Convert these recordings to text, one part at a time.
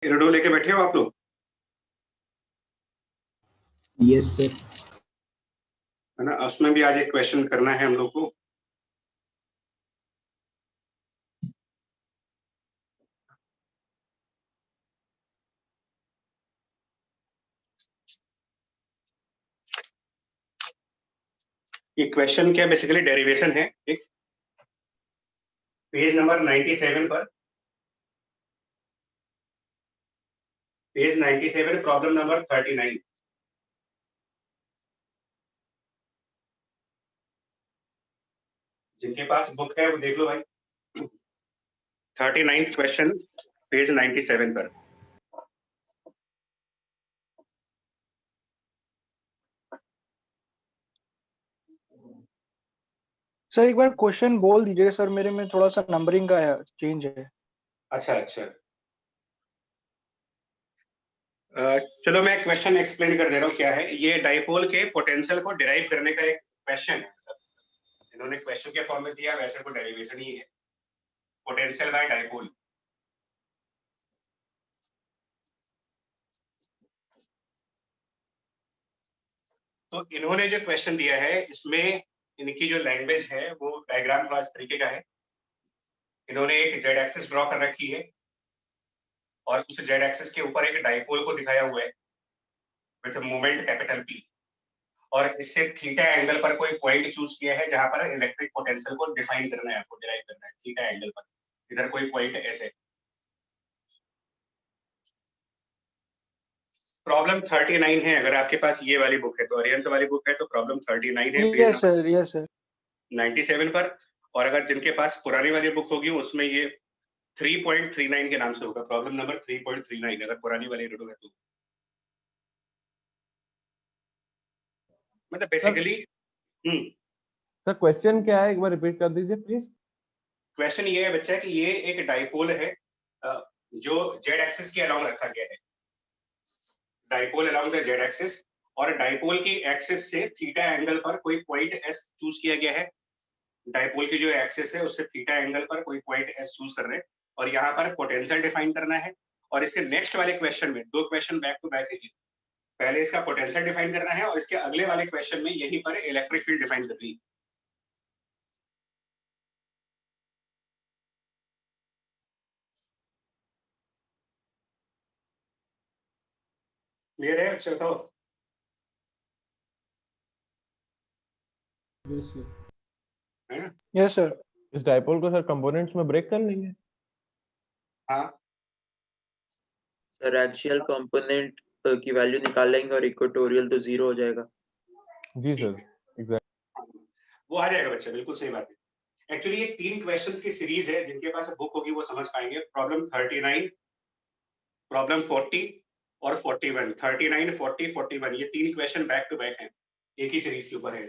इरोडो लेके बैठे हो आप लोग? Yes sir. है ना, उसमें भी आज एक क्वेश्चन करना है हम लोग को। ये क्वेश्चन क्या बेसिकली डेरिवेशन है एक पेज नंबर 97 पर, पेज 97 प्रॉब्लम नंबर 39। जिनके पास बुक है वो देख लो भाई। 39th क्वेश्चन पेज 97 पर। सर एक बार क्वेश्चन बोल दीजिएगा सर, मेरे में थोड़ा सा नंबरिंग का चेंज है। अच्छा अच्छा, चलो मैं क्वेश्चन एक्सप्लेन कर दे रहा हूँ क्या है। ये डाइपोल के पोटेंशियल को डिराइव करने का एक क्वेश्चन है। इन्होंने क्वेश्चन के फॉर्म में दिया, वैसे को डेरिवेशन ही है, पोटेंशियल बाय डाइपोल। तो इन्होंने जो क्वेश्चन दिया है इसमें इनकी जो लैंग्वेज है वो डायग्राम थोड़ा इस तरीके का है। इन्होंने एक जेड एक्सिस ड्रॉ कर रखी है और उस जेड एक्सिस के ऊपर एक डाइपोल को दिखाया हुआ है विद मोमेंट कैपिटल पी, और इससे थीटा एंगल पर कोई पॉइंट चूज किया है जहां पर इलेक्ट्रिक पोटेंशियल को डिफाइन करना है, आपको डिराइव करना है थीटा एंगल पर। इधर कोई पॉइंट ऐसे। प्रॉब्लम 39 है, अगर आपके पास ये वाली बुक है तो अरिहंत वाली बुक है तो प्रॉब्लम 39 है page yes sir, yes sir. 97 पर। और अगर जिनके पास पुरानी वाली बुक होगी उसमें ये 3.39 के नाम से होगा, प्रॉब्लम नंबर 3.39 अगर पुरानी वाली रीडो है तो। मतलब बेसिकली सर क्वेश्चन क्या है, एक बार रिपीट कर दीजिए प्लीज। क्वेश्चन ये है बच्चा कि ये एक डाइपोल है जो जेड एक्सिस के अलोंग रखा गया है, dipole along the Z axis, और डाइपोल की एक्सिस से थीटा एंगल पर कोई पॉइंट एस चूज किया गया है। डाइपोल की जो एक्सिस है उससे थीटा एंगल पर कोई पॉइंट एस चूज कर रहे हैं और यहाँ पर पोटेंशियल डिफाइन करना है। और इसके नेक्स्ट वाले क्वेश्चन में, दो क्वेश्चन बैक टू बैक है, पहले इसका पोटेंशियल डिफाइन करना है और इसके अगले वाले क्वेश्चन में यहीं पर इलेक्ट्रिक फील्ड डिफाइन करनी है। क्लियर है? अच्छा बताओ। है ना? Yes sir. इस डाइपोल को सर कंपोनेंट्स में ब्रेक कर लेंगे। हाँ सर एक्सियल कंपोनेंट की वैल्यू निकाल लेंगे और इक्वेटोरियल तो 0 हो जाएगा। जी सर, एग्जैक्ट। वो आ जाएगा बच्चा, बिल्कुल सही बात है। एक्चुअली ये 3 क्वेश्चंस की सीरीज है, जिनके पास बुक होगी वो समझ पाएंगे। प्रॉब्लम 39, प्रॉब्लम 40 और 41, 39, 40, 41, ये 3 क्वेश्चन बैक टू बैक हैं, एक ही सीरीज के ऊपर है।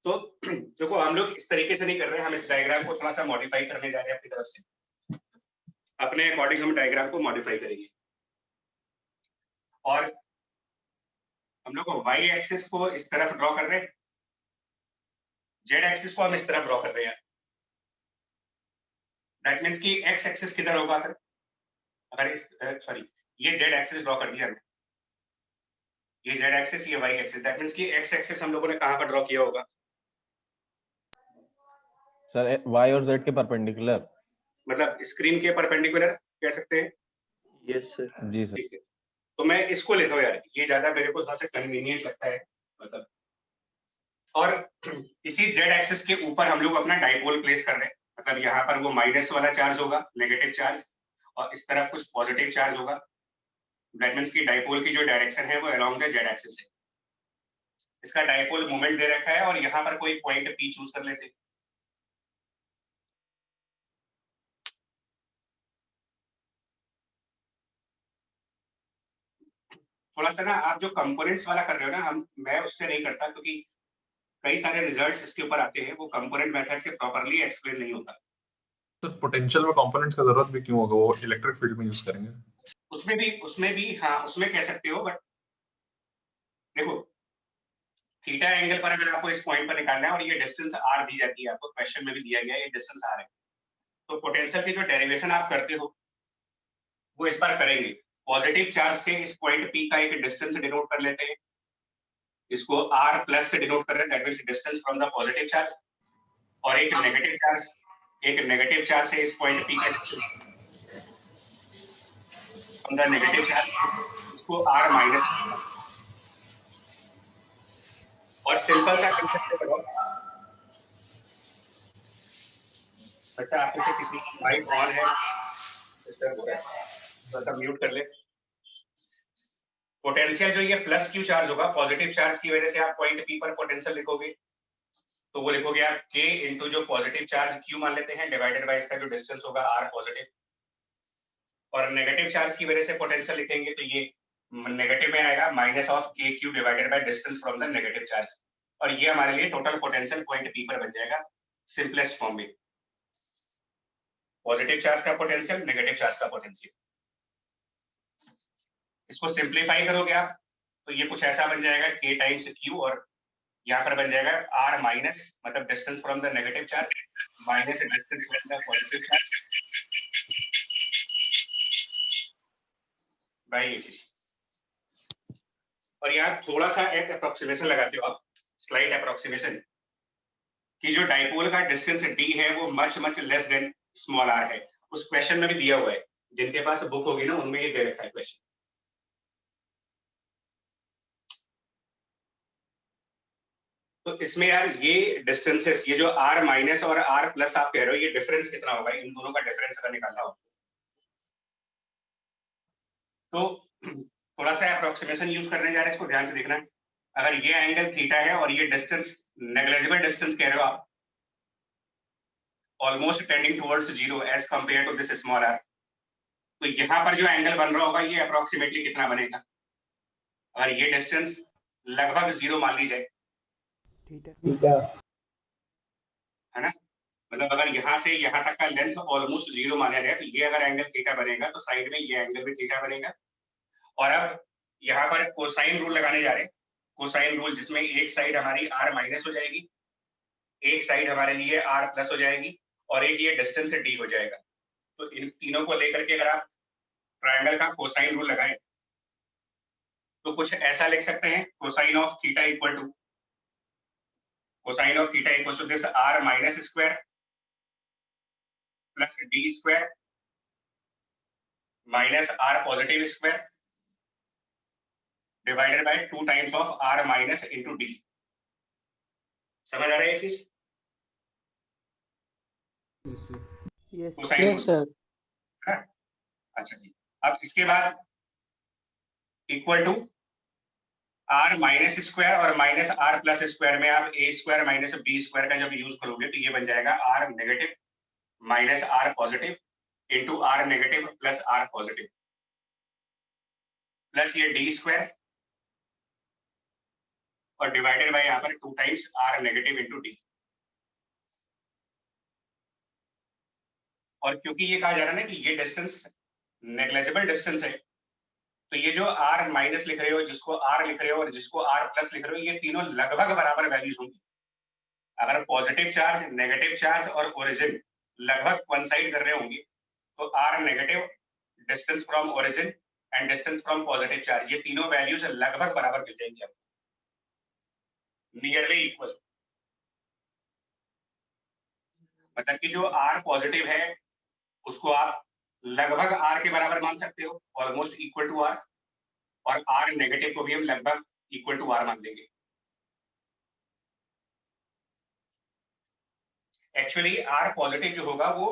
तो देखो हम लोग इस तरीके से नहीं कर रहे हैं, हम इस डायग्राम को थोड़ा सा मॉडिफाई करने जा रहे हैं अपनी तरफ से, अपने अकॉर्डिंग हम डायग्राम को मॉडिफाई करेंगे। और हम लोग वाई एक्सिस को इस तरफ ड्रॉ कर रहे हैं, जेड एक्सिस को हम इस तरफ ड्रॉ कर रहे हैं। दैट मींस कि एक्स एक्सिस किधर होगा? अगर इस सॉरी, ये जेड एक्सिस ड्रॉ कर दिया हमने, ये जेड एक्सिस, ये वाई एक्सिस, दैट मींस कि एक्स एक्सिस हम लोगों ने कहां पर ड्रॉ किया होगा? सर वाई और जेड के परपेंडिकुलर, मतलब स्क्रीन के परपेंडिकुलर कह सकते हैं। Yes sir. जी सर। ठीक है, तो मैं इसको लेता हूँ यार, ये ज्यादा मेरे को थोड़ा सा कन्वीनियंट लगता है मतलब। और इसी जेड एक्सिस के ऊपर हम लोग अपना डाइपोल प्लेस कर रहे हैं, मतलब यहाँ पर वो माइनस वाला चार्ज होगा, नेगेटिव चार्ज, और इस तरफ कुछ पॉजिटिव चार्ज होगा। दैट मींस कि डाइपोल की जो डायरेक्शन है वो अलोंग द जेड एक्सिस है। इसका डाइपोल मोमेंट दे रखा है और यहाँ पर कोई पॉइंट पी चूज कर लेते हैं। थोड़ा सा ना आप जो कंपोनेंट्स वाला कर रहे हो ना, मैं उससे नहीं करता, क्योंकि कई सारे रिजल्ट्स इसके ऊपर आते हैं, वो कंपोनेंट मेथड से प्रॉपर्ली एक्सप्लेन नहीं होता। तो पोटेंशियल में कंपोनेंट्स का जरूरत भी क्यों होगा, वो इलेक्ट्रिक फील्ड में यूज करेंगे। उसमें भी हाँ, उसमें कह सकते हो, बट देखो थीटा एंगल पर अगर आपको इस पॉइंट पर निकालना है और ये डिस्टेंस आर दी जाती है, आपको क्वेश्चन में भी दिया गया है ये डिस्टेंस आर है, तो पोटेंशियल की जो डेरिवेशन आप करते हो वो इस बार करेंगे। पॉजिटिव चार्ज से इस पॉइंट P का एक डिस्टेंस डिनोट कर लेते हैं, इसको R प्लस से डिनोट कर रहे हैं, that means distance from the positive charge. और एक नेगेटिव चार्ज से इस पॉइंट P का distance from the negative charge, इसको R माइनस। और सिंपल सा कंसेप्ट करो। अच्छा, आप में से किसी की माइक ऑन है, डिस्टर्ब हो रहा है, थोड़ा म्यूट कर ले। पोटेंशियल जो ये प्लस क्यू चार्ज होगा, पॉजिटिव चार्ज की वजह से आप पॉइंट P पर पोटेंशियल लिखोगे, तो वो लिखोगे आप K इंटू जो पॉजिटिव चार्ज Q मान लेते हैं डिवाइडेड बाय इसका जो डिस्टेंस होगा R पॉजिटिव। और नेगेटिव चार्ज की वजह से पोटेंशियल लिखेंगे तो ये नेगेटिव में आएगा minus of KQ divided by distance from the negative charge. और ये हमारे लिए टोटल पोटेंशियल पॉइंट P पर बन जाएगा सिंपलेस्ट फॉर्म में, पॉजिटिव चार्ज का पोटेंशियल, नेगेटिव चार्ज का पोटेंशियल। इसको सिंप्लीफाई करोगे आप तो ये कुछ ऐसा बन जाएगा K टाइम्स Q, और यहाँ पर बन जाएगा R माइनस, मतलब distance from the negative charge minus distance from the positive charge by ये चीज। और यहाँ थोड़ा सा एक अप्रोक्सीमेशन लगाते हो आप, स्लाइट अप्रोक्सीमेशन, कि जो डाइपोल का डिस्टेंस D है वो much less than small r है। उस क्वेश्चन में भी दिया हुआ है, जिनके पास बुक होगी ना उनमें ये दे रखा है क्वेश्चन। तो इसमें यार ये डिस्टेंसेस, ये जो R माइनस और R प्लस आप कह रहे हो, ये डिफरेंस कितना होगा, इन दोनों का डिफरेंस अगर निकालना हो तो थोड़ा सा अप्रोक्सीमेशन यूज करने जा रहे हैं, इसको ध्यान से देखना। अगर ये एंगल थीटा है और ये डिस्टेंस नेग्लिजिबल डिस्टेंस कह रहे हो आप, almost tending towards zero as compare to this small r, तो यहाँ पर जो एंगल बन रहा होगा ये अप्रोक्सीमेटली कितना बनेगा? अगर ये डिस्टेंस लगभग जीरो मान ली जाए, थीटा है ना, मतलब अगर यहाँ से यहाँ तक का लेंथ ऑलमोस्ट जीरो माना जाए तो ये अगर एंगल थीटा बनेगा तो साइड में ये एंगल भी थीटा बनेगा। और अब यहाँ पर कोसाइन रूल लगाने जा रहे हैं, कोसाइन रूल, जिसमें एक साइड हमारी r माइनस हो जाएगी, एक साइड हमारे लिए r प्लस हो जाएगी, और एक ये डिस्टेंस से d हो जाएगा। तो इन तीनों को लेकर के अगर आप ट्रायंगल का कोसाइन रूल लगाएं तो कुछ ऐसा लिख सकते हैं, cosine of theta equal to this r minus square plus d square minus r positive square divided by 2 times of r minus into d। समझ आ रहा है ये चीज? Cosine yes sir. अच्छा जी, अब इसके बाद equal to r minus square और माइनस r प्लस स्क्वायर में आप a स्क्वायर माइनस b स्क्वायर का जब यूज करोगे तो ये बन जाएगा r negative minus r positive into r negative plus r positive plus ये d स्क्वायर और डिवाइडेड बाय यहाँ पर 2 times r negative into d। और क्योंकि ये कहा जा रहा है ना कि ये डिस्टेंस नेग्लिजिबल डिस्टेंस है, तो ये जो r माइनस लिख रहे हो, जिसको r लिख रहे हो और जिसको r प्लस लिख रहे हो, ये तीनों लगभग बराबर वैल्यूज होंगी। अगर पॉजिटिव चार्ज, नेगेटिव चार्ज और ओरिजिन लगभग कोइंसाइड कर रहे होंगे तो r negative, distance from origin and distance from positive charge, ये तीनों वैल्यूज लगभग बराबर मिल जाएंगी आपको, नियरली इक्वल। मतलब कि जो r पॉजिटिव है उसको आप लगभग r के बराबर मान सकते हो, ऑलमोस्ट इक्वल टू r, और r नेगेटिव को भी हम लगभग इक्वल टू r मान देंगे। एक्चुअली r पॉजिटिव जो होगा वो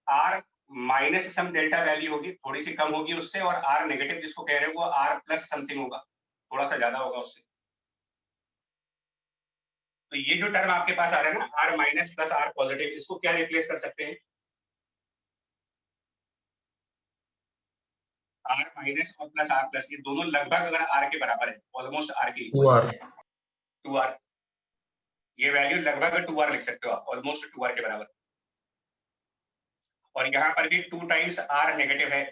r minus sum delta value होगी, थोड़ी सी कम होगी उससे, और r नेगेटिव जिसको कह रहे हो वो r प्लस समथिंग होगा, थोड़ा सा ज्यादा होगा उससे। तो ये जो टर्म आपके पास आ रहा है ना, r minus plus r positive, इसको क्या रिप्लेस कर सकते हैं? r माइनस और प्लस r प्लस, ये दोनों लगभग अगर r के बराबर है, ऑलमोस्ट r के इक्वल, 2r, ये वैल्यू लगभग 2r लिख सकते हो आप, ऑलमोस्ट 2r के बराबर। और यहाँ पर भी 2 टाइम्स r नेगेटिव है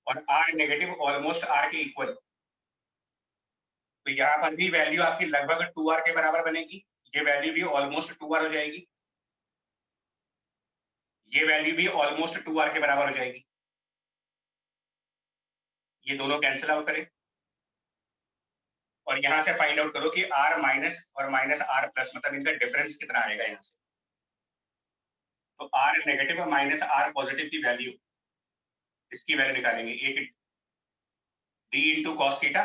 और r नेगेटिव ऑलमोस्ट r के इक्वल, तो यहाँ पर भी वैल्यू आपकी लगभग 2r के बराबर बनेगी, ये वैल्यू भी ऑलमोस्ट 2r हो जाएगी, ये वैल्यू भी ऑलमोस्ट 2r के बराबर हो जाएगी। ये दोनों कैंसिल आउट करें और यहां से फाइंड आउट करो कि r माइनस और माइनस r प्लस मतलब इनका डिफरेंस कितना आएगा यहाँ से। तो r नेगेटिव और माइनस r पॉजिटिव की वैल्यू, इसकी वैल्यू निकालेंगे। एक d into cos theta,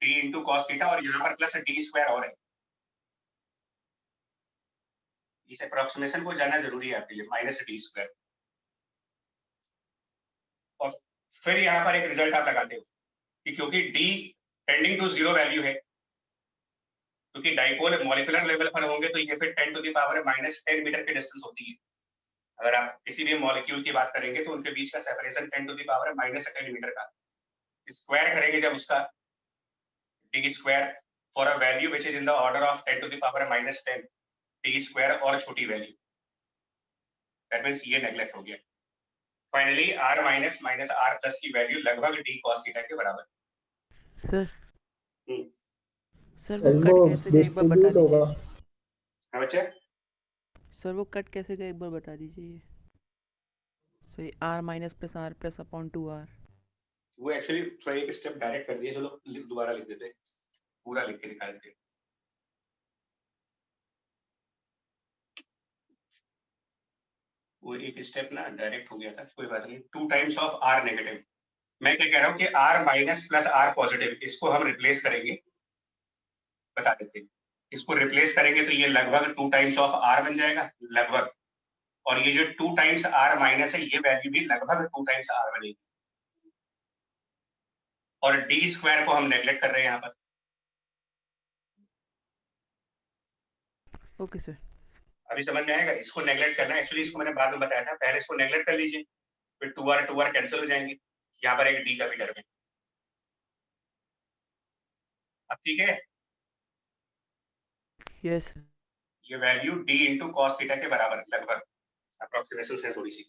d into cos theta और यहाँ पर प्लस d स्क्वायर और है। इस अप्रोक्सीमेशन को जानना जरूरी है आपके लिए, माइनस d स्क्वायर। और फिर यहाँ पर एक रिजल्ट आप लगाते हो कि क्योंकि d टेंडिंग टू 0 वैल्यू है, क्योंकि डाइपोल मॉलिक्यूलर लेवल पर होंगे तो ये फिर 10 टू द पावर -10 मीटर की डिस्टेंस होती है। अगर आप किसी भी मॉलिक्यूल की बात करेंगे तो उनके बीच का separation 10 to the power -10 metre का। स्क्वायर करेंगे जब उसका d square for a value which is in the order of 10 to the power -10 d square और छोटी वैल्यू, दैट मींस ये नेगलेक्ट हो गया। Finally r minus minus r plus की वैल्यू लगभग d cos थीटा के बराबर। सर हम्म, sir वो वो कट कैसे गया एक बार बता डिस्ट्रीब्यूट होगा। दीजिए। हाँ बच्चा, सर वो कट कैसे गया एक बार बता दीजिए। सही r minus plus r plus upon 2r। वो एक्चुअली थोड़ा एक स्टेप डायरेक्ट कर दिया। चलो दोबारा लिख देते, पूरा लिख के दिखा देते। वो एक स्टेप ना डायरेक्ट हो गया था, कोई बात नहीं। 2 टाइम्स ऑफ r नेगेटिव। मैं क्या कह रहा हूँ कि r minus plus r positive, इसको हम रिप्लेस करेंगे, बता देते हैं। इसको रिप्लेस करेंगे तो ये लगभग 2 टाइम्स ऑफ r बन जाएगा, लगभग। और ये जो 2 टाइम्स r माइनस है, ये वैल्यू भी लगभग 2 टाइम्स r बनेगी। और d स्क्वायर को हम नेगलेक्ट कर रहे हैं यहाँ पर। Okay sir. अभी समझ में आएगा? इसको नेगलेक्ट करना है। एक्चुअली इसको मैंने बाद में बताया था, पहले इसको नेगलेक्ट कर लीजिए, फिर 2r कैंसिल हो जाएंगे। यहाँ पर एक d का भी टर्म है। अब ठीक है, यस ये value d into cos theta के बराबर लगभग, अप्रोक्सीमेशन है थोड़ी सी।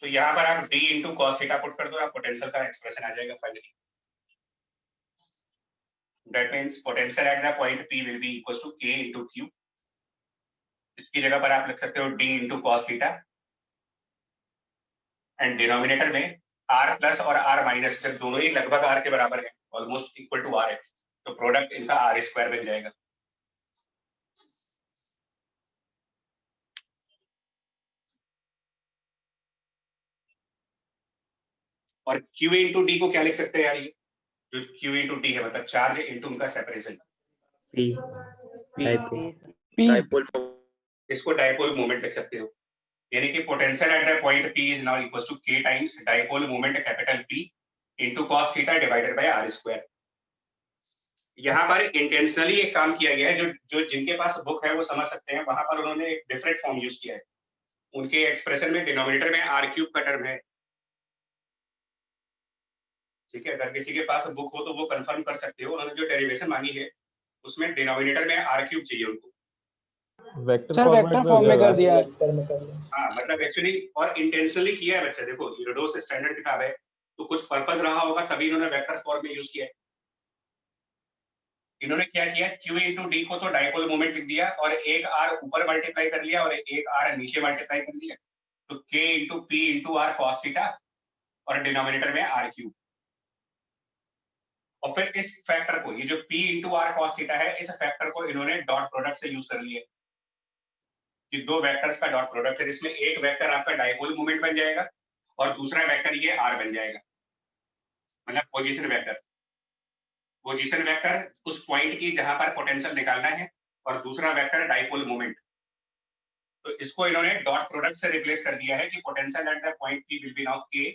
तो यहाँ पर आप d into cos theta put कर दो, आप पोटेंशियल का एक्सप्रेशन आ जाएगा finally. That means potential at the point p will be equal to k into q। इसकी जगह पर आप लिख सकते हो d into cos theta, and denominator में r प्लस और r माइनस, जब दोनों ही लगभग r के बराबर है, ऑलमोस्ट इक्वल टू r है, तो प्रोडक्ट इनका r स्क्वायर बन जाएगा। और q इंटू डी को क्या लिख सकते हैं यार? ये जो q इंटू डी है मतलब चार्ज इंटू उनका separation, P P। Dipole P dipole इसको डाइपोल मोमेंट लिख सकते हो, यानी कि potential at the point P is now equal to k times dipole moment capital P into cos theta divided by r square. यहाँ पर intentionally एक काम किया गया है, जो जिनके पास बुक है वो समझ सकते हैं। वहां पर उन्होंने एक डिफरेंट फॉर्म यूज किया है। उनके एक्सप्रेशन में डिनोमिनेटर में r क्यूब का टर्म है। ठीक है, अगर किसी के पास बुक हो तो वो कंफर्म कर सकते हो। उन्होंने जो डेरिवेशन मांगी है उसमें डिनोमिनेटर में r क्यूब चाहिए उनको। वेक्टर सर वेक्टर फॉर्म में कर दिया है। वेक्टर में कर दिया। हाँ मतलब एक्चुअली और इंटेंशनली किया है बच्चा। देखो यूरोडोस स्टैंडर्ड किताब है तो कुछ पर्पस रहा होगा, तभी इन्होंने वेक्टर फॉर्म में यूज किया है। इन्होंने क्या किया, q इंटू डी को तो डाइपोल मोमेंट लिख दिया और एक r ऊपर मल्टीप्लाई कर लिया और एक r नीचे मल्टीप्लाई कर लिया। तो k into P into R cos theta और डिनोमिनेटर में r क्यूब। और फिर इस फैक्टर को, ये जो p into R cos theta है, इस फैक्टर को इन्होंने डॉट प्रोडक्ट से यूज कर लिया कि दो वेक्टर्स का डॉट प्रोडक्ट है, जिसमें एक वेक्टर आपका डाइपोल मोमेंट बन जाएगा और दूसरा वेक्टर ये r बन जाएगा, मतलब पोजीशन वेक्टर। पोजीशन वेक्टर उस पॉइंट की जहां पर पोटेंशियल निकालना है और दूसरा वेक्टर डाइपोल मोमेंट। तो इसको इन्होंने डॉट प्रोडक्ट से रिप्लेस कर दिया है कि potential at the point P will B now k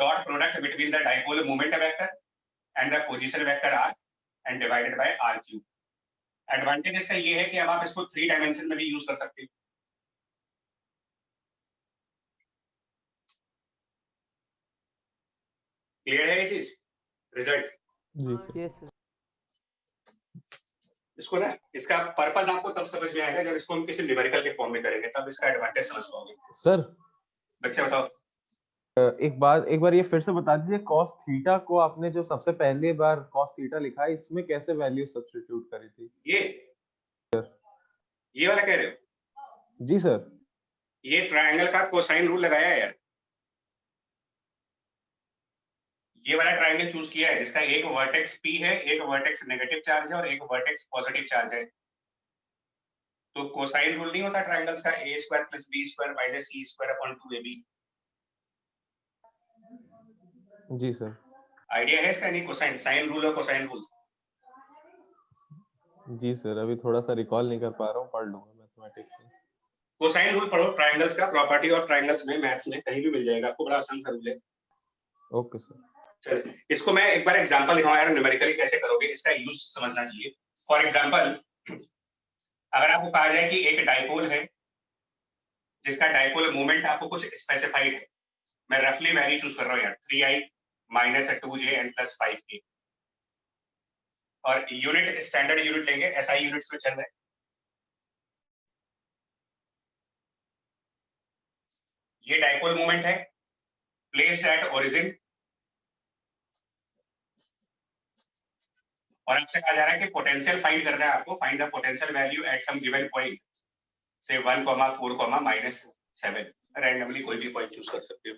dot product between the dipole moment vector and the position vector r and divided by r cube. Advantage इसका ये है कि अब आप इसको 3 डायमेंशन में भी यूज कर सकते हो। क्लियर है ये चीज? रिजल्ट जी सर। Yes sir. इसको ना, इसका पर्पस आपको तब समझ में आएगा जब इसको हम किसी न्यूमेरिकल के फॉर्म में करेंगे, तब इसका एडवांटेज समझ पाओगे। सर बच्चे बताओ। एक बार ये फिर से बता दीजिए, cos थीटा को आपने जो सबसे पहली बार cos थीटा लिखा है, इसमें कैसे वैल्यू सब्स्टिट्यूट करी थी? ये वाला कह रहे हो? जी सर। ये ट्रायंगल का कोसाइन रूल लगाया है यार। ये वाला ट्रायंगल चूज किया है जिसका एक वर्टेक्स P है, एक वर्टेक्स नेगेटिव चार्ज है और एक वर्टेक्स पॉजिटिव चार्ज है, तो कोसाइन रूल नहीं होता ट्रायंगल्स का a square plus b square minus c square upon 2ab। जी सर। आइडिया है इसका? नहीं, कोसाइन साइन रूल और कोसाइन रूल्स। जी सर, अभी थोड़ा सा रिकॉल नहीं कर पा रहा हूँ, पढ़ लूंगा मैथमेटिक्स में। कोसाइन रूल पढ़ो, ट्रायंगल्स का प्रॉपर्टी ऑफ ट्रायंगल्स में मैथ्स में कहीं भी मिल जाएगा आपको, बड़ा आसान सा रूल है। Okay sir. चलिए इसको मैं एक बार एग्जांपल दिखाऊं यार, न्यूमेरिकली कैसे करोगे इसका यूज समझना चाहिए। फॉर एग्जांपल, अगर आपको कहा जाए कि एक डाइपोल है जिसका डाइपोल मोमेंट आपको कुछ स्पेसिफाइड है, मैं रफली वैल्यू चूज कर रहा हूं यार, 3i minus 2j n plus 5k, और यूनिट स्टैंडर्ड यूनिट लेंगे, SI यूनिट्स में चल रहा है। ये डाइपोल मोमेंट है प्लेस्ड एट ओरिजिन, और आपसे कहा जा रहा है कि पोटेंशियल फाइंड करना है आपको, find the potential value at some given point, से 1, 4, -7, रैंडमली कोई भी पॉइंट चूज कर सकते हो।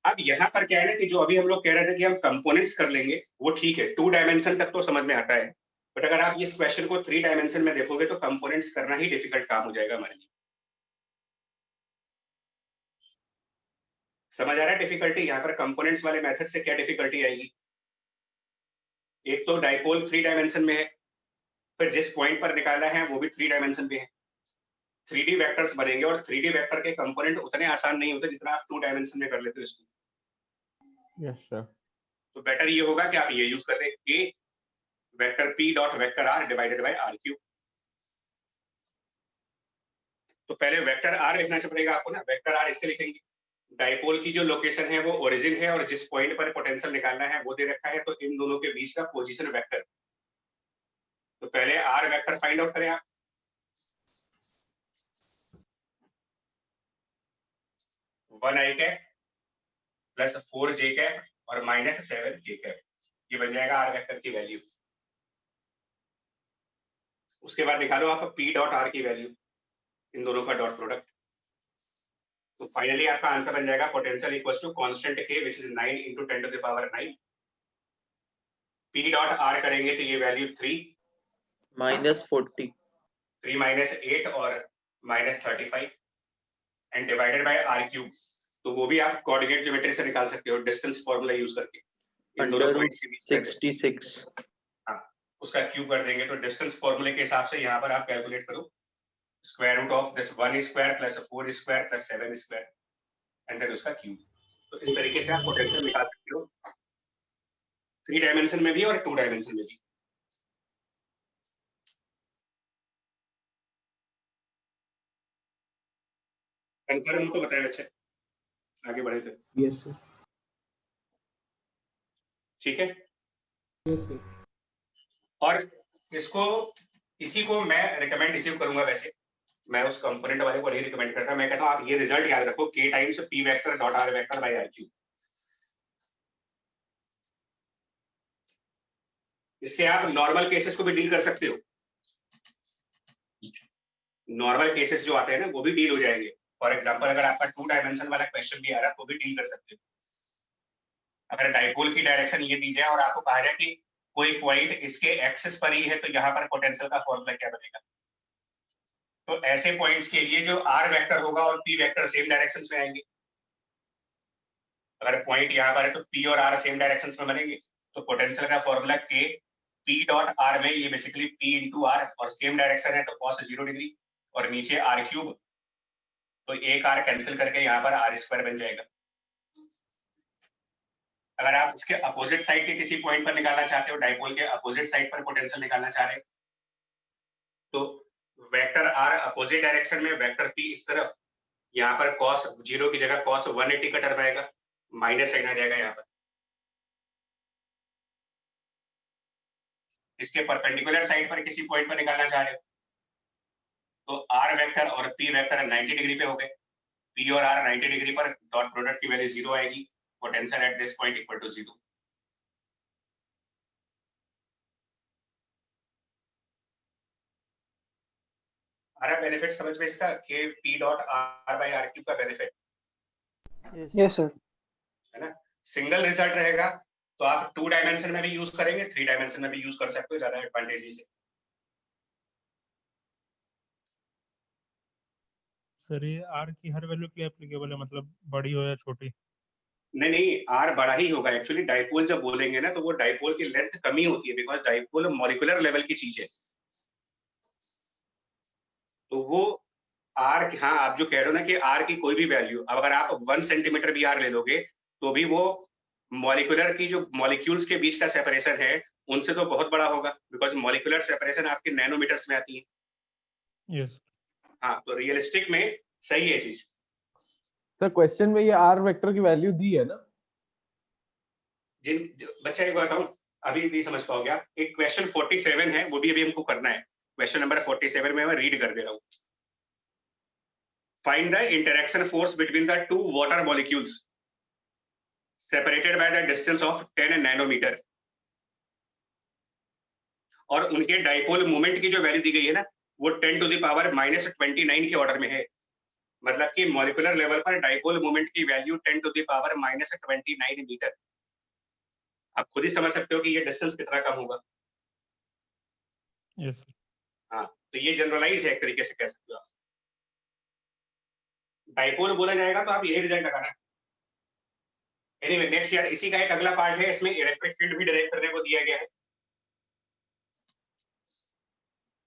अब यहाँ पर क्या है ना कि जो अभी हम लोग कह रहे थे कि हम कंपोनेंट्स कर लेंगे, वो ठीक है, 2 डायमेंशन तक तो समझ में आता है, बट अगर आप इस क्वेश्चन को 3 डायमेंशन में देखोगे तो कंपोनेंट्स करना ही डिफिकल्ट काम हो जाएगा हमारे लिए। समझ आ रहा है डिफिकल्टी? यहाँ पर कंपोनेंट्स वाले मेथड से क्या डिफिकल्टी आएगी? एक तो डाइपोल 3 डायमेंशन में है, फिर जिस पॉइंट पर निकाला है वो भी 3 डायमेंशन में है, 3D वेक्टर्स बनेंगे, और 3D वेक्टर के कंपोनेंट उतने आसान नहीं होते जितना आप 2 डायमेंशन में कर लेते हो इसको। Yes sir. तो बेटर ये होगा कि आप ये यूज कर रहे हैं, vector p dot vector r divided by r cube. तो पहले वेक्टर r लिखना पड़ेगा आपको ना, वेक्टर r इससे लिखेंगे, डाइपोल की जो लोकेशन है वो ओरिजिन है और जिस पॉइंट पर पोटेंशियल निकालना है वो दे रखा है, तो इन दोनों के बीच का पोजीशन वेक्टर। तो पहले r वेक्टर फाइंड आउट करें आप, वन आई कैप प्लस 4j कैप और माइनस 7k कैप, ये बन जाएगा r वेक्टर की वैल्यू। उसके बाद निकालो आप p डॉट r की वैल्यू, इन दोनों का डॉट प्रोडक्ट। तो फाइनली आपका आंसर बन जाएगा potential equals to constant k which is 9 × 10⁹ p dot r करेंगे तो ये वैल्यू 3 -40 3 -8 और -35 and divided by r cube, तो वो भी आप कोऑर्डिनेट ज्योमेट्री से निकाल सकते हो डिस्टेंस फार्मूला यूज करके, इन दोनों पॉइंट्स के बीच 66 उसका क्यूब कर देंगे, तो डिस्टेंस फार्मूले के हिसाब से यहाँ पर आप कैलकुलेट करो square root of this 1 square plus 4 square plus 7 square and then उसका क्यूब। तो इस तरीके से आप पोटेंशियल निकाल सकते हो 3 डायमेंशन में भी और 2 डायमेंशन में भी। कंफर्म तो बताएं बच्चे, आगे बढ़े थे। Yes sir. ठीक है, यस सर। और इसको इसी को मैं रिकमेंड इसी करूंगा, वैसे मैं उस कंपोनेंट वाले को नहीं रिकमेंड करता, मैं कहता हूं आप ये रिजल्ट याद रखो, k times p vector dot r vector by r cube. इससे आप नॉर्मल केसेस को भी डील कर सकते हो, नॉर्मल केसेस जो आते हैं ना वो भी डील हो जाएंगे। फॉर एग्जांपल अगर आपका 2 डायमेंशन वाला क्वेश्चन भी आ रहा है तो भी डील कर सकते हो। अगर डाइपोल की डायरेक्शन ये दी जाए और आपको कहा जाए कि कोई पॉइंट इसके एक्सिस पर ही है, तो यहाँ पर पोटेंशियल का फॉर्मूला क्या बनेगा? तो ऐसे पॉइंट्स के लिए जो r वेक्टर होगा और p वेक्टर सेम डायरेक्शंस में आएंगे। अगर पॉइंट यहाँ पर है तो p और r सेम डायरेक्शंस में बनेंगे, तो पोटेंशियल का formula k p dot r में ये बेसिकली p इंटू r, और सेम डायरेक्शन है तो cos 0 डिग्री, और नीचे r क्यूब, तो एक r कैंसिल करके यहाँ पर r स्क्वायर बन जाएगा। अगर आप इसके अपोजिट साइड के किसी पॉइंट पर निकालना चाहते हो, डाइपोल के अपोजिट साइड पर पोटेंशियल निकालना चाह रहे हो, तो वेक्टर r अपोजिट डायरेक्शन में, वेक्टर p इस तरफ, यहाँ पर cos 0 की जगह cos 180 का टर्म आएगा, माइनस साइन आ जाएगा यहाँ पर। इसके परपेंडिकुलर साइड पर किसी पॉइंट पर निकालना चाह रहे हो, तो r वेक्टर और p वेक्टर 90 डिग्री पे हो गए, p और r 90 डिग्री पर, डॉट प्रोडक्ट की वैल्यू 0 आएगी, potential at this point equal to 0। हमारा बेनिफिट समझ में इसका, k p dot r by r cube का बेनिफिट। Yes sir. है ना। सिंगल रिजल्ट रहेगा तो आप 2 डायमेंशन में भी यूज करेंगे, 3 डायमेंशन में भी यूज कर सकते हो, ज्यादा एडवांटेजेस है। सर ये आर की हर वैल्यू के लिए एप्लीकेबल है, मतलब बड़ी हो या छोटी? नहीं नहीं, आर बड़ा ही होगा एक्चुअली। डाइपोल जब बोलेंगे ना तो वो डाइपोल की लेंथ कमी होती है, बिकॉज डाइपोल मॉलिक्यूलर लेवल की चीज है। तो वो आर, हाँ आप जो कह रहे हो ना कि आर की कोई भी वैल्यू, अगर आप 1 सेंटीमीटर भी आर ले लोगे तो भी वो मॉलिक्यूलर की जो मॉलिक्यूल्स के बीच का सेपरेशन है उनसे तो बहुत बड़ा होगा, बिकॉज मॉलिक्यूलर सेपरेशन आपके नैनोमीटर्स में आती है। यस। हाँ, तो रियलिस्टिक में सही है चीज। सर क्वेश्चन में ये आर वेक्टर की वैल्यू दी है ना? बच्चा एक बात बताऊं, अभी नहीं समझ पाओगे आप। एक क्वेश्चन 47 है, वो भी अभी हमको करना है। क्वेश्चन नंबर 47 में मैं रीड कर दे रहा हूँ। Find the interaction force between the 2 water molecules separated by the distance of 10 nanometre. और उनके डाइपोल मोमेंट की जो वैल्यू दी गई है ना, वो 10 टू द पावर -29 के ऑर्डर में है। मतलब कि मॉलिक्यूलर लेवल पर डाइपोल मोमेंट की value 10 to the power -29 metre. आप खुद ही समझ सकते हो कि ये डिस्टेंस कितना कम होगा। यस। हाँ, तो ये जनरलाइज है एक तरीके से कह सकते हो आप। डाइपोल बोला जाएगा तो आप यही रिजल्ट लगाना। एनीवे नेक्स्ट यार, इसी का एक अगला पार्ट है, इसमें इलेक्ट्रिक फील्ड भी डायरेक्ट करने को दिया गया है।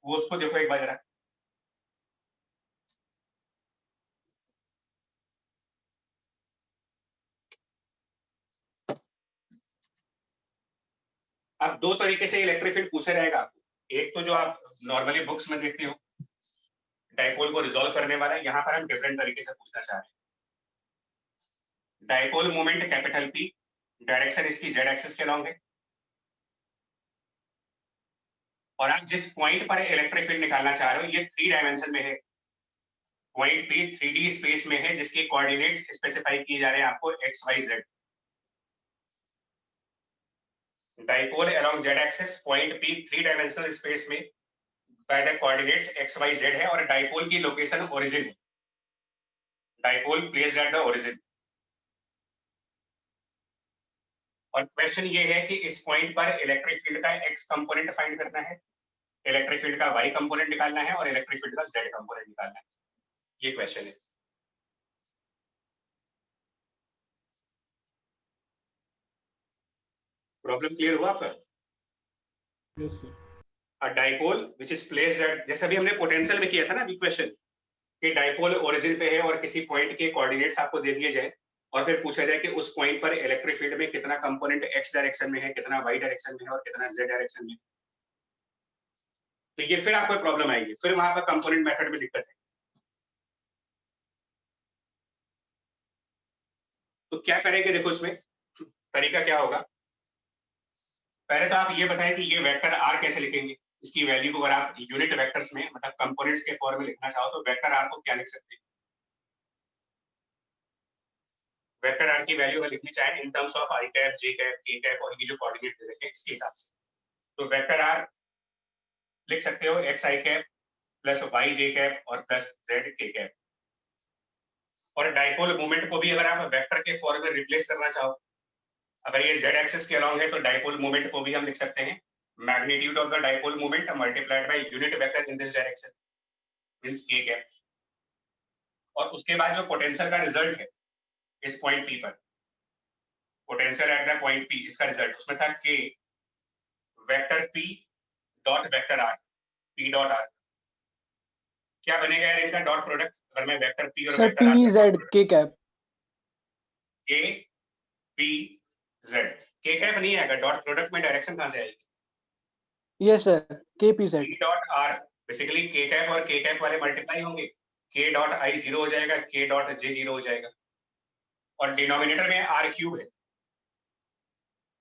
वो उसको देखो एक बार जरा। अब 2 तरीके से इलेक्ट्रिक फील्ड पूछा जाएगा आपको। एक तो जो आप नॉर्मली बुक्स में देखते हो, डाइपोल को रिजॉल्व करने वाला। यहाँ पर हम डिफरेंट तरीके से पूछना चाह रहे हैं। Dipole moment capital P, direction इसकी जेड एक्सिस के अलॉन्ग है, और आप जिस पॉइंट पर इलेक्ट्रिक फील्ड निकालना चाह रहे हो ये 3 डायमेंशन में है। पॉइंट पी 3D स्पेस में है, जिसके कोऑर्डिनेट्स स्पेसिफाई किए जा रहे हैं आपको x y z. Dipole along z axis, point p 3 dimensional space में by the coordinates x y z है, और डाइपोल की लोकेशन ओरिजिन है। Dipole placed at the origin. और क्वेश्चन ये है कि इस पॉइंट पर इलेक्ट्रिक फील्ड का एक्स कंपोनेंट फाइंड करना है, इलेक्ट्रिक फील्ड का वाई कंपोनेंट निकालना है, और इलेक्ट्रिक फील्ड का जेड कंपोनेंट निकालना है। ये क्वेश्चन है। प्रॉब्लम क्लियर हुआ आपका? Yes sir. A dipole which is placed at, जैसा भी हमने पोटेंशियल में किया था ना अभी क्वेश्चन, कि डाइपोल ओरिजिन पे है और किसी पॉइंट के कोऑर्डिनेट्स आपको दे दिए जाए, और फिर पूछा जाए कि उस पॉइंट पर इलेक्ट्रिक फील्ड में कितना कंपोनेंट एक्स डायरेक्शन में है, कितना वाई डायरेक्शन में है, और कितना जेड डायरेक्शन में। तो ये फिर आपको प्रॉब्लम आएगी, फिर वहां पर कंपोनेंट मेथड में दिक्कत है। तो क्या करेंगे, देखो इसमें तरीका क्या होगा। पहले तो आप ये बताएं कि ये वेक्टर आर कैसे लिखेंगे। इसकी वैल्यू को अगर आप यूनिट वेक्टर्स में, मतलब कंपोनेंट्स के फॉर्म में लिखना चाहो तो वेक्टर आर को क्या लिख सकते हैं। वेक्टर आर की वैल्यू अगर लिखनी चाहें इन terms of I cap, J cap, के कैप, और ये जो कोऑर्डिनेट दे रखे हैं इसके हिसाब से, तो वेक्टर आर लिख सकते हो एक्स आई कैप प्लस वाई जे कैप और प्लस जेड के कैप। और डाइपोल मोमेंट को भी अगर आप वेक्टर के फॉर्म में रिप्लेस करना चाहो, अगर ये जेड एक्सिस के अलॉन्ग है तो डाइपोल मोमेंट को भी हम लिख सकते हैं magnitude of the dipole moment multiplied by unit vector in this direction means k cap. और उसके बाद जो पोटेंशियल का रिजल्ट है इस पॉइंट पी पर, potential at the point p, इसका रिजल्ट उसमें था k vector p dot vector r, p dot r. क्या बनेगा यार इनका डॉट प्रोडक्ट, अगर मैं वेक्टर पी और sir vector r p z k cap. K p z, k cap नहीं आएगा, डॉट प्रोडक्ट में डायरेक्शन कहां से आएगी। यस सर, के p Z. P dot are basically के कैप और के कैप वाले मल्टीप्लाई होंगे, के डॉट आई 0 हो जाएगा, के डॉट जे 0 हो जाएगा, और डिनोमिनेटर में आर क्यूब है।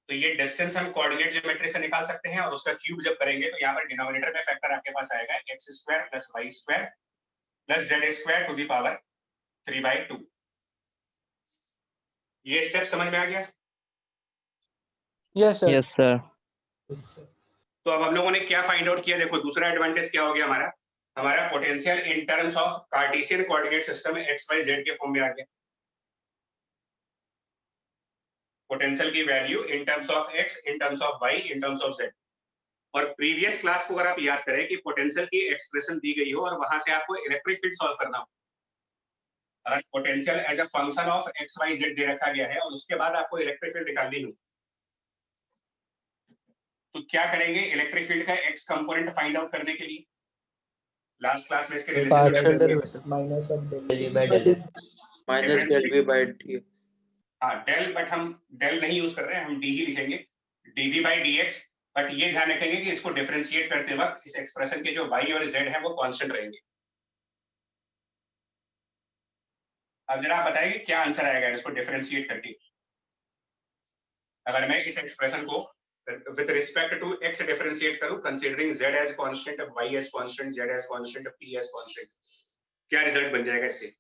तो ये डिस्टेंस हम कोऑर्डिनेट ज्योमेट्री से निकाल सकते हैं, और उसका क्यूब जब करेंगे तो यहाँ पर डिनोमिनेटर में फैक्टर आपके पास आएगा x square plus y square plus z square to the power 3/2। ये स्टेप समझ में आ गया? Yes sir. Yes sir. तो अब हम लोगों ने क्या फाइंड आउट किया, देखो दूसरा एडवांटेज क्या हो गया हमारा, हमारा potential in terms of Cartesian coordinate system x y z के फॉर्म में आ गया। पोटेंशियल की value in terms of x, in terms of y, in terms of z. और प्रीवियस क्लास को अगर आप याद करें कि पोटेंशियल की एक्सप्रेशन दी गई हो और वहां से आपको इलेक्ट्रिक फील्ड सॉल्व करना हो, अगर potential as a function of x y z दे रखा गया है और उसके बाद आपको इलेक्ट्रिक फील्ड निकालनी हो, तो क्या करेंगे? इलेक्ट्रिक फील्ड का एक्स कंपोनेंट फाइंड आउट करने के लिए लास्ट क्लास में इसके partial relation derivative minus of minus del v by d. हाँ डेल, बट हम डेल नहीं यूज कर रहे हैं, हम डी ही लिखेंगे, dv by d x. But ये ध्यान रखेंगे कि इसको डिफरेंशिएट करते वक्त इस एक्सप्रेशन के जो वाई और जेड है वो कांस्टेंट रहेंगे। अब जरा आप बताइए क्या आंसर आएगा इसको डिफरेंशिएट करके। अगर मैं इस एक्सप्रेशन को with respect to x differentiate करूं considering z as constant, y as constant, z as constant, p as constant, क्या रिजल्ट बन जाएगा इससे?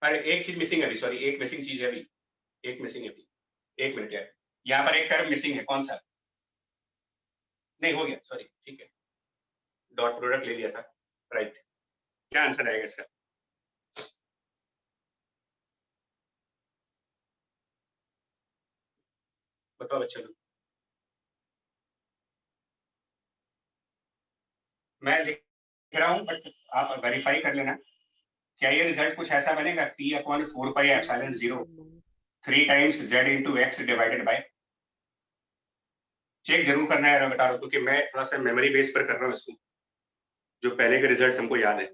अरे एक चीज मिसिंग है अभी, सॉरी एक मिसिंग चीज है अभी, एक मिसिंग है अभी, एक मिनट यार, यहाँ पर एक टर्म मिसिंग है, कौन सा? नहीं हो गया, सॉरी ठीक है, डॉट प्रोडक्ट ले लिया था, राइट। क्या आंसर आएगा इसका? बताओ बच्चों लोग। मैं लिख रहा हूं बट आप वेरीफाई कर लेना। क्या ये रिजल्ट कुछ ऐसा बनेगा? P upon 4 pi epsilon 0 3 times Z into x divided by, check जरूर करना है, मैं बता रहा हूँ क्योंकि मैं थोड़ा सा मेमोरी बेस पर कर रहा हूँ इसको, जो पहले के रिजल्ट हमको याद है।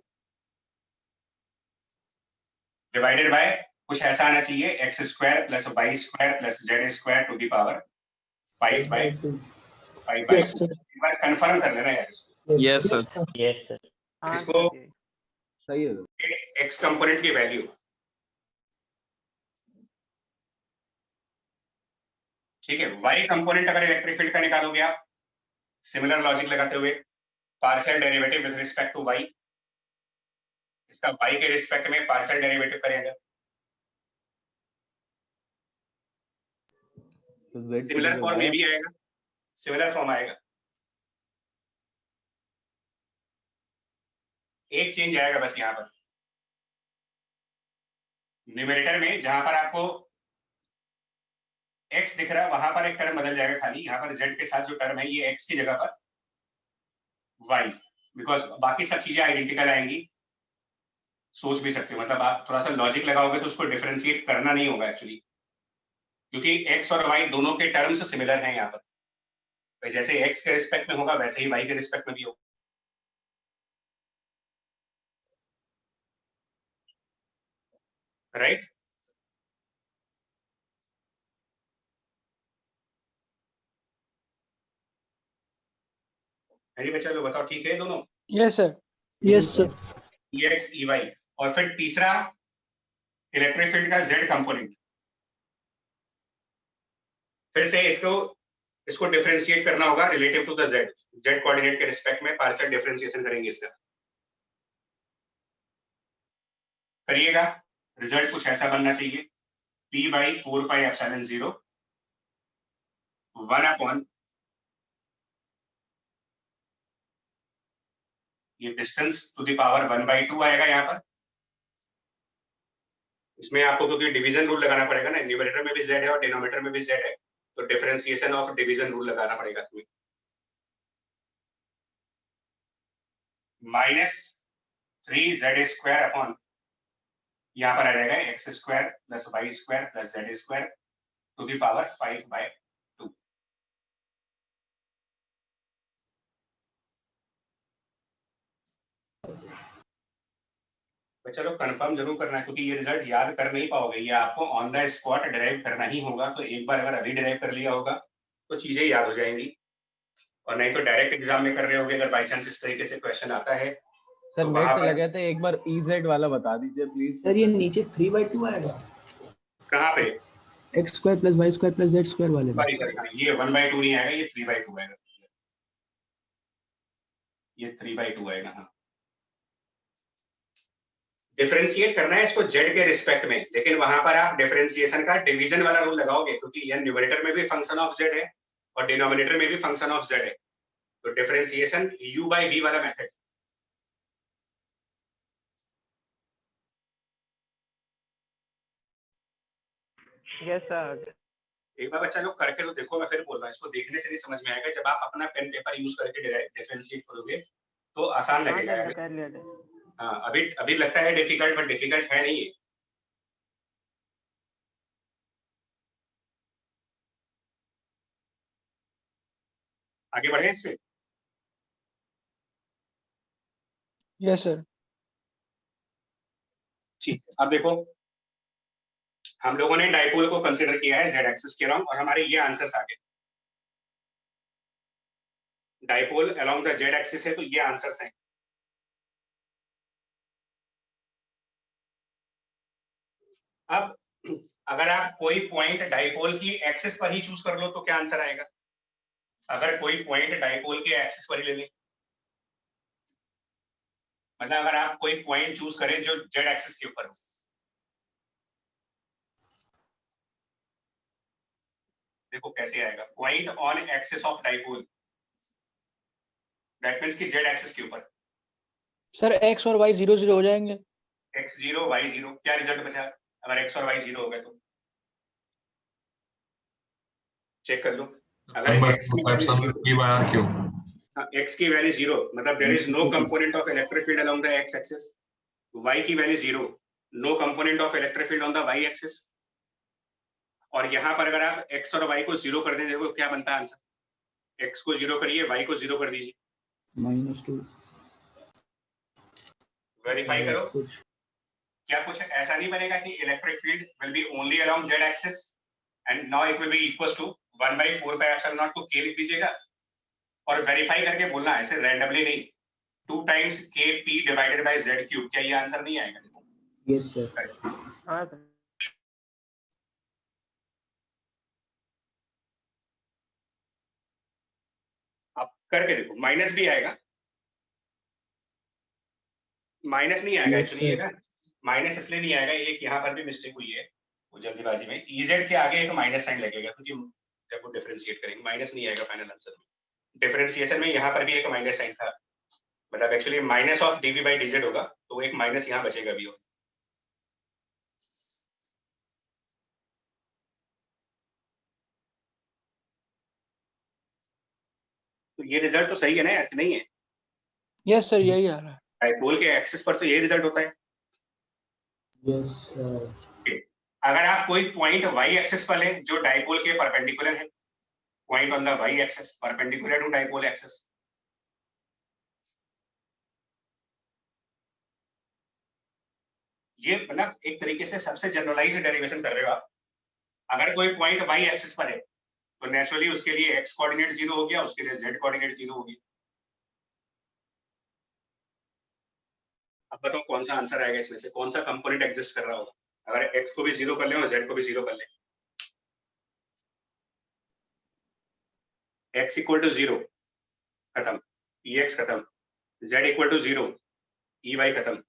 डिवाइडेड बाय कुछ ऐसा आना चाहिए, x square plus y square plus z square to the power 5 by 2। एक बार कंफर्म कर लेना यार इसको। Yes sir. हाँ इसको सर, ये। सही है। एक्स कंपोनेंट की वैल्यू, ठीक है, वाई कंपोनेंट अगर इलेक्ट्रिक फील्ड का निकालोगे आप सिमिलर लॉजिक लगाते हुए, partial derivative with respect to y, इसका वाई के रिस्पेक्ट में पार्शियल डेरिवेटिव करेंगे, तो Z की सिमिलर जगह फॉर्म में Y भी आएगा, सिमिलर फॉर्म आएगा, एक चेंज आएगा बस यहाँ पर न्यूमरेटर में, जहां पर आपको x दिख रहा है वहां पर एक टर्म बदल जाएगा खाली, यहाँ पर z के साथ जो टर्म है ये x की जगह पर y, बिकॉज बाकी सब चीजें आइडेंटिकल आएंगी। सोच भी सकते हो, मतलब आप थोड़ा सा लॉजिक लगाओगे तो उसको डिफरेंशिएट करना नहीं होगा एक्चुअली, क्योंकि x और y दोनों के टर्म्स सिमिलर हैं यहाँ पर, जैसे x के रिस्पेक्ट में होगा वैसे ही y के रिस्पेक्ट में भी होगा, राइट? अरे बच्चा लोग बताओ, ठीक है दोनों? Yes sir. Yes sir. Ex Ey, और फिर तीसरा इलेक्ट्रिक फील्ड का z कंपोनेंट, फिर से इसको डिफरेंशिएट करना होगा relative to the z coordinate के रिस्पेक्ट में, पार्शियल डिफरेंशिएशन करेंगे इसका। करिएगा, रिजल्ट कुछ ऐसा बनना चाहिए, P by 4 pi epsilon 0 1 upon ये डिस्टेंस टू द पावर 1/2 आएगा यहाँ पर। इसमें आपको क्योंकि डिवीजन रूल लगाना पड़ेगा ना, न्यूमरेटर में भी z है और डिनोमिनेटर में भी z है, तो डिफरेंशिएशन ऑफ डिवीजन रूल लगाना पड़ेगा तुम्हें। -3z² अपॉन यहाँ पर आ जाएगा x² plus y² plus z² to the power 5/2। चलो कंफर्म जरूर करना है, क्योंकि ये रिजल्ट याद कर नहीं पाओगे, ये आपको ऑन द स्पॉट डिराइव करना ही होगा। तो एक बार अगर अभी डिराइव कर लिया होगा तो चीजें याद हो जाएंगी, और नहीं तो डायरेक्ट एग्जाम में कर रहे होगे अगर बाई चांस इस तरीके से क्वेश्चन आता है। सर तो नेट वहां चला पर गया था, एक बार EZ वाला बता दीजिए प्लीज। सर ये नीचे 3/2 आएगा कहाँ पे? x² plus y² plus z² वाले में। सॉरी ये 1/2 नहीं आएगा, ये 3/2 आएगा, ये 3/2 आएगा। हाँ, डिफरेंशिएट करना है इसको जेड के रिस्पेक्ट में, लेकिन वहां पर आप डिफरेंशिएशन का डिवीजन वाला रूल लगाओगे, क्योंकि ये न्यूमरेटर में भी फंक्शन ऑफ जेड है और डिनोमिनेटर में भी फंक्शन ऑफ जेड है, तो डिफरेंशिएशन u/v वाला मेथड। Yes sir. एक बार बच्चा लोग करके तो देखो, मैं फिर बोल रहा हूँ, इसको देखने से नहीं समझ में आएगा, जब आप अपना पेन पेपर यूज करके डिफरेंशिएट करोगे तो आसान हाँ लगेगा। सर कर लिया था। हाँ, अभी लगता है डिफिकल्ट, बट डिफिकल्ट है नहीं ये। आगे बढ़े इससे। Yes sir. ठीक, अब देखो हम लोगों ने डाइपोल को कंसीडर किया है जेड एक्सिस के अलोंग, और हमारे ये आंसर्स आ गए। Dipole along the Z axis है, तो ये आंसर्स हैं। अब अगर आप कोई पॉइंट डाइपोल की एक्सिस पर ही चूज कर लो तो क्या आंसर आएगा? अगर कोई पॉइंट डाइपोल के एक्सिस पर ही ले लें, मतलब अगर आप कोई पॉइंट चूज करें जो जेड एक्सिस के ऊपर हो, देखो कैसे आएगा। Point on axis of dipole, that means कि जेड एक्सिस के ऊपर। सर एक्स और वाई 0 0 हो जाएंगे। x0 y0, क्या रिजल्ट बचा अगर x और y 0 हो गए तो? चेक कर लो। अगर x की वैल्यू 0, x की वैल्यू 0 मतलब there is no component of electric field along the x axis. y की value 0, no component of electric field on the y axis. और यहाँ पर अगर आप x और y को 0 कर दें, देखो क्या बनता है आंसर। x को 0 करिए, y को 0 कर दीजिए, -2 वेरीफाई करो। कुछ क्या कुछ ऐसा नहीं बनेगा कि electric field will be only along z axis and now it will be equals to 1/4πε0 को k लिख दीजिएगा और वेरीफाई करके बोलना, ऐसे रैंडमली नहीं। 2 times kp divided by z cube, क्या ये आंसर नहीं आएगा? देखो यस सर। हाँ सर। आप करके देखो, माइनस भी आएगा। माइनस नहीं आएगा Yes, एक्चुअली, sir. माइनस इसलिए नहीं आएगा, एक यहाँ पर भी मिस्टेक हुई है वो जल्दीबाजी में। EZ के आगे एक माइनस साइन लगेगा, क्योंकि जब वो डिफरेंशिएट करेंगे माइनस नहीं आएगा फाइनल आंसर में। डिफरेंशिएशन में यहाँ पर भी एक माइनस साइन था, मतलब actually minus of dv by dz होगा, तो एक माइनस यहाँ बचेगा भी। तो ये रिजल्ट तो सही है ना यार, कि नहीं है? यस सर यही आ रहा है। डाइपोल के एक्सिस पर तो ये रिजल्ट होता है। Yes sir. अगर आप कोई पॉइंट y एक्सिस पर लें जो डाइपोल के परपेंडिकुलर है, point on the y axis perpendicular to dipole axis, ये मतलब एक तरीके से सबसे जनरलाइज्ड डेरिवेशन कर रहे हो आप। अगर कोई पॉइंट y एक्सिस पर है तो नेचुरली उसके लिए x कोऑर्डिनेट 0 हो गया, उसके लिए z कोऑर्डिनेट 0 हो गया। अब बताओ कौन सा आंसर आएगा इसमें से, कौन सा कंपोनेंट एग्जिस्ट कर रहा होगा? अगर x को भी 0 कर लें और z को भी 0 कर लें, x इक्वल टू 0 खत्म, ex खत्म, z इक्वल टू 0 ey खत्म,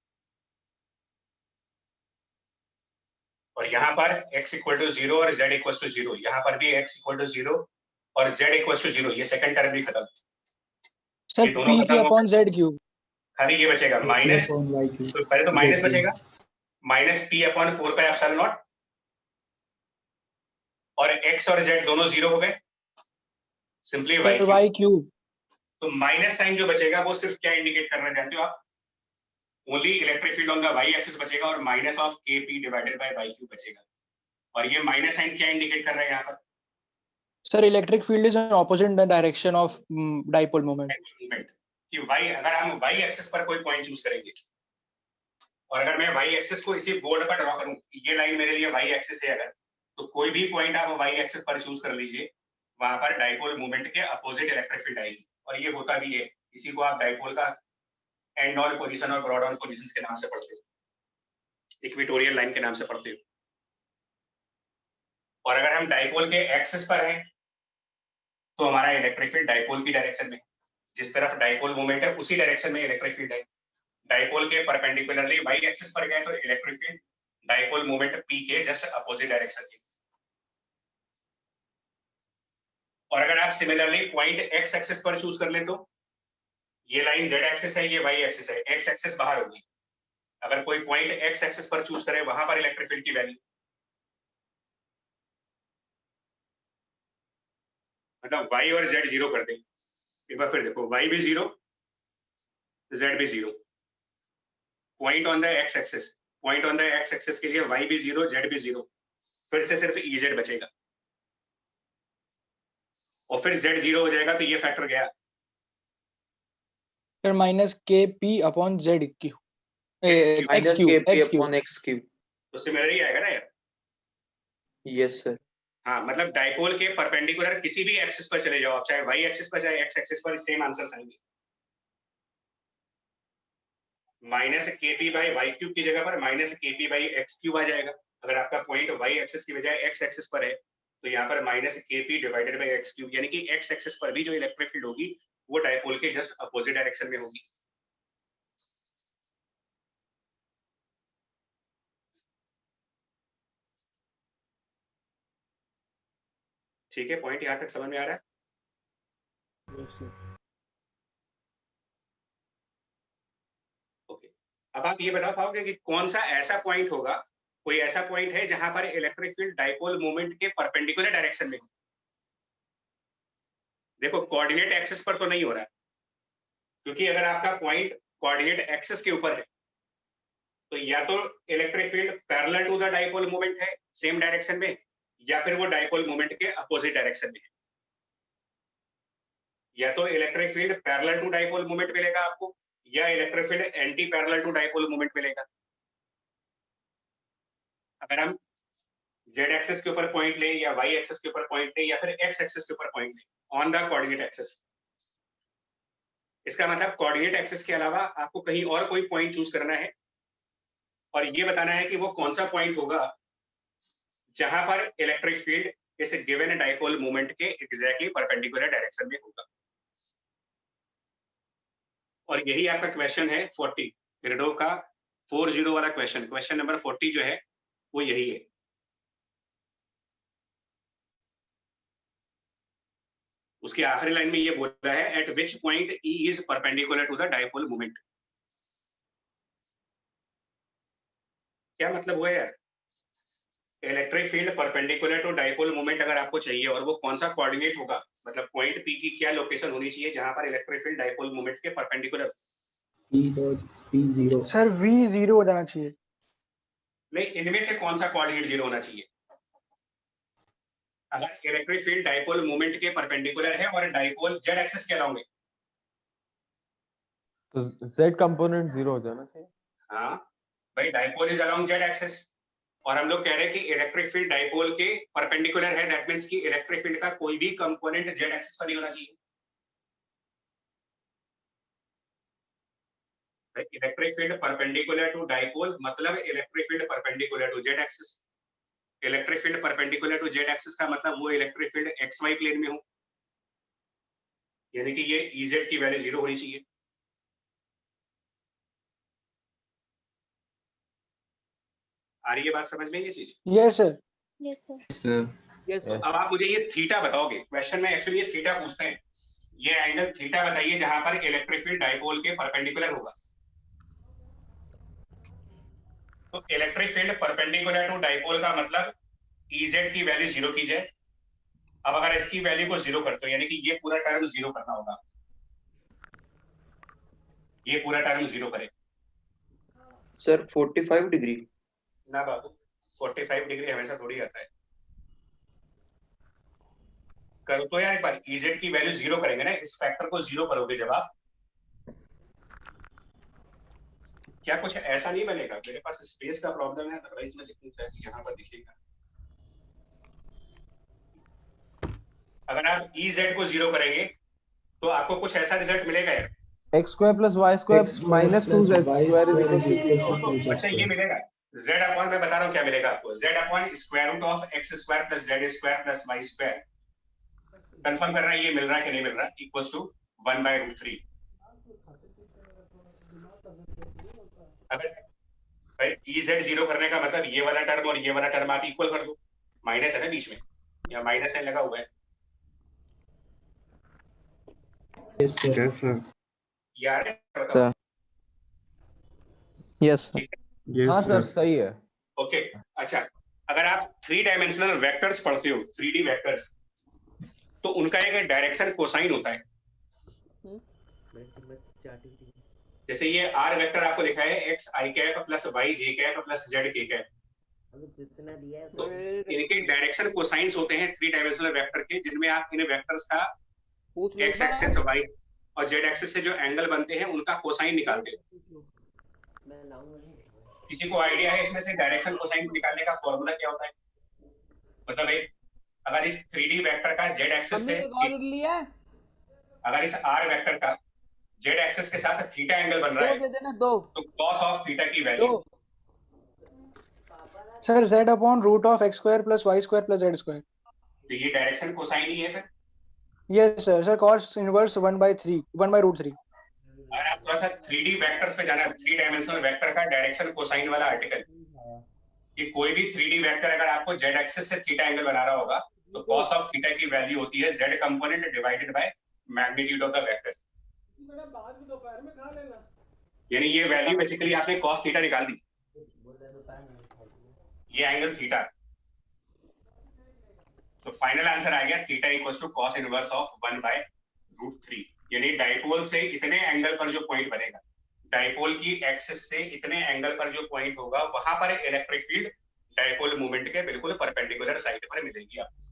और यहाँ पर x इक्वल टू 0 और z इक्वल टू 0, यहाँ पर भी x इक्वल टू 0 और z इक्वल टू 0, ये सेकंड टर्म भी खत्म। सर ये दोनों p खत्म की हो अपॉन गए, z क्यूब। खाली ये बचेगा माइनस, तो पहले तो माइनस बचेगा, माइनस p अपॉन 4πε0, और x और z दोनों 0 हो गए, सिंपली y क्यूब। तो माइनस साइन जो बचेगा वो सिर्फ क्या इंडिकेट करना जानते हो आप? Only electric field on the y axis बचेगा और minus of kp divided by y cube बचेगा। और ये माइनस साइन क्या इंडिकेट कर रहा है यहाँ पर? Sir electric field is in opposite direction of dipole moment. कि y, अगर हम y एक्सिस पर कोई पॉइंट चूज करेंगे और अगर मैं y एक्सिस को इसी बोर्ड पर ड्रॉ करूं, ये लाइन मेरे लिए y एक्सिस है, अगर तो कोई भी पॉइंट आप y एक्सिस पर चूज कर लीजिए, वहां पर डाइपोल मोमेंट के अपोजिट इलेक्ट्रिक फील्ड आएगी। और ये होता भी है, इसी को आप डाइपोल का एंड ऑन पोजीशन और ब्रॉड ऑन पोजीशंस के नाम से पढ़ते हो, इक्वेटोरियल लाइन के नाम से पढ़ते हो। और अगर हम डाइपोल के एक्सिस पर हैं तो हमारा इलेक्ट्रिक फील्ड डाइपोल की डायरेक्शन में, जिस तरफ डाइपोल मोमेंट है उसी डायरेक्शन में इलेक्ट्रिक फील्ड है। डाइपोल के परपेंडिकुलरली y एक्सिस पर गए तो electric field dipole moment p के जस्ट अपोजिट डायरेक्शन की। और अगर आप सिमिलरली पॉइंट x एक्सिस पर चूज कर ले तो ये लाइन z एक्सिस है, ये y एक्सिस है, x एक्सिस बाहर होगी। अगर कोई पॉइंट x एक्सिस पर चूज करे, वहां पर इलेक्ट्रिक फील्ड की वैल्यू मतलब y और z 0 कर दें। एक बार फिर देखो, y भी 0, z भी 0। Point on the x axis, point on the x axis के लिए y भी 0, z भी 0। फिर से सिर्फ ez बचेगा और फिर z 0 हो जाएगा, तो ये फैक्टर गया। फिर माइनस के P upon Z Q X minus के पी अपॉन एक्स क्यूब। तो सिमिलर ही आएगा ना यार। Yes sir. हाँ, मतलब डाइपोल के परपेंडिकुलर किसी भी एक्सिस पर चले जाओ आप, चाहे y एक्सिस पर चाहे x एक्सिस पर, सेम आंसर आएंगे। माइनस के पी बाई वाई क्यूब की जगह पर माइनस के पी बाई एक्स क्यूब आ जाएगा। अगर आपका पॉइंट y एक्सिस की बजाय x एक्सिस पर है, तो यहाँ पर माइनस के P divided by x cube, यानी कि x एक्सिस पर भी जो इलेक्ट्रिक फील्ड होगी वो डाइपोल के जस्ट अपोजिट डायरेक्शन में होगी। ठीक है, पॉइंट यहाँ तक समझ में आ रहा है? Yes, sir. ओके, अब आप ये बता पाओगे कि कौन सा ऐसा पॉइंट होगा, कोई ऐसा पॉइंट है जहां पर इलेक्ट्रिक फील्ड डाइपोल मोमेंट के परपेंडिकुलर डायरेक्शन में हो? देखो, कोऑर्डिनेट एक्सिस पर तो नहीं हो रहा है, क्योंकि अगर आपका पॉइंट कोऑर्डिनेट एक्सिस के ऊपर है तो या तो electric field parallel to the dipole moment है सेम डायरेक्शन में, या फिर वो डाइपोल मोमेंट के अपोजिट डायरेक्शन में है। या तो electric field parallel to dipole moment मिलेगा आपको, या electric field anti parallel to dipole moment मिलेगा। अगर हम जेड एक्सिस के ऊपर पॉइंट ले, या वाई एक्सिस के ऊपर पॉइंट ले, या फिर एक्स एक्सिस के ऊपर पॉइंट ले ऑन द कोऑर्डिनेट एक्सिस, इसका मतलब कोऑर्डिनेट एक्सिस के अलावा आपको कहीं और कोई पॉइंट चूज करना है और ये बताना है कि वो कौन सा पॉइंट होगा जहां पर इलेक्ट्रिक फील्ड इस गिवन डाइपोल मोमेंट के एग्जैक्टली परपेंडिकुलर डायरेक्शन में होगा। और यही आपका क्वेश्चन है 40 ग्रेडो का 40 वाला क्वेश्चन, क्वेश्चन नंबर 40 जो है वो यही है। उसकी आखिरी लाइन में ये बोल रहा है at which point E is perpendicular to the dipole moment. क्या मतलब हुआ यार? Electric field perpendicular to dipole moment अगर आपको चाहिए, और वो कौन सा कोऑर्डिनेट होगा, मतलब पॉइंट P की क्या लोकेशन होनी चाहिए जहां पर इलेक्ट्रिक फील्ड डाइपोल मोमेंट के perpendicular? P dot P 0. Sir v 0 हो जाना चाहिए। नहीं, इनमें से कौन सा कोऑर्डिनेट 0 होना चाहिए? अगर इलेक्ट्रिक फील्ड डाइपोल मोमेंट के परपेंडिकुलर है और डाइपोल जेड एक्सिस के अलोंग है, तो z कंपोनेंट 0 हो जाना चाहिए। हाँ भाई, dipole is along z axis, और हम लोग कह रहे हैं कि इलेक्ट्रिक फील्ड डाइपोल के परपेंडिकुलर है, दैट मींस कि इलेक्ट्रिक फील्ड का कोई भी कंपोनेंट जेड एक्सिस पर नहीं होना चाहिए। Electric field perpendicular to dipole मतलब electric field perpendicular to z axis. Electric field perpendicular to z axis का मतलब वो electric field x y plane में हो, यानी कि ये Ez की वैल्यू 0 होनी चाहिए। आ रही है बात समझ में ये चीज? Yes sir. Yes sir. Yes तो अब आप मुझे ये थीटा बताओगे, क्वेश्चन में एक्चुअली ये थीटा पूछते हैं, ये एंगल थीटा बताइए जहां पर इलेक्ट्रिक फील्ड डाइपोल के परपेंडिकुलर होगा। तो electric field perpendicular to dipole का मतलब Ez की वैल्यू 0 की जाए। अब अगर इसकी वैल्यू को 0 करते हो, यानी कि ये पूरा टर्म 0 करना होगा, ये पूरा टर्म 0 करे। Sir 45 degree. ना बाबू, 45 डिग्री हमेशा थोड़ी आता है। करो तो यार एक बार, Ez की वैल्यू 0 करेंगे ना, इस फैक्टर को 0 करोगे जब आप, क्या कुछ ऐसा नहीं बनेगा? मेरे पास स्पेस का प्रॉब्लम है, अदरवाइज मैं लिखूं चाहे यहाँ पर दिखेगा। अगर आप Ez को 0 करेंगे तो आपको कुछ ऐसा रिजल्ट मिलेगा यार। x square plus y square X square minus plus 2z y square is square equal is to equal 0। to z अच्छा ये square. मिलेगा z अपॉन, मैं बता रहा हूँ क्या मिलेगा आपको, z upon square root of x square plus z square plus y square. Confirm करना है ये मिल रहा है कि नहीं मिल रहा, इक्वल्स टू 1/√3। अगर भाई Ez 0 करने का मतलब ये वाला टर्म और ये वाला टर्म आप इक्वल कर दो, माइनस है ना बीच में, या माइनस साइन लगा हुआ है Yes sir. यार, बताओ। Yes sir. ठीक है, हाँ सर सही है। ओके। अच्छा, अगर आप 3 डायमेंशनल वेक्टर्स पढ़ते हो, 3D वेक्टर्स, तो उनका एक डायरेक्शन कोसाइन होता है। जैसे ये आर वेक्टर आपको लिखा है एक्स आई कैप प्लस वाई जे cap plus Z k cap, तो इनके डायरेक्शन कोसाइंस होते हैं 3 डायमेंशनल वेक्टर के, जिनमें आप इन वेक्टर्स का एक्स एक्सिस वाई और जेड एक्सिस से जो एंगल बनते हैं उनका कोसाइन निकालते हो। किसी को आइडिया है इसमें से डायरेक्शन कोसाइन निकालने का फॉर्मूला क्या होता है? मतलब एक अगर इस 3D वेक्टर का जेड एक्सिस से, अगर इस आर वेक्टर का जेड एक्सिस के साथ थीटा एंगल बन रहा है तो कॉस ऑफ थीटा की value sir z upon root of x square plus y square plus z square. तो ये डायरेक्शन कोसाइन ही है फिर। Yes sir, sir cos inverse 1/3 1/√3। अगर आप थोड़ा सा 3D वेक्टर्स पे जाना, 3 डायमेंशनल वेक्टर का डायरेक्शन कोसाइन वाला आर्टिकल, कि कोई भी 3D वेक्टर अगर आपको जेड एक्सिस से थीटा एंगल बना रहा होगा तो कॉस ऑफ थीटा की वैल्यू होती है z component divided by magnitude of the vector. यानी ये वैल्यू बेसिकली आपने कॉस थीटा निकाल दी, ये एंगल थीटा, तो फाइनल आंसर आ गया theta equals to cos inverse of 1/√3। यानी डाइपोल से इतने एंगल पर जो पॉइंट बनेगा, डाइपोल की एक्सिस से इतने एंगल पर जो पॉइंट होगा, वहां पर इलेक्ट्रिक फील्ड डाइपोल मूवमेंट के बिल्कुल परपेंडिकुलर साइड पर मिलेगी आपको।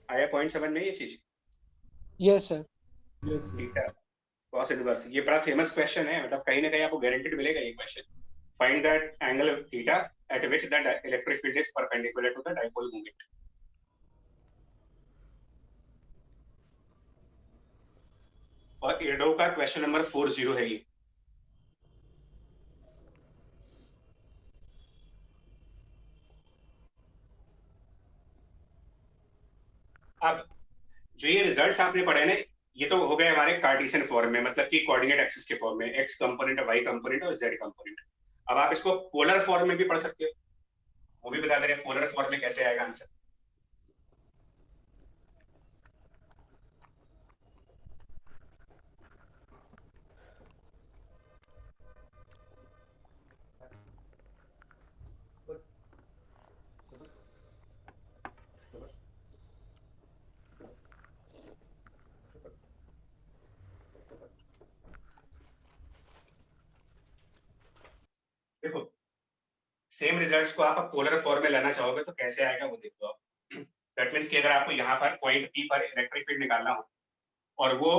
आया पॉइंट समझ में ये चीज? Yes sir. Yes sir. Theta cos inverse, ये बड़ा फेमस क्वेश्चन है, मतलब कहीं ना कहीं आपको गारंटीड मिलेगा ये question. Find that angle theta at which the electric field is perpendicular to the dipole movement. और एडो का क्वेश्चन नंबर 40 है ये। अब जो ये रिजल्ट्स आपने पढ़े ना, ये तो हो गए हमारे कार्टेशियन फॉर्म में, मतलब कि कोऑर्डिनेट एक्सिस के फॉर्म में, एक्स कंपोनेंट, वाई कंपोनेंट और जेड कंपोनेंट। अब आप इसको पोलर फॉर्म में भी पढ़ सकते हो, वो भी बता दे रहे हैं पोलर फॉर्म में कैसे आएगा आंसर। देखो सेम रिजल्ट्स को आप पोलर फॉर्म में लाना चाहोगे तो कैसे आएगा वो देखो आप। दैट मींस कि अगर आपको यहाँ पर पॉइंट P पर इलेक्ट्रिक फील्ड निकालना हो और वो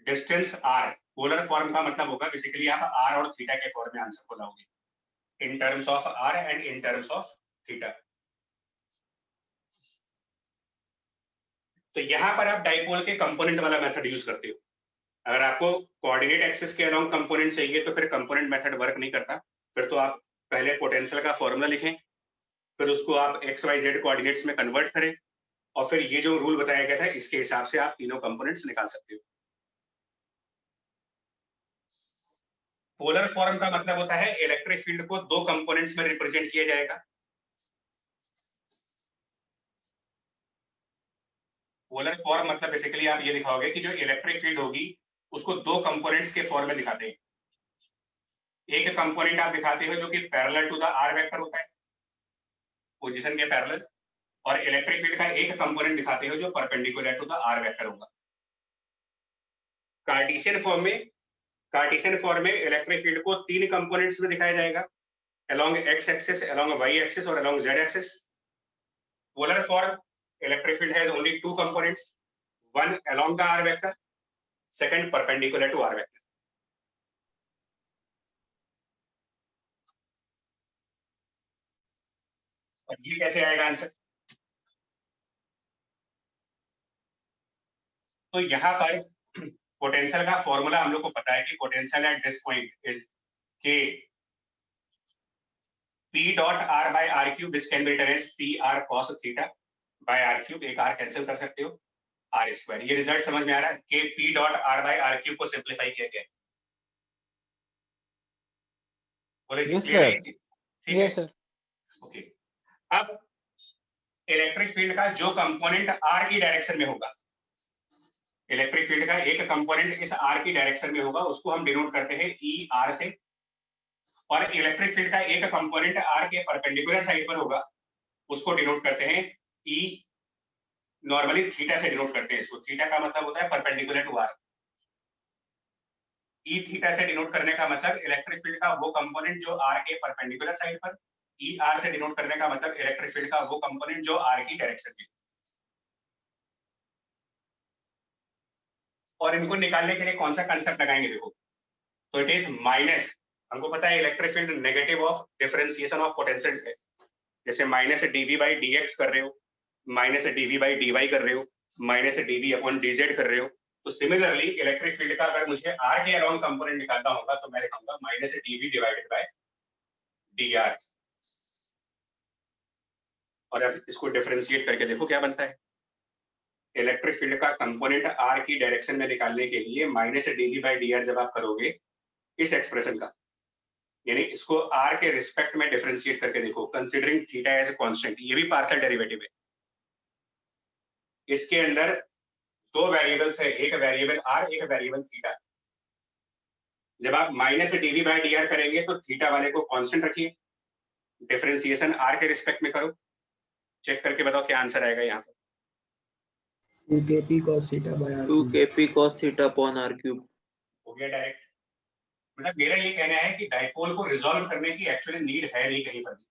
डिस्टेंस r, पोलर फॉर्म का मतलब होगा बेसिकली आप r और थीटा के फॉर्म में आंसर को लाओगे, इन terms of r and in terms of theta. तो यहाँ पर आप डाइपोल के कंपोनेंट वाला मेथड यूज करते हो। अगर आपको कोऑर्डिनेट एक्सिस के अलोंग कंपोनेंट चाहिए तो फिर कंपोनेंट मेथड वर्क नहीं करता, फिर तो आप पहले पोटेंशियल का फॉर्मूला लिखें, फिर उसको आप एक्स वाई जेड कोऑर्डिनेट्स में कन्वर्ट करें, और फिर ये जो रूल बताया गया था इसके हिसाब से आप तीनों कंपोनेंट्स निकाल सकते हो। पोलर फॉर्म का मतलब होता है इलेक्ट्रिक फील्ड को दो कंपोनेंट्स में रिप्रेजेंट किया जाएगा। पोलर फॉर्म मतलब बेसिकली आप ये दिखाओगे कि जो इलेक्ट्रिक फील्ड होगी उसको दो कंपोनेंट्स के फॉर्म में दिखाते हैं। एक कंपोनेंट आप दिखाते हो जो कि parallel to the r vector होता है, पोजीशन के पैरेलल, और इलेक्ट्रिक फील्ड का एक कंपोनेंट दिखाते हो जो perpendicular to the r vector होगा। कार्टेशियन फॉर्म में इलेक्ट्रिक फील्ड को तीन कंपोनेंट्स में दिखाया जाएगा, along x axis, along y axis और along z axis. Polar form electric field has only two components, one along the r vector, second perpendicular to r vector. और ये कैसे आएगा आंसर? तो यहाँ पर पोटेंशियल का फॉर्मूला हम लोग को पता है कि potential at this point is के P dot R by R cube, which can be written as PR cos theta by R cube, एक R कैंसिल कर सकते हो, R स्क्वायर। ये रिजल्ट समझ में आ रहा है कि P dot R by R cube को सिंप्लीफाई किया गया है। बोले जी Yes, क्लियर है sir. ये चीज? ठीक है यस सर। ओके। अब इलेक्ट्रिक फील्ड का जो कंपोनेंट आर की डायरेक्शन में होगा, इलेक्ट्रिक फील्ड का एक कंपोनेंट इस आर की डायरेक्शन में होगा, उसको हम डिनोट करते हैं ई आर से, और इलेक्ट्रिक फील्ड का एक कंपोनेंट आर के परपेंडिकुलर साइड पर होगा, उसको डिनोट करते हैं ई, नॉर्मली थीटा से डिनोट करते हैं इसको। थीटा का मतलब होता है perpendicular to r. E theta से डिनोट करने का मतलब इलेक्ट्रिक फील्ड का वो कंपोनेंट जो आर के परपेंडिकुलर साइड पर, ई आर से डिनोट करने का मतलब इलेक्ट्रिक फील्ड का वो कंपोनेंट जो आर की डायरेक्शन में। और इनको निकालने के लिए कौन सा कंसेप्ट लगाएंगे देखो, तो इट इज माइनस, हमको पता है electric field negative of differentiation of potential है, जैसे minus dv by d x कर रहे हो, minus dv by d y कर रहे हो, माइनस डीवी अपॉन डीजेड कर रहे हो। तो सिमिलरली इलेक्ट्रिक फील्ड का अगर मुझे आर के अलोंग कंपोनेंट निकालना होगा तो मैं लिखूंगा minus dv divided by d r. और अब इसको डिफरेंशिएट करके देखो क्या बनता है। इलेक्ट्रिक फील्ड का कंपोनेंट आर की डायरेक्शन में निकालने के लिए minus dv by d r जब आप करोगे इस एक्सप्रेशन का, यानी इसको आर के रिस्पेक्ट में डिफरेंशिएट करके देखो, कंसीडरिंग थीटा एज कांस्टेंट, ये भी पार्शियल डेरिवेटिव है। इसके अंदर दो वेरिएबल्स है, एक वेरिएबल आर, एक वेरिएबल थीटा। जब आप minus dv by d r करेंगे तो थीटा वाले को कांस्टेंट रखिए, डिफरेंशिएशन आर के रिस्पेक्ट में करो, चेक करके बताओ क्या आंसर आएगा यहाँ पर। 2kp cos theta by r 2kp cos theta upon r cube। हो गया डायरेक्ट। मतलब मेरा ये कहना है कि डाइपोल को रिजॉल्व करने की एक्चुअली नीड है नहीं कहीं पर भी।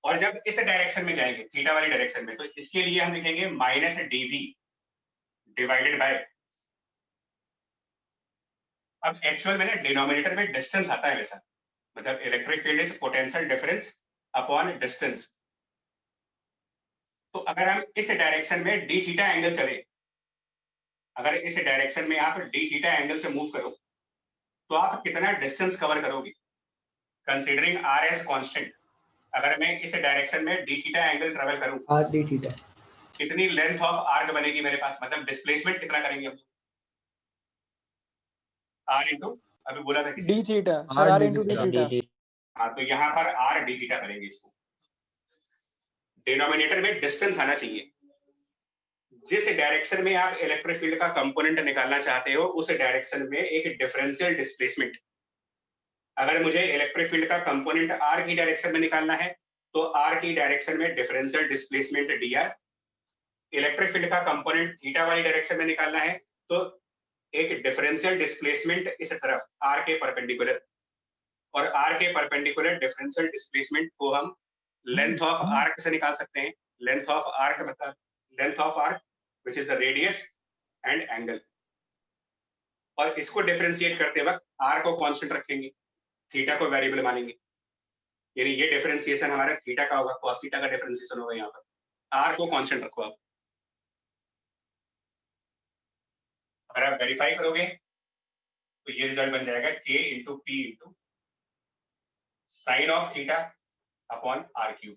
और जब इस डायरेक्शन में जाएंगे, थीटा वाली डायरेक्शन में, तो इसके लिए हम लिखेंगे माइनस डीवी डिवाइडेड बाय, अब एक्चुअल में ना डिनोमिनेटर में डिस्टेंस आता है वैसा, मतलब electric field is potential difference upon distance. तो अगर हम इस डायरेक्शन में डी थीटा एंगल चले, अगर इस डायरेक्शन में आप डी थीटा एंगल से मूव करो तो आप कितना डिस्टेंस कवर करोगे, कंसीडरिंग आर एज कांस्टेंट। अगर मैं इस डायरेक्शन में डी थीटा एंगल ट्रेवल करूं, r d theta कितनी लेंथ ऑफ आर्क बनेगी मेरे पास, मतलब डिस्प्लेसमेंट कितना करेंगे हम, आर इंटू, अभी बोला था किसी डी ने, theta sir, r into d theta. हाँ तो यहाँ पर आर डी थीटा करेंगे इसको। डिनोमिनेटर में डिस्टेंस आना चाहिए, जिस डायरेक्शन में आप इलेक्ट्रिक फील्ड का कंपोनेंट निकालना चाहते हो उस डायरेक्शन में एक डिफरेंशियल डिस्प्लेसमेंट। अगर मुझे इलेक्ट्रिक फील्ड का कंपोनेंट आर की डायरेक्शन में निकालना है तो आर की डायरेक्शन में differential displacement D R, electric field का कंपोनेंट थीटा वाली डायरेक्शन में निकालना है तो एक डिफरेंशियल डिस्प्लेसमेंट इस तरफ आर के परपेंडिकुलर, और आर के परपेंडिकुलर डिफरेंशियल डिस्प्लेसमेंट को हम लेंथ ऑफ आर्क से निकाल सकते हैं। लेंथ ऑफ आर्क मतलब length of arc which is the radius and angle, और इसको डिफरेंशिएट करते वक्त आर को कांस्टेंट रखेंगे, थीटा को वेरिएबल मानेंगे, यानी ये डिफरेंशिएशन हमारा थीटा का होगा, cos थीटा का डिफरेंशिएशन होगा, यहाँ पर आर को कांस्टेंट रखो आप। अगर आप वेरीफाई करोगे तो ये रिजल्ट बन जाएगा k into P into sine of theta upon r cube.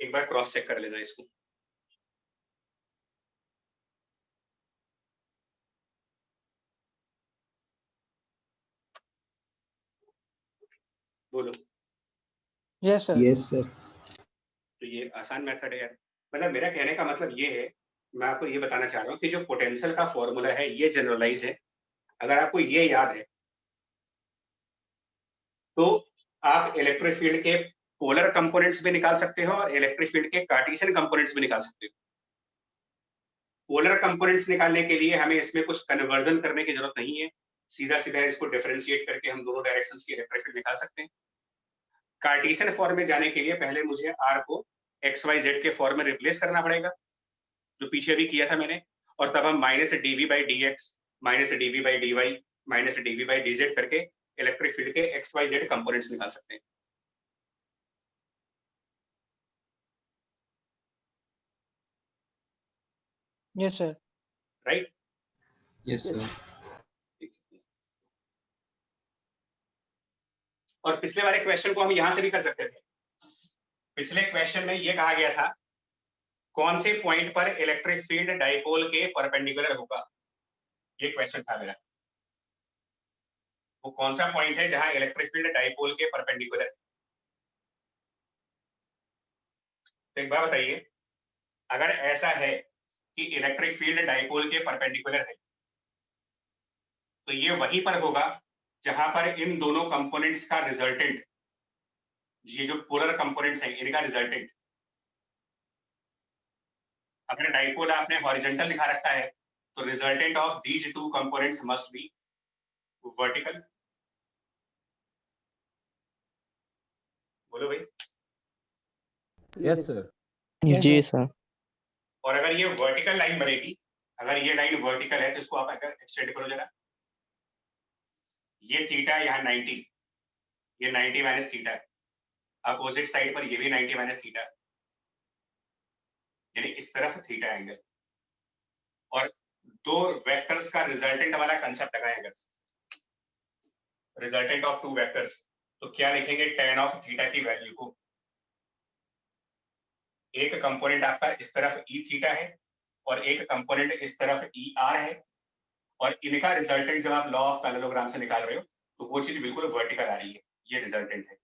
एक बार क्रॉस चेक कर लेना इसको। बोलो। Yes sir. yes sir तो ये आसान मेथड है यार, मतलब मेरा कहने का मतलब ये है, मैं आपको ये बताना चाह रहा हूँ कि जो पोटेंशियल का फॉर्मूला है ये जनरलाइज है। अगर आपको ये याद है तो आप इलेक्ट्रिक फील्ड के पोलर कंपोनेंट्स भी निकाल सकते हो और इलेक्ट्रिक फील्ड के कार्टेशियन कंपोनेंट्स भी निकाल सकते हो। पोलर कंपोनेंट्स निकालने के लिए हमें इसमें कुछ कन्वर्जन करने की जरूरत नहीं है, सीधा सीधा इसको डिफरेंशिएट करके हम दोनों डायरेक्शंस की इलेक्ट्रिक फील्ड निकाल सकते हैं। कार्टेशियन फॉर्म में जाने के लिए पहले मुझे आर को एक्स वाई जेड के फॉर्म में रिप्लेस करना पड़ेगा, जो पीछे भी किया था मैंने, और तब हम minus dv by d x minus dv by d y minus dv by d z करके इलेक्ट्रिक फील्ड के एक्स वाई जेड कंपोनेंट्स निकाल सकते हैं। Yes sir. Right? yes sir और पिछले वाले क्वेश्चन को हम यहां से भी कर सकते थे। पिछले क्वेश्चन में ये कहा गया था कौन से पॉइंट पर इलेक्ट्रिक फील्ड डाइपोल के परपेंडिकुलर होगा, ये क्वेश्चन था मेरा। वो कौन सा पॉइंट है जहां इलेक्ट्रिक फील्ड डाइपोल के परपेंडिकुलर है? तो एक बात बताइए, अगर ऐसा है कि इलेक्ट्रिक फील्ड डाइपोल के परपेंडिकुलर है, तो ये वहीं पर होगा जहां पर इन दोनों कंपोनेंट्स का रिजल्टेंट, ये जो पोलर कंपोनेंट्स हैं इनका रिजल्टेंट, अगर डाइपोल आपने हॉरिजॉन्टल दिखा रखा है तो resultant of these two components must be vertical. बोलो भाई। Yes sir. जी सर। और अगर ये वर्टिकल लाइन बनेगी, अगर ये लाइन वर्टिकल है तो इसको आप एक्सटेंड करो जरा। ये थीटा यहाँ 90, ये 90 माइनस थीटा है, अपोजिट साइड पर ये भी 90 माइनस थीटा, यानी इस तरफ थीटा एंगल, और दो वेक्टर्स का रिजल्टेंट वाला कंसेप्ट लगाएंगे, रिजल्टेंट ऑफ टू वेक्टर्स, तो क्या लिखेंगे, tan ऑफ थीटा की वैल्यू को, एक कंपोनेंट आपका इस तरफ ई थीटा है और एक कंपोनेंट इस तरफ ई आर है, और इनका रिजल्टेंट जब आप लॉ ऑफ पैरेललोग्राम से निकाल रहे हो तो वो चीज बिल्कुल वर्टिकल आ रही है, ये रिजल्टेंट है,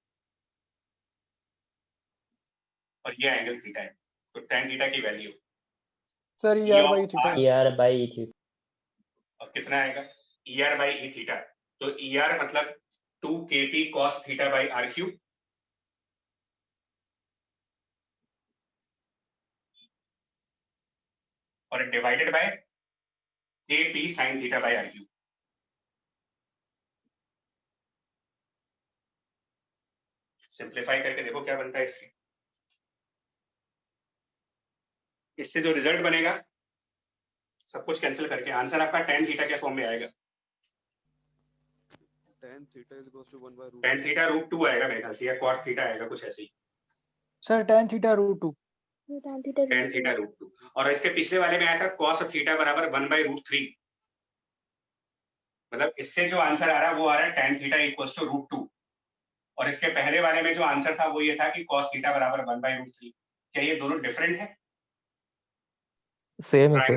और ये एंगल थीटा है, तो tan थीटा की value sir E ER of by theta. R, ER by theta. और कितना आएगा, ER बाई ई थीटा, तो ER मतलब 2 kp cos theta by r cube, और divided by kp sin theta by r cube. Simplify करके देखो क्या बनता है इससे, इससे जो रिजल्ट बनेगा सब कुछ कैंसिल करके आंसर आपका tan थीटा के फॉर्म में आएगा, tan theta is equals to 1 by root tan theta √2 आएगा मेरे ख्याल से, या cot थीटा आएगा कुछ ऐसे ही, sir tan theta √2। tan theta √2, और इसके पिछले वाले में आया था cos थीटा बराबर 1 by √3, मतलब इससे जो आंसर आ रहा है वो आ रहा है tan थीटा इक्वल्स टू √2, और इसके पहले वाले में जो आंसर था वो ये था कि cos थीटा बराबर 1 by √3। क्या ये दोनों डिफरेंट है? सेम है सर।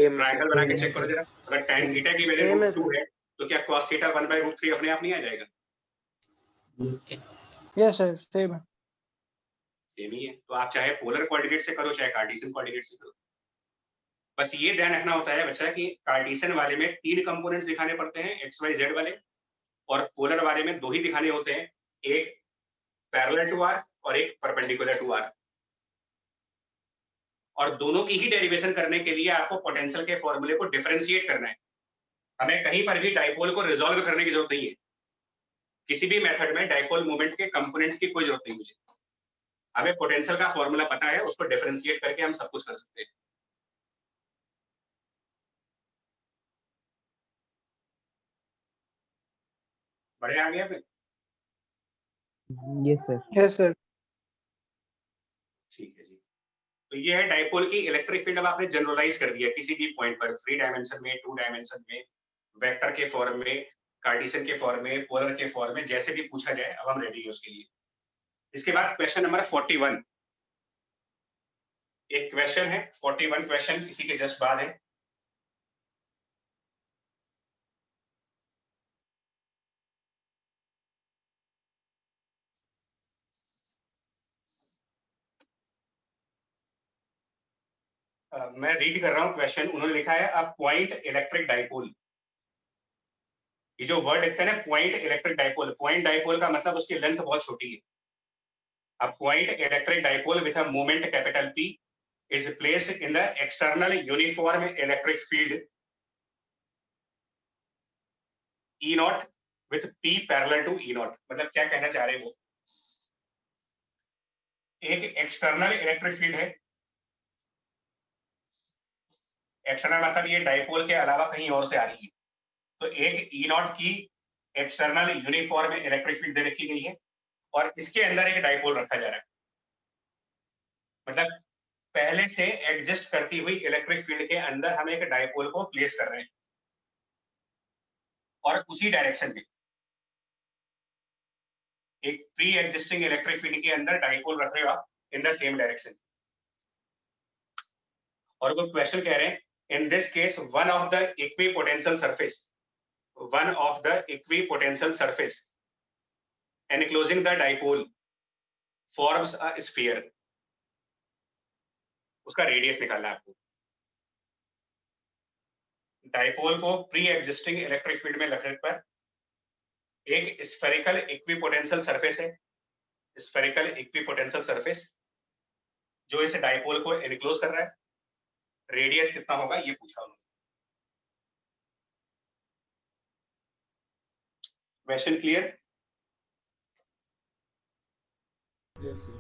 ट्रायंगल बना के चेक करो जरा, अगर tan थीटा की वैल्यू √2 है तो क्या cos थीटा 1 by √3 अपने आप नहीं आ जाएगा? यस सर सेम है। सेम ही है, तो आप चाहे पोलर कोऑर्डिनेट से करो चाहे कार्टेशियन कोऑर्डिनेट से करो, बस ये ध्यान रखना होता है बच्चा कि कार्टेशियन वाले में 3 कंपोनेंट्स दिखाने पड़ते हैं एक्स वाई जेड वाले, और पोलर वाले में 2 ही दिखाने होते हैं, एक पैरेलल टू आर और एक परपेंडिकुलर टू आर, और दोनों की ही डेरिवेशन करने के लिए आपको पोटेंशियल के फॉर्मूले को डिफरेंशिएट करना है। हमें कहीं पर भी डाइपोल को रिजॉल्व करने की जरूरत नहीं है, किसी भी मेथड में डाइपोल मोमेंट के कंपोनेंट्स की कोई जरूरत नहीं मुझे, हमें पोटेंशियल का फॉर्मूला पता है, उसको डिफरेंशिएट करके हम सब कुछ कर सकते हैं। बढ़े आगे अभी? Yes sir. Yes sir. ठीक है जी, तो ये है डाइपोल की इलेक्ट्रिक फील्ड। अब आपने जनरलाइज कर दिया किसी भी पॉइंट पर, 3 डायमेंशन में, 2 डायमेंशन में, वेक्टर के फॉर्म में, कार्टेशियन के फॉर्म में, पोलर के फॉर्म में, जैसे भी पूछा जाए अब हम रेडी हैं उसके लिए। इसके बाद क्वेश्चन नंबर 41, एक क्वेश्चन है 41 क्वेश्चन इसी के जस्ट बाद है। मैं रीड कर रहा हूं क्वेश्चन, उन्होंने लिखा है अ पॉइंट इलेक्ट्रिक डाइपोल। ये जो वर्ड लिखते हैं ना point electric dipole, point dipole का मतलब उसकी लेंथ बहुत छोटी है। A point electric dipole with a moment capital P is placed in the external uniform electric field E naught with P parallel to E naught। मतलब क्या कहना चाह रहे हैं वो, एक एक्सटर्नल इलेक्ट्रिक फील्ड है, एक्सटर्नल मतलब ये डाइपोल के अलावा कहीं और से आ रही है, तो एक E naught की एक्सटर्नल यूनिफॉर्म इलेक्ट्रिक फील्ड दे रखी गई है, और इसके अंदर एक डाइपोल रखा जा रहा है, मतलब पहले से एडजस्ट करती हुई इलेक्ट्रिक फील्ड के अंदर हम एक डाइपोल को प्लेस कर रहे हैं, और उसी डायरेक्शन में एक प्री एग्जिस्टिंग इलेक्ट्रिक फील्ड के अंदर डाइपोल रख रहे हो आप इन द सेम डायरेक्शन। और वो क्वेश्चन कह रहे हैं in this case one of the equipotential surface enclosing the dipole forms a sphere. उसका रेडियस निकालना है आपको। डाइपोल को प्री एग्जिस्टिंग इलेक्ट्रिक फील्ड में रखने पर एक स्फेरिकल इक्विपोटेंशियल सरफेस है, स्फेरिकल इक्विपोटेंशियल सरफेस जो इस डाइपोल को एनक्लोज कर रहा है। रेडियस कितना होगा ये पूछा उन्होंने। Question clear? Yes, sir.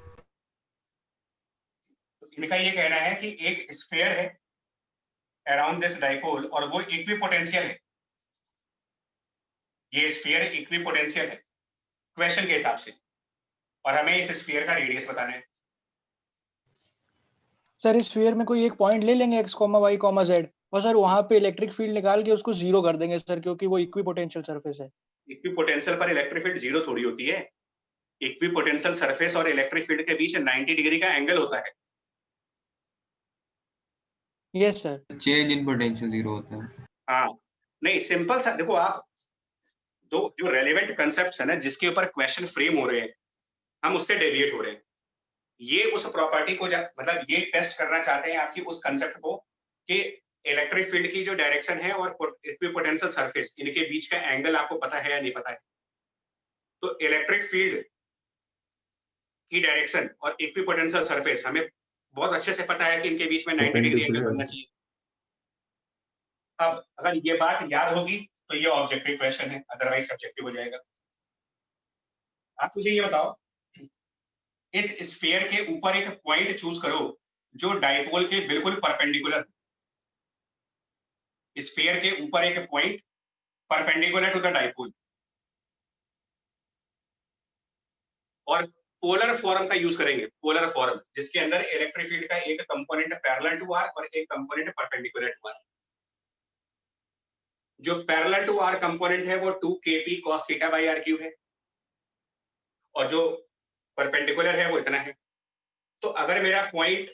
इनका ये कहना है कि एक स्फीयर है अराउंड दिस डाइपोल और वो इक्विपोटेंशियल है। ये स्फीयर इक्विपोटेंशियल है क्वेश्चन के हिसाब से, और हमें इस स्फीयर का रेडियस बताना है। सर इस स्फीयर में कोई एक पॉइंट ले लेंगे x, y, z और सर वहां पे इलेक्ट्रिक फील्ड निकाल के उसको जीरो कर देंगे सर, क्योंकि वो इक्विपोटेंशियल सरफेस है। इक्विपोटेंशियल पर इलेक्ट्रिक फील्ड जीरो थोड़ी होती है। इक्विपोटेंशियल सरफेस और इलेक्ट्रिक फील्ड के बीच 90 डिग्री का एंगल होता है। Yes sir. Change in potential zero होता है। हाँ नहीं, सिंपल सा देखो आप, दो जो रेलेवेंट कंसेप्ट्स है ना जिसके ऊपर क्वेश्चन फ्रेम हो रहे हैं, हम उससे डेविएट हो रहे हैं। ये उस प्रॉपर्टी को मतलब ये टेस्ट करना चाहते हैं आपकी उस कंसेप्ट को कि इलेक्ट्रिक फील्ड की जो डायरेक्शन है और इक्विपोटेंशियल सरफेस इनके बीच का एंगल आपको पता है या नहीं पता है। तो इलेक्ट्रिक फील्ड की डायरेक्शन और इक्विपोटेंशियल सरफेस हमें बहुत अच्छे से पता है कि इनके बीच में 90 डिग्री एंगल बनना चाहिए। अब अगर ये बात याद होगी तो ये ऑब्जेक्टिव क्वेश्चन है, अदरवाइज सब्जेक्टिव हो जाएगा। आप मुझे ये बताओ, इस स्फीयर के ऊपर एक पॉइंट चूज करो जो डाइपोल के बिल्कुल परपेंडिकुलर। स्फीयर के ऊपर एक point perpendicular to the dipole, और पोलर फॉर्म का यूज करेंगे। पोलर फॉर्म जिसके अंदर इलेक्ट्रिक फील्ड का एक कंपोनेंट पैरेलल टू आर और एक कंपोनेंट परपेंडिकुलर टू आर। जो पैरेलल टू आर कंपोनेंट है वो 2kp cos theta by r cube है, और जो परपेंडिकुलर है वो इतना है। तो अगर मेरा पॉइंट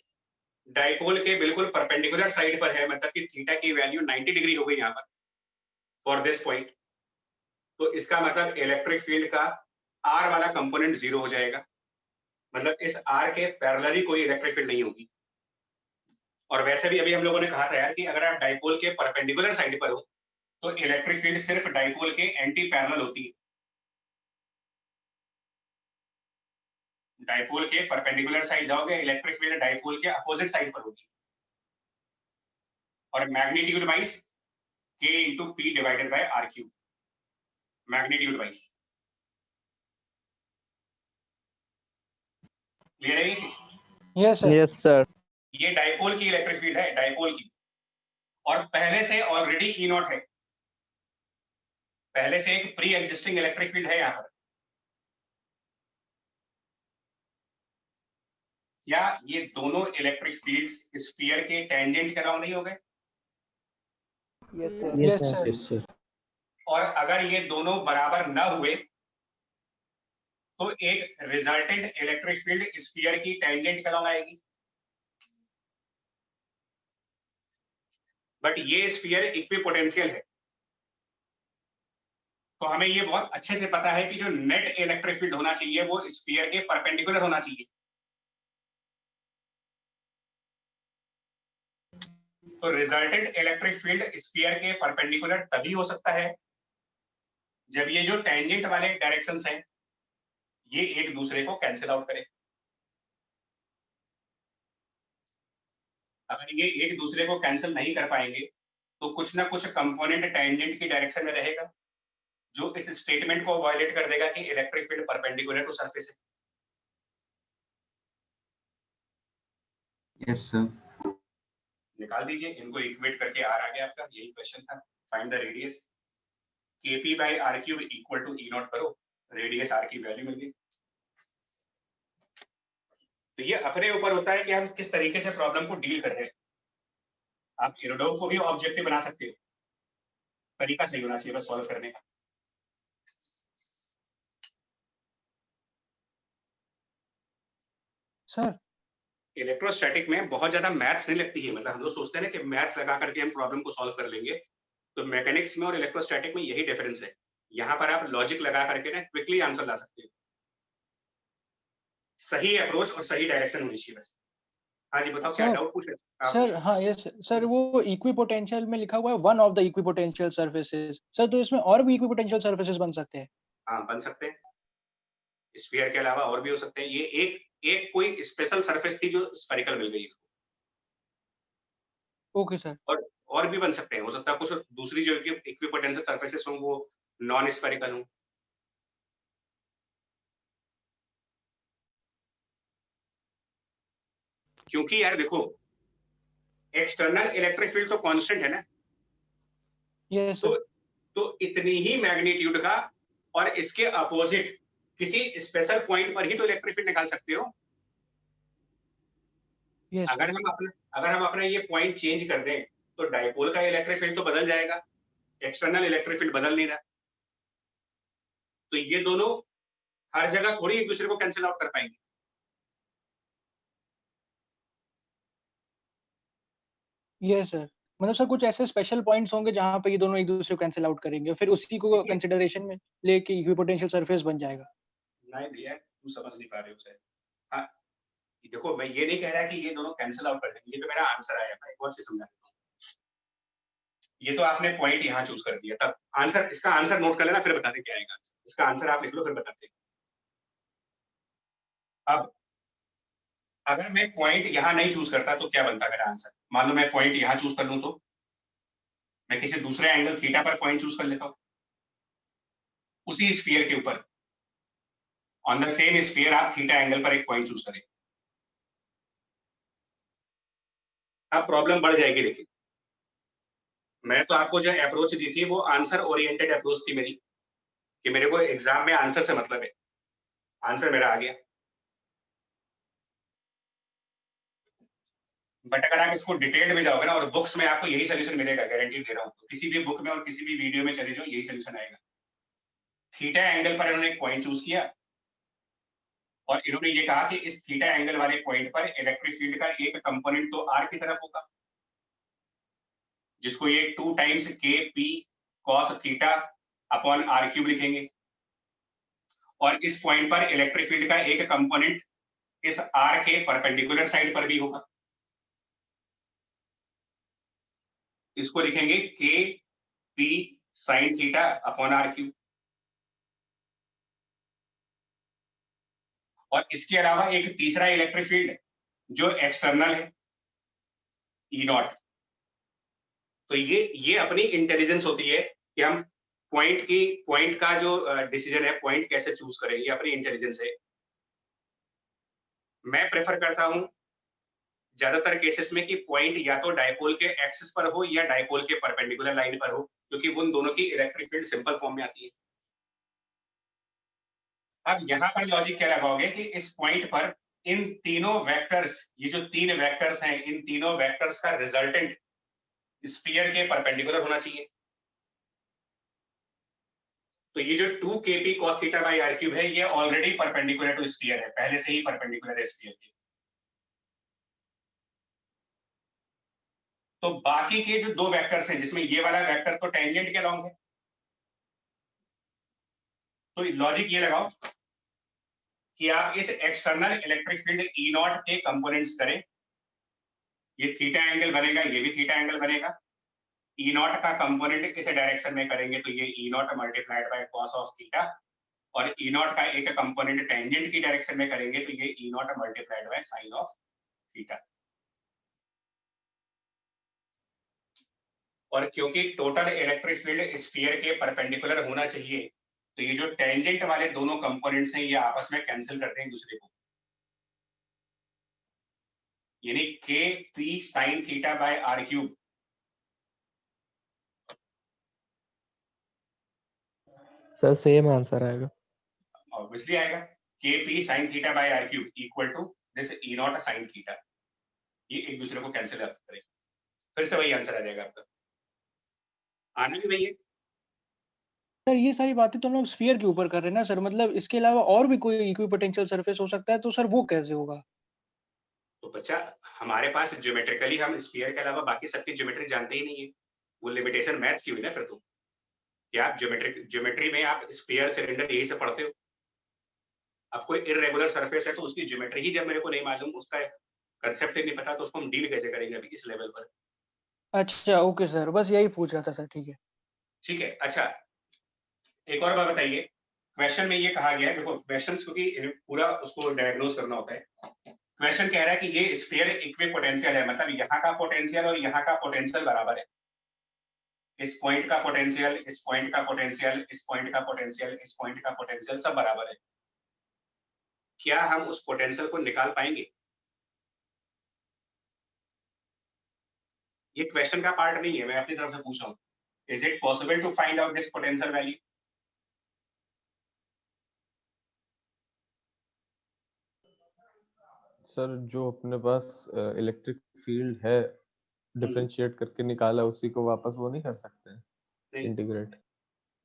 डाइपोल के बिल्कुल परपेंडिकुलर साइड पर है, मतलब कि थीटा की वैल्यू 90 डिग्री हो गई यहाँ पर फॉर दिस पॉइंट, तो इसका मतलब इलेक्ट्रिक फील्ड का आर वाला कंपोनेंट जीरो हो जाएगा। मतलब इस आर के पैरेलली कोई इलेक्ट्रिक फील्ड नहीं होगी। और वैसे भी अभी हम लोगों ने कहा था यार कि अगर आप डाइपोल के परपेंडिकुलर साइड पर हो तो इलेक्ट्रिक फील्ड सिर्फ डाइपोल के एंटी पैरेलल होती है। डाइपोल के परपेंडिकुलर साइड जाओगे, इलेक्ट्रिक फील्ड डाइपोल के अपोजिट साइड पर होगी। और magnitude wise k into p divided by r cube, magnitude wise. Clear है ये चीज? Yes sir. Yes sir. ये डाइपोल की इलेक्ट्रिक फील्ड है, डाइपोल की, और पहले से ऑलरेडी ई नॉट है, पहले से एक प्री एग्जिस्टिंग इलेक्ट्रिक फील्ड है यहाँ पर। क्या ये दोनों इलेक्ट्रिक फील्ड्स स्फीयर के टेंजेंट के अराउंड नहीं हो गए? Yes sir. Yes sir. Yes sir. और अगर ये दोनों बराबर न हुए तो एक रिजल्टेंट इलेक्ट्रिक फील्ड स्फीयर की टेंजेंट के अराउंड आएगी। बट ये स्फीयर इक्विपोटेंशियल है, तो हमें ये बहुत अच्छे से पता है कि जो नेट इलेक्ट्रिक फील्ड होना चाहिए वो स्फीयर के परपेंडिकुलर होना चाहिए। तो रिजल्टेंट इलेक्ट्रिक फील्ड स्फीयर के परपेंडिकुलर तभी हो सकता है जब ये जो टेंजेंट वाले डायरेक्शंस हैं ये एक दूसरे को कैंसिल आउट करें। अगर ये एक दूसरे को कैंसिल नहीं कर पाएंगे तो कुछ ना कुछ कंपोनेंट टेंजेंट की डायरेक्शन में रहेगा जो इस स्टेटमेंट को वायलेट कर देगा कि electric field perpendicular to surface है। Yes sir. निकाल दीजिए इनको, इक्वेट करके आर आ गया आपका, यही क्वेश्चन था। Find the radius kp by r cube equal to e not करो, रेडियस r की वैल्यू मिल गई। तो ये अपने ऊपर होता है कि हम किस तरीके से प्रॉब्लम को डील कर रहे हैं। आप इरोडोव को भी ऑब्जेक्टिव बना सकते हो, तरीका सही होना चाहिए बस सॉल्व करने का। सर इलेक्ट्रोस्टैटिक में बहुत ज्यादा मैथ्स नहीं लगती है, मतलब हम लोग सोचते हैं ना कि मैथ्स लगा करके हम प्रॉब्लम को सॉल्व कर लेंगे, तो मैकेनिक्स में और इलेक्ट्रोस्टैटिक में यही डिफरेंस है। यहाँ पर आप लॉजिक लगा करके ना क्विकली आंसर ला सकते हो। सही अप्रोच और सही डायरेक्शन होनी चाहिए बस। हाँ जी बताओ, क्या सर डाउट पूछ रहे हाँ, सर पूछो। हाँ यस सर, वो इक्विपोटेंशियल में लिखा हुआ है one of the equipotential surfaces. Sir तो इसमें और भी इक्विपोटेंशियल सर्फेसेस बन सकते हैं? हाँ बन सकते हैं, स्फीयर के अलावा और भी हो सकते हैं। ये एक एक कोई स्पेशल सरफेस थी जो स्फेरिकल मिल गई इसको। Okay sir. और भी बन सकते हैं, हो सकता है कुछ दूसरी जो इक्विपोटेंशियल सरफेसेस हों वो नॉन स्फेरिकल हों। क्योंकि यार देखो, एक्सटर्नल इलेक्ट्रिक फील्ड तो कांस्टेंट है ना, यस तो सर। तो इतनी ही मैग्नीट्यूड का और इसके अपोजिट किसी स्पेशल पॉइंट पर ही तो इलेक्ट्रिक फील्ड निकाल सकते हो। यस अगर हम अपना ये पॉइंट चेंज कर दें तो डाइपोल का इलेक्ट्रिक फील्ड तो बदल जाएगा, एक्सटर्नल इलेक्ट्रिक फील्ड बदल नहीं रहा। तो ये दोनों हर जगह थोड़ी एक दूसरे को कैंसिल आउट कर पाएंगे। यस सर, मतलब सर कुछ ऐसे स्पेशल पॉइंट्स होंगे जहाँ पे ये दोनों एक दूसरे को कैंसिल आउट करेंगे, फिर उसी को देखिए, कंसिडरेशन में लेके इक्विपोटेंशियल सरफेस बन जाएगा। नहीं भैया तुम समझ नहीं पा रहे हो सर। हाँ, देखो मैं ये नहीं कह रहा कि ये दोनों कैंसिल आउट कर देंगे, ये तो मेरा आंसर आया। मैं एक और चीज समझा देता हूँ। ये तो आपने पॉइंट यहाँ चूज कर दिया, तब आंसर, इसका आंसर नोट कर लेना, फिर बताते क्या आएगा। इसका आंसर आप लिख लो, फिर बताते। अब अगर मैं पॉइंट यहाँ नहीं चूज करता तो क्या बनता मेरा आंसर? मान लो मैं पॉइंट यहाँ चूज कर लूं, तो मैं किसी दूसरे एंगल थीटा पर पॉइंट चूज कर लेता हूँ उसी स्फीयर के ऊपर। ऑन द सेम स्फीयर आप थीटा एंगल पर एक पॉइंट चूज करें। अब प्रॉब्लम बढ़ जाएगी, लेकिन मैं तो आपको जो अप्रोच दी थी वो आंसर ओरिएंटेड अप्रोच थी मेरी, कि मेरे को एग्जाम में आंसर से मतलब है। आंसर मेरा आ गया, बट अगर आप इसको डिटेल में जाओगे ना, और बुक्स में आपको यही सोल्यूशन मिलेगा, गारंटी दे रहा हूँ। किसी भी बुक में और किसी भी वीडियो में चले जाओ, यही सोल्यूशन आएगा। थीटा एंगल पर इन्होंने एक पॉइंट चूज किया और इन्होंने ये कहा कि इस थीटा एंगल वाले पॉइंट पर इलेक्ट्रिक फील्ड का एक कंपोनेंट तो आर की तरफ होगा, जिसको ये 2 times k p cos theta upon r cube लिखेंगे। और इस पॉइंट पर इलेक्ट्रिक फील्ड का एक कंपोनेंट इस आर के परपेंडिकुलर साइड पर भी होगा, इसको लिखेंगे k p sine theta upon r cube. और इसके अलावा एक तीसरा इलेक्ट्रिक फील्ड जो एक्सटर्नल है, ई नॉट। तो ये अपनी इंटेलिजेंस होती है कि हम पॉइंट का जो डिसीजन है, पॉइंट कैसे चूज करें, ये अपनी इंटेलिजेंस है। मैं प्रेफर करता हूं ज्यादातर केसेस में कि पॉइंट या तो डायपोल के एक्सिस पर हो या डायपोल के परपेंडिकुलर लाइन पर हो, क्योंकि उन दोनों की इलेक्ट्रिक फील्ड सिंपल फॉर्म में आती है। अब यहाँ पर लॉजिक क्या लगाओगे कि इस पॉइंट पर इन तीनों वेक्टर्स, ये जो 3 वेक्टर्स हैं, इन तीनों वेक्टर्स का रिजल्टेंट स्फीयर के परपेंडिकुलर होना चाहिए। तो ये जो 2 kp cos theta by r cube है, ये ऑलरेडी परपेंडिकुलर टू स्फीयर है, पहले से ही परपेंडिकुलर है स्फीयर के। तो बाकी के जो 2 वेक्टर्स हैं, जिसमें ये वाला वेक्टर तो टेंजेंट के अलोंग है, तो लॉजिक ये लगाओ कि आप इस external electric field E not के कंपोनेंट्स करें। ये थीटा एंगल बनेगा, ये भी थीटा एंगल बनेगा। ई नॉट का कंपोनेंट इस डायरेक्शन में करेंगे तो ये E naught multiplied by cos of theta, और ई नॉट का एक कंपोनेंट टेंजेंट की डायरेक्शन में करेंगे तो ये E naught multiplied by sine of theta. और क्योंकि टोटल इलेक्ट्रिक फील्ड स्फीयर के परपेंडिकुलर होना चाहिए, तो ये जो टेंजेंट वाले दोनों कंपोनेंट्स हैं, ये आपस में कैंसिल करते हैं दूसरे को, यानी k p sine theta by r cube. Sir same answer आएगा। ऑब्वियसली आएगा, k p sine theta by r cube equal to this e not sine theta. ये एक दूसरे को कैंसिल करें, फिर से वही आंसर आ जाएगा आपका। आना भी वही है। सर ये सारी बातें तो हम लोग स्फीयर के ऊपर कर रहे हैं ना सर, मतलब इसके अलावा और भी कोई इक्विपोटेंशियल सरफेस हो सकता है, तो सर वो कैसे होगा? तो बच्चा, हमारे पास ज्योमेट्रिकली हम स्फीयर के अलावा बाकी सबकी ज्योमेट्री जानते ही नहीं है। वो लिमिटेशन मैथ की हुई ना फिर तो, कि आप ज्योमेट्री में आप स्फीयर सिलेंडर यही से पढ़ते हो। अब कोई इरेगुलर सरफेस है तो उसकी ज्योमेट्री ही जब मेरे को नहीं मालूम, उसका कंसेप्ट ही नहीं पता तो उसको हम डील कैसे करेंगे अभी इस लेवल पर? अच्छा ओके सर, बस यही पूछ रहा था सर, ठीक है। ठीक है। अच्छा, एक और बात बताइए, क्वेश्चन में ये कहा गया है, देखो क्वेश्चन क्योंकि पूरा उसको डायग्नोज करना होता है। क्वेश्चन कह रहा है कि ये स्फीयर इक्विपोटेंशियल है, मतलब यहाँ का पोटेंशियल और यहाँ का पोटेंशियल बराबर है। इस पॉइंट का पोटेंशियल, इस पॉइंट का पोटेंशियल, इस पॉइंट का पोटेंशियल, इस पॉइंट का पोटेंशियल सब बराबर है। क्या हम उस पोटेंशियल को निकाल पाएंगे? ये क्वेश्चन का पार्ट नहीं है, मैं अपनी तरफ से पूछ रहा हूँ। Is it possible to find out this potential value? Sir जो अपने पास इलेक्ट्रिक फील्ड है डिफरेंशिएट करके निकाला, उसी को वापस वो नहीं कर सकते नहीं इंटीग्रेट?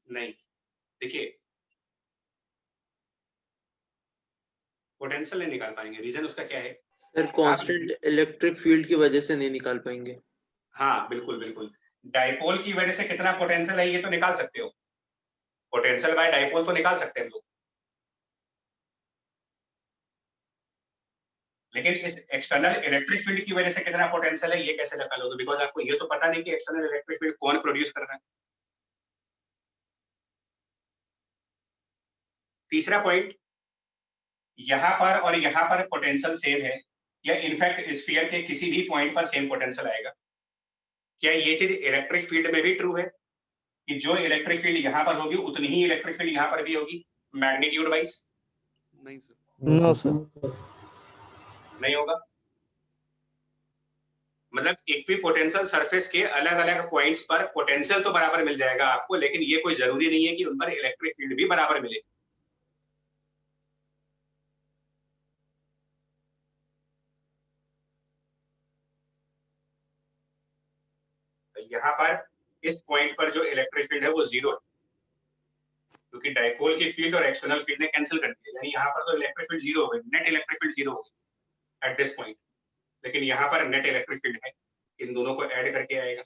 नहीं, देखिए पोटेंशियल नहीं निकाल पाएंगे। रीजन उसका क्या है? सर कांस्टेंट इलेक्ट्रिक फील्ड की वजह से नहीं निकाल पाएंगे। हाँ बिल्कुल बिल्कुल, डाइपोल की वजह से कितना पोटेंशियल है ये तो निकाल सकते हो, पोटेंशियल बाय डाइपोल तो निकाल सकते हैं हम लोग, लेकिन इस एक्सटर्नल इलेक्ट्रिक फील्ड की वजह से कितना पोटेंशियल है ये कैसे निकालोगे? बिकॉज आपको ये तो पता नहीं कि एक्सटर्नल इलेक्ट्रिक फील्ड कौन प्रोड्यूस कर रहा है। तीसरा पॉइंट, यहां पर और यहां पर पोटेंशियल सेम है, या इनफैक्ट स्फीयर के किसी भी पॉइंट पर सेम पोटेंशियल आएगा? क्या ये चीज इलेक्ट्रिक फील्ड में भी ट्रू है कि जो इलेक्ट्रिक फील्ड यहां पर होगी उतनी ही इलेक्ट्रिक फील्ड यहां पर भी होगी मैग्नीट्यूड वाइज? नहीं सर, नो सर, नहीं होगा। मतलब इक्विपोटेंशियल सरफेस के अलग अलग पॉइंट्स पर पोटेंशियल तो बराबर मिल जाएगा आपको, लेकिन ये कोई जरूरी नहीं है कि उन पर इलेक्ट्रिक फील्ड भी बराबर मिले। यहाँ पर इस पॉइंट पर जो इलेक्ट्रिक फील्ड है वो जीरो है, क्योंकि डाइपोल की फील्ड और एक्सटर्नल फील्ड ने कैंसिल कर दिया, यानी यहाँ पर तो इलेक्ट्रिक फील्ड जीरो होगी, नेट इलेक्ट्रिक फील्ड जीरो होगी एट दिस पॉइंट, लेकिन यहाँ पर नेट इलेक्ट्रिक फील्ड है, इन दोनों को ऐड करके आएगा।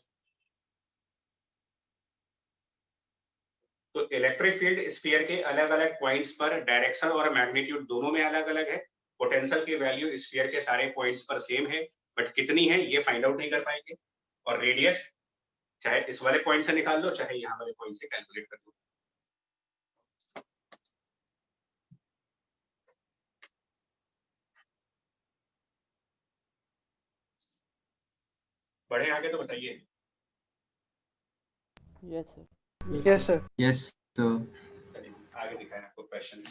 तो इलेक्ट्रिक फील्ड स्फीयर के अलग अलग पॉइंट्स पर डायरेक्शन और मैग्नीट्यूड दोनों में अलग अलग है, पोटेंशियल की वैल्यू स्फीयर के सारे पॉइंट्स पर सेम है, बट कितनी है ये फाइंड आउट नहीं कर पाएंगे। और रेडियस चाहे इस वाले पॉइंट से निकाल लो चाहे यहाँ वाले पॉइंट से कैलकुलेट कर लो। बढ़े आगे तो बताइए। Yes sir. Yes sir. Yes तो आगे दिखाएं आपको क्वेश्चन।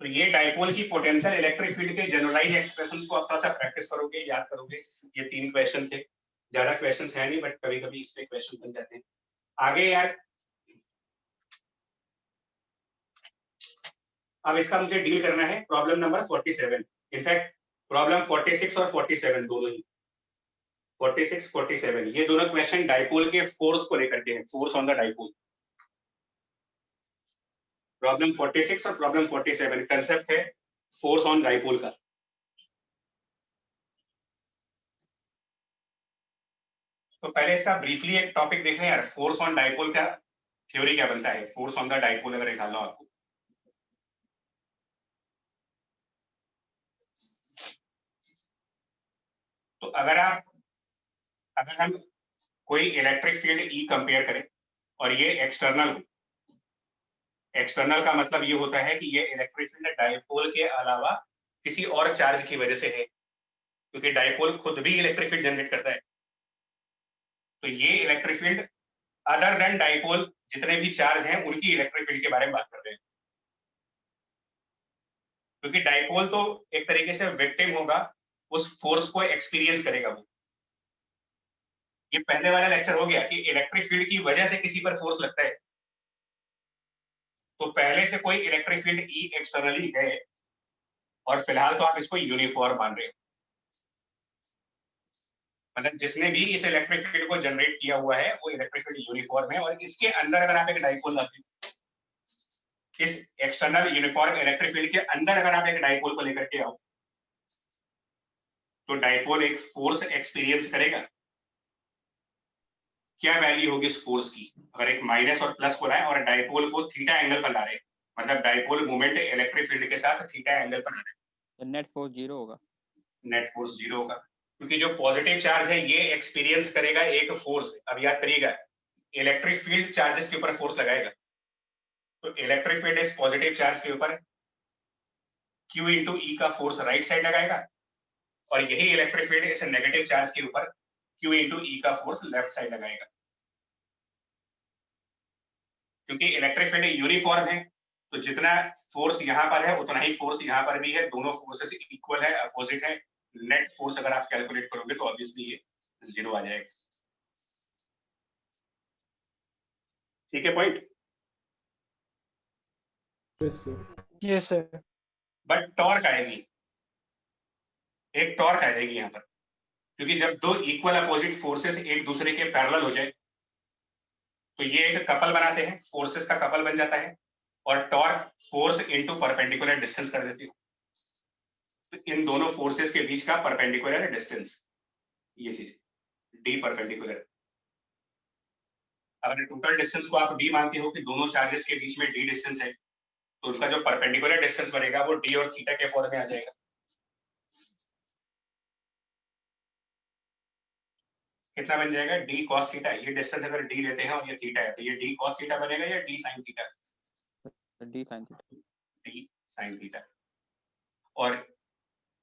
तो ये डाइपोल की पोटेंशियल इलेक्ट्रिक फील्ड के जनरलाइज एक्सप्रेशंस को आप थोड़ा सा प्रैक्टिस करोगे, याद करोगे। ये 3 क्वेश्चन थे, ज्यादा क्वेश्चंस है नहीं बट कभी कभी इस पे क्वेश्चन बन जाते हैं। आगे यार अब इसका मुझे डील करना है प्रॉब्लम नंबर 47, इनफैक्ट प्रॉब्लम 46 और 47 दोनों ही, 46 47 ये दोनों क्वेश्चन डाइपोल के फोर्स को लेकर के हैं, force on the dipole. Problem 46 और प्रॉब्लम 47 कंसेप्ट है फोर्स ऑन डाइपोल का। तो पहले इसका ब्रीफली एक टॉपिक देख लें यार, फोर्स ऑन डाइपोल का थ्योरी क्या बनता है, फोर्स ऑन द डाइपोल अगर निकालना हो आपको। तो अगर हम कोई इलेक्ट्रिक फील्ड ई कंपेयर करें और ये एक्सटर्नल हो, एक्सटर्नल का मतलब ये होता है कि ये इलेक्ट्रिक फील्ड डाइपोल के अलावा किसी और चार्ज की वजह से है, क्योंकि डाइपोल खुद भी इलेक्ट्रिक फील्ड जनरेट करता है। तो ये electric field other than dipole जितने भी चार्ज हैं उनकी इलेक्ट्रिक फील्ड के बारे में बात कर रहे हैं, क्योंकि डाइपोल तो एक तरीके से विक्टिम होगा, उस फोर्स को एक्सपीरियंस करेगा वो। ये पहले वाला लेक्चर हो गया कि इलेक्ट्रिक फील्ड की वजह से किसी पर फोर्स लगता है, तो पहले से कोई इलेक्ट्रिक फील्ड ई एक्सटर्नली है और फिलहाल तो आप इसको यूनिफॉर्म मान रहे हो, मतलब जिसने भी इस इलेक्ट्रिक फील्ड को जनरेट किया हुआ है वो इलेक्ट्रिक फील्ड यूनिफॉर्म है। और इसके अंदर अगर आप एक डाइपोल लाते हो, इस एक्सटर्नल यूनिफॉर्म इलेक्ट्रिक फील्ड के अंदर अगर आप एक डाइपोल को लेकर के आओ, तो डाइपोल एक फोर्स एक्सपीरियंस करेगा। क्या वैल्यू होगी इस फोर्स की? अगर एक माइनस और प्लस को लाए और डाइपोल को थीटा एंगल पर ला रहे, मतलब डाइपोल मोमेंट इलेक्ट्रिक फील्ड के साथ थीटा एंगल पर ला रहे, नेट फोर्स 0 होगा। नेट फोर्स 0 होगा क्योंकि जो पॉजिटिव चार्ज है ये एक्सपीरियंस करेगा एक फोर्स। अब याद करिएगा, इलेक्ट्रिक फील्ड चार्जेस के ऊपर फोर्स लगाएगा, तो इलेक्ट्रिक फील्ड इस पॉजिटिव चार्ज के ऊपर Q इंटू ई का फोर्स राइट साइड लगाएगा, और यही इलेक्ट्रिक फील्ड इस नेगेटिव चार्ज के ऊपर Q इंटू ई का फोर्स लेफ्ट साइड लगाएगा। क्योंकि इलेक्ट्रिक फील्ड यूनिफॉर्म है, तो जितना फोर्स यहाँ पर है उतना ही फोर्स यहाँ पर भी है, दोनों फोर्सेस इक्वल है, अपोजिट है। नेट फोर्स अगर आप कैलकुलेट करोगे तो ऑब्वियसली ये 0 आ जाएगा। ठीक है point? Yes sir. But torque आएगी, एक टॉर्क आ जाएगी यहाँ पर, क्योंकि जब दो इक्वल अपोजिट फोर्सेस एक दूसरे के पैरेलल हो जाए तो ये एक कपल बनाते हैं, फोर्सेस का कपल बन जाता है, और torque force into perpendicular distance कर देती है। तो इन दोनों फोर्सेस के बीच का परपेंडिकुलर डिस्टेंस, ये चीज डी परपेंडिकुलर। अगर टोटल डिस्टेंस को आप डी मानते हो कि दोनों चार्जेस के बीच में डी डिस्टेंस है, तो उसका जो परपेंडिकुलर डिस्टेंस बनेगा वो डी और थीटा के फॉर्म में आ जाएगा। कितना बन जाएगा? D cos theta. ये डिस्टेंस अगर डी लेते हैं और ये थीटा है, तो ये डी कॉस थीटा बनेगा या D sine theta? D sine theta. D sine theta. और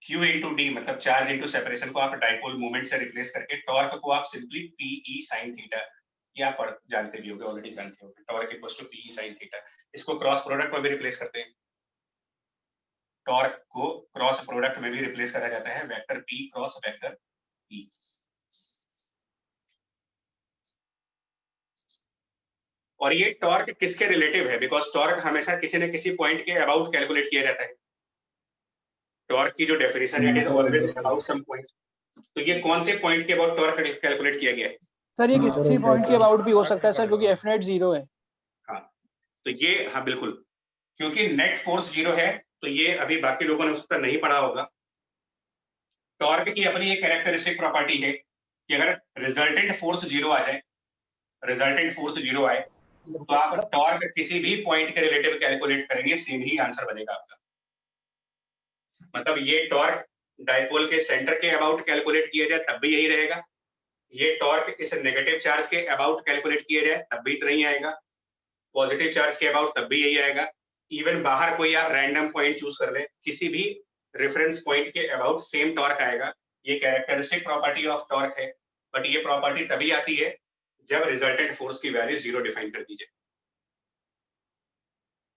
Q इंटू डी मतलब चार्ज इंटू सेपरेशन को आप डाइपोल मोमेंट से रिप्लेस करके टॉर्क को आप सिंपली PE साइन थीटा, ये आप जानते भी होंगे, ऑलरेडी जानते होंगे, torque equals to PE sine theta. इसको क्रॉस प्रोडक्ट में भी रिप्लेस करते हैं, टॉर्क को क्रॉस प्रोडक्ट में भी रिप्लेस करा जाता है, vector P cross vector E। और ये टॉर्क किसके रिलेटिव है? बिकॉज टॉर्क हमेशा किसी न किसी पॉइंट के अबाउट कैलकुलेट किया जाता है। टॉर्क की जो डेफिनेशन है, it is always about some point. तो ये कौन से पॉइंट के अबाउट टॉर्क कैलकुलेट किया गया है? सर ये किसी पॉइंट के अबाउट भी हो सकता है सर, क्योंकि एफ नेट 0 है। हाँ, तो ये, हाँ बिल्कुल, क्योंकि नेट फोर्स 0 है, तो ये अभी बाकी लोगों ने उसका नहीं पढ़ा होगा। टॉर्क की अपनी एक कैरेक्टरिस्टिक प्रॉपर्टी है कि अगर रिजल्टेंट फोर्स 0 आ जाए, रिजल्टेंट फोर्स 0 आए, तो आप टॉर्क किसी भी पॉइंट के रिलेटिव कैलकुलेट करेंगे, सेम ही आंसर बनेगा आपका। मतलब ये टॉर्क डाइपोल के सेंटर के अबाउट कैलकुलेट किया जाए तब भी यही रहेगा, ये टॉर्क इस नेगेटिव चार्ज के अबाउट कैलकुलेट किया जाए तब भी इतना ही आएगा, पॉजिटिव चार्ज के अबाउट तब भी यही आएगा। इवन बाहर कोई आप रैंडम पॉइंट चूज कर ले, किसी भी रेफरेंस पॉइंट के अबाउट सेम टॉर्क आएगा। ये कैरेक्टरिस्टिक प्रॉपर्टी ऑफ टॉर्क है, बट ये प्रॉपर्टी तभी आती है जब रिजल्टेंट फोर्स की वैल्यू 0 डिफाइन कर दी जाए।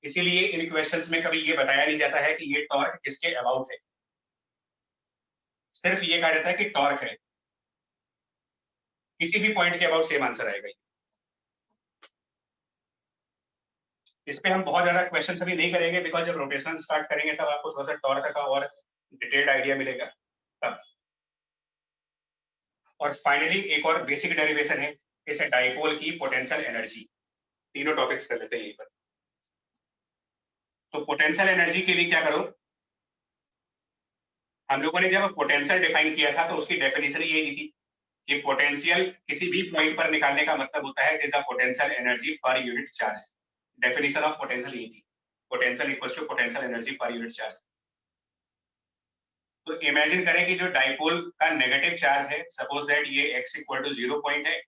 इसीलिए इन क्वेश्चंस में कभी ये बताया नहीं जाता है कि ये टॉर्क किसके अबाउट है, सिर्फ ये कहा जाता है कि टॉर्क है, किसी भी पॉइंट के अबाउट सेम आंसर आएगा। इस पे हम बहुत ज्यादा क्वेश्चन अभी नहीं करेंगे, बिकॉज जब रोटेशन स्टार्ट करेंगे तब आपको थोड़ा सा टॉर्क का और डिटेल्ड आइडिया मिलेगा तब। और फाइनली एक और बेसिक डेरिवेशन है इस डाइपोल की पोटेंशियल एनर्जी। तीनों टॉपिक्स कर लेते हैं यहीं पर। तो पोटेंशियल एनर्जी के लिए क्या करो, हम लोगों ने जब पोटेंशियल डिफाइन किया था तो उसकी डेफिनेशन ये दी थी कि पोटेंशियल किसी भी पॉइंट पर निकालने का मतलब होता है it is the potential energy per unit charge. Definition of potential ये थी, potential equals to potential energy per unit charge. तो इमेजिन करें कि जो डाइपोल का नेगेटिव चार्ज है, सपोज दैट ये x इक्वल टू 0 पॉइंट है,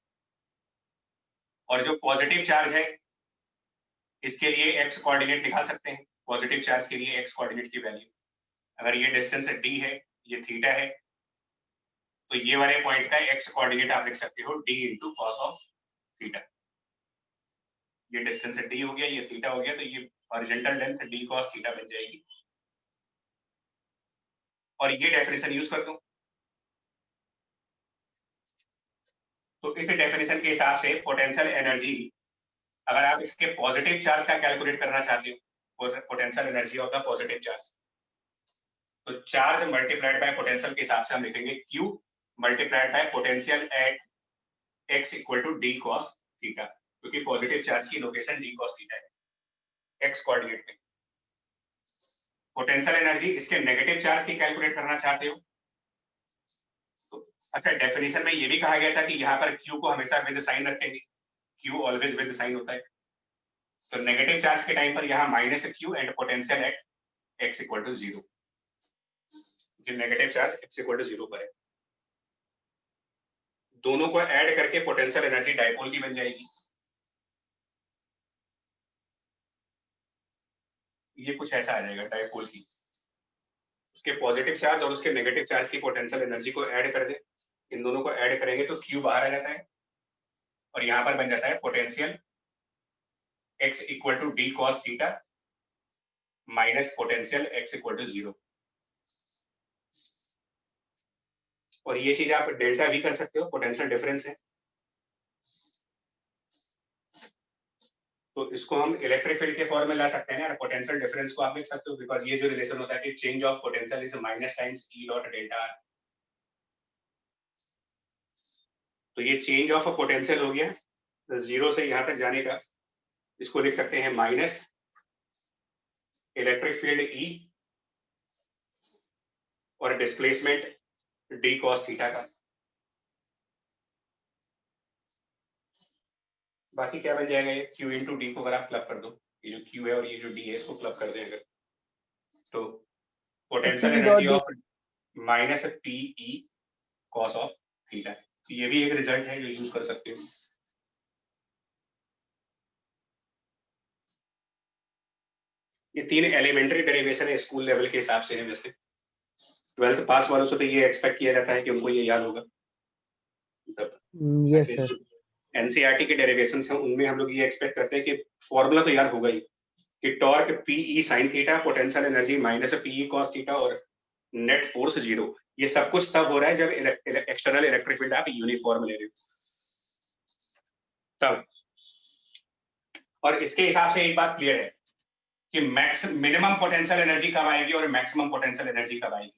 और जो पॉजिटिव चार्ज है इसके लिए x कोऑर्डिनेट निकाल सकते हैं, पॉजिटिव चार्ज के लिए x कोऑर्डिनेट की वैल्यू। अगर ये डिस्टेंस d है, ये थीटा है, तो ये वाले पॉइंट का x कोऑर्डिनेट आप लिख सकते हो d into cos of theta. ये डिस्टेंस d हो गया, ये थीटा हो गया, तो ये horizontal length d cos theta बन जाएगी। और ये डेफिनेशन यूज कर दो, तो इस डेफिनेशन के हिसाब से पोटेंशियल एनर्जी, अगर आप इसके पॉजिटिव चार्ज का कैलकुलेट करना चाहते हो, potential energy of the positive charge, तो चार्ज मल्टीप्लाइड बाय पोटेंशियल के हिसाब से हम लिखेंगे Q multiplied by potential at x equal to d cos theta, क्योंकि पॉजिटिव चार्ज की लोकेशन d cos थीटा है x कोऑर्डिनेट में। पोटेंशियल एनर्जी इसके नेगेटिव चार्ज की कैलकुलेट करना चाहते हो, तो अच्छा डेफिनेशन में ये भी कहा गया था कि यहाँ पर Q को हमेशा विद साइन रखेंगे, Q ऑलवेज विद साइन होता है। तो नेगेटिव चार्ज के टाइम पर यहाँ -Q and potential at x equal to 0। जो negative charge x equal to 0 पर है। दोनों को ऐड करके पोटेंशियल एनर्जी डाइपोल की बन जाएगी। ये कुछ ऐसा आ जाएगा डाइपोल की। उसके पॉजिटिव चार्ज और उसके नेगेटिव चार्ज की पोटेंशियल एनर्जी को ऐड कर दे, इन दोनों को ऐड करेंगे तो Q बाहर आ जाता है और यहां पर बन जाता है potential x equal to d cos theta minus potential x equal to 0। और ये चीज आप डेल्टा भी कर सकते हो, पोटेंशियल डिफरेंस है। तो इसको हम इलेक्ट्रिक फील्ड के फॉर्म में ला सकते हैं ना, पोटेंशियल डिफरेंस को आप लिख सकते हो, बिकॉज ये जो रिलेशन होता है कि change of potential is minus times E dot delta R। तो ये चेंज ऑफ पोटेंशियल हो गया 0 से यहां तक जाने का, इसको लिख सकते हैं माइनस इलेक्ट्रिक फील्ड E और डिस्प्लेसमेंट d cos थीटा का। बाकी क्या बन जाएगा, ये Q इंटू डी को अगर आप क्लब कर दो, ये जो Q है और ये जो D है इसको क्लब कर दें अगर, तो potential energy of minus PE cos of theta. तो ये भी एक रिजल्ट है जो यूज कर सकते हो। ये 3 एलिमेंट्री डेरिवेशन है स्कूल लेवल के हिसाब से है, वैसे 12th पास वालों से तो ये एक्सपेक्ट किया जाता है कि उनको ये याद होगा। Yes sir. एनसीईआरटी के डेरिवेशंस हैं उनमें हम लोग ये एक्सपेक्ट करते हैं कि फॉर्मूला तो याद होगा ही कि torque PE sin theta, potential energy minus PE cos theta और नेट फोर्स 0। ये सब कुछ तब हो रहा है जब एक्सटर्नल इलेक्ट्रिक फील्ड आप यूनिफॉर्म ले रहे हो तब। और इसके हिसाब से एक बात क्लियर है कि मिनिमम पोटेंशियल एनर्जी कब आएगी और मैक्सिमम पोटेंशियल एनर्जी कब आएगी।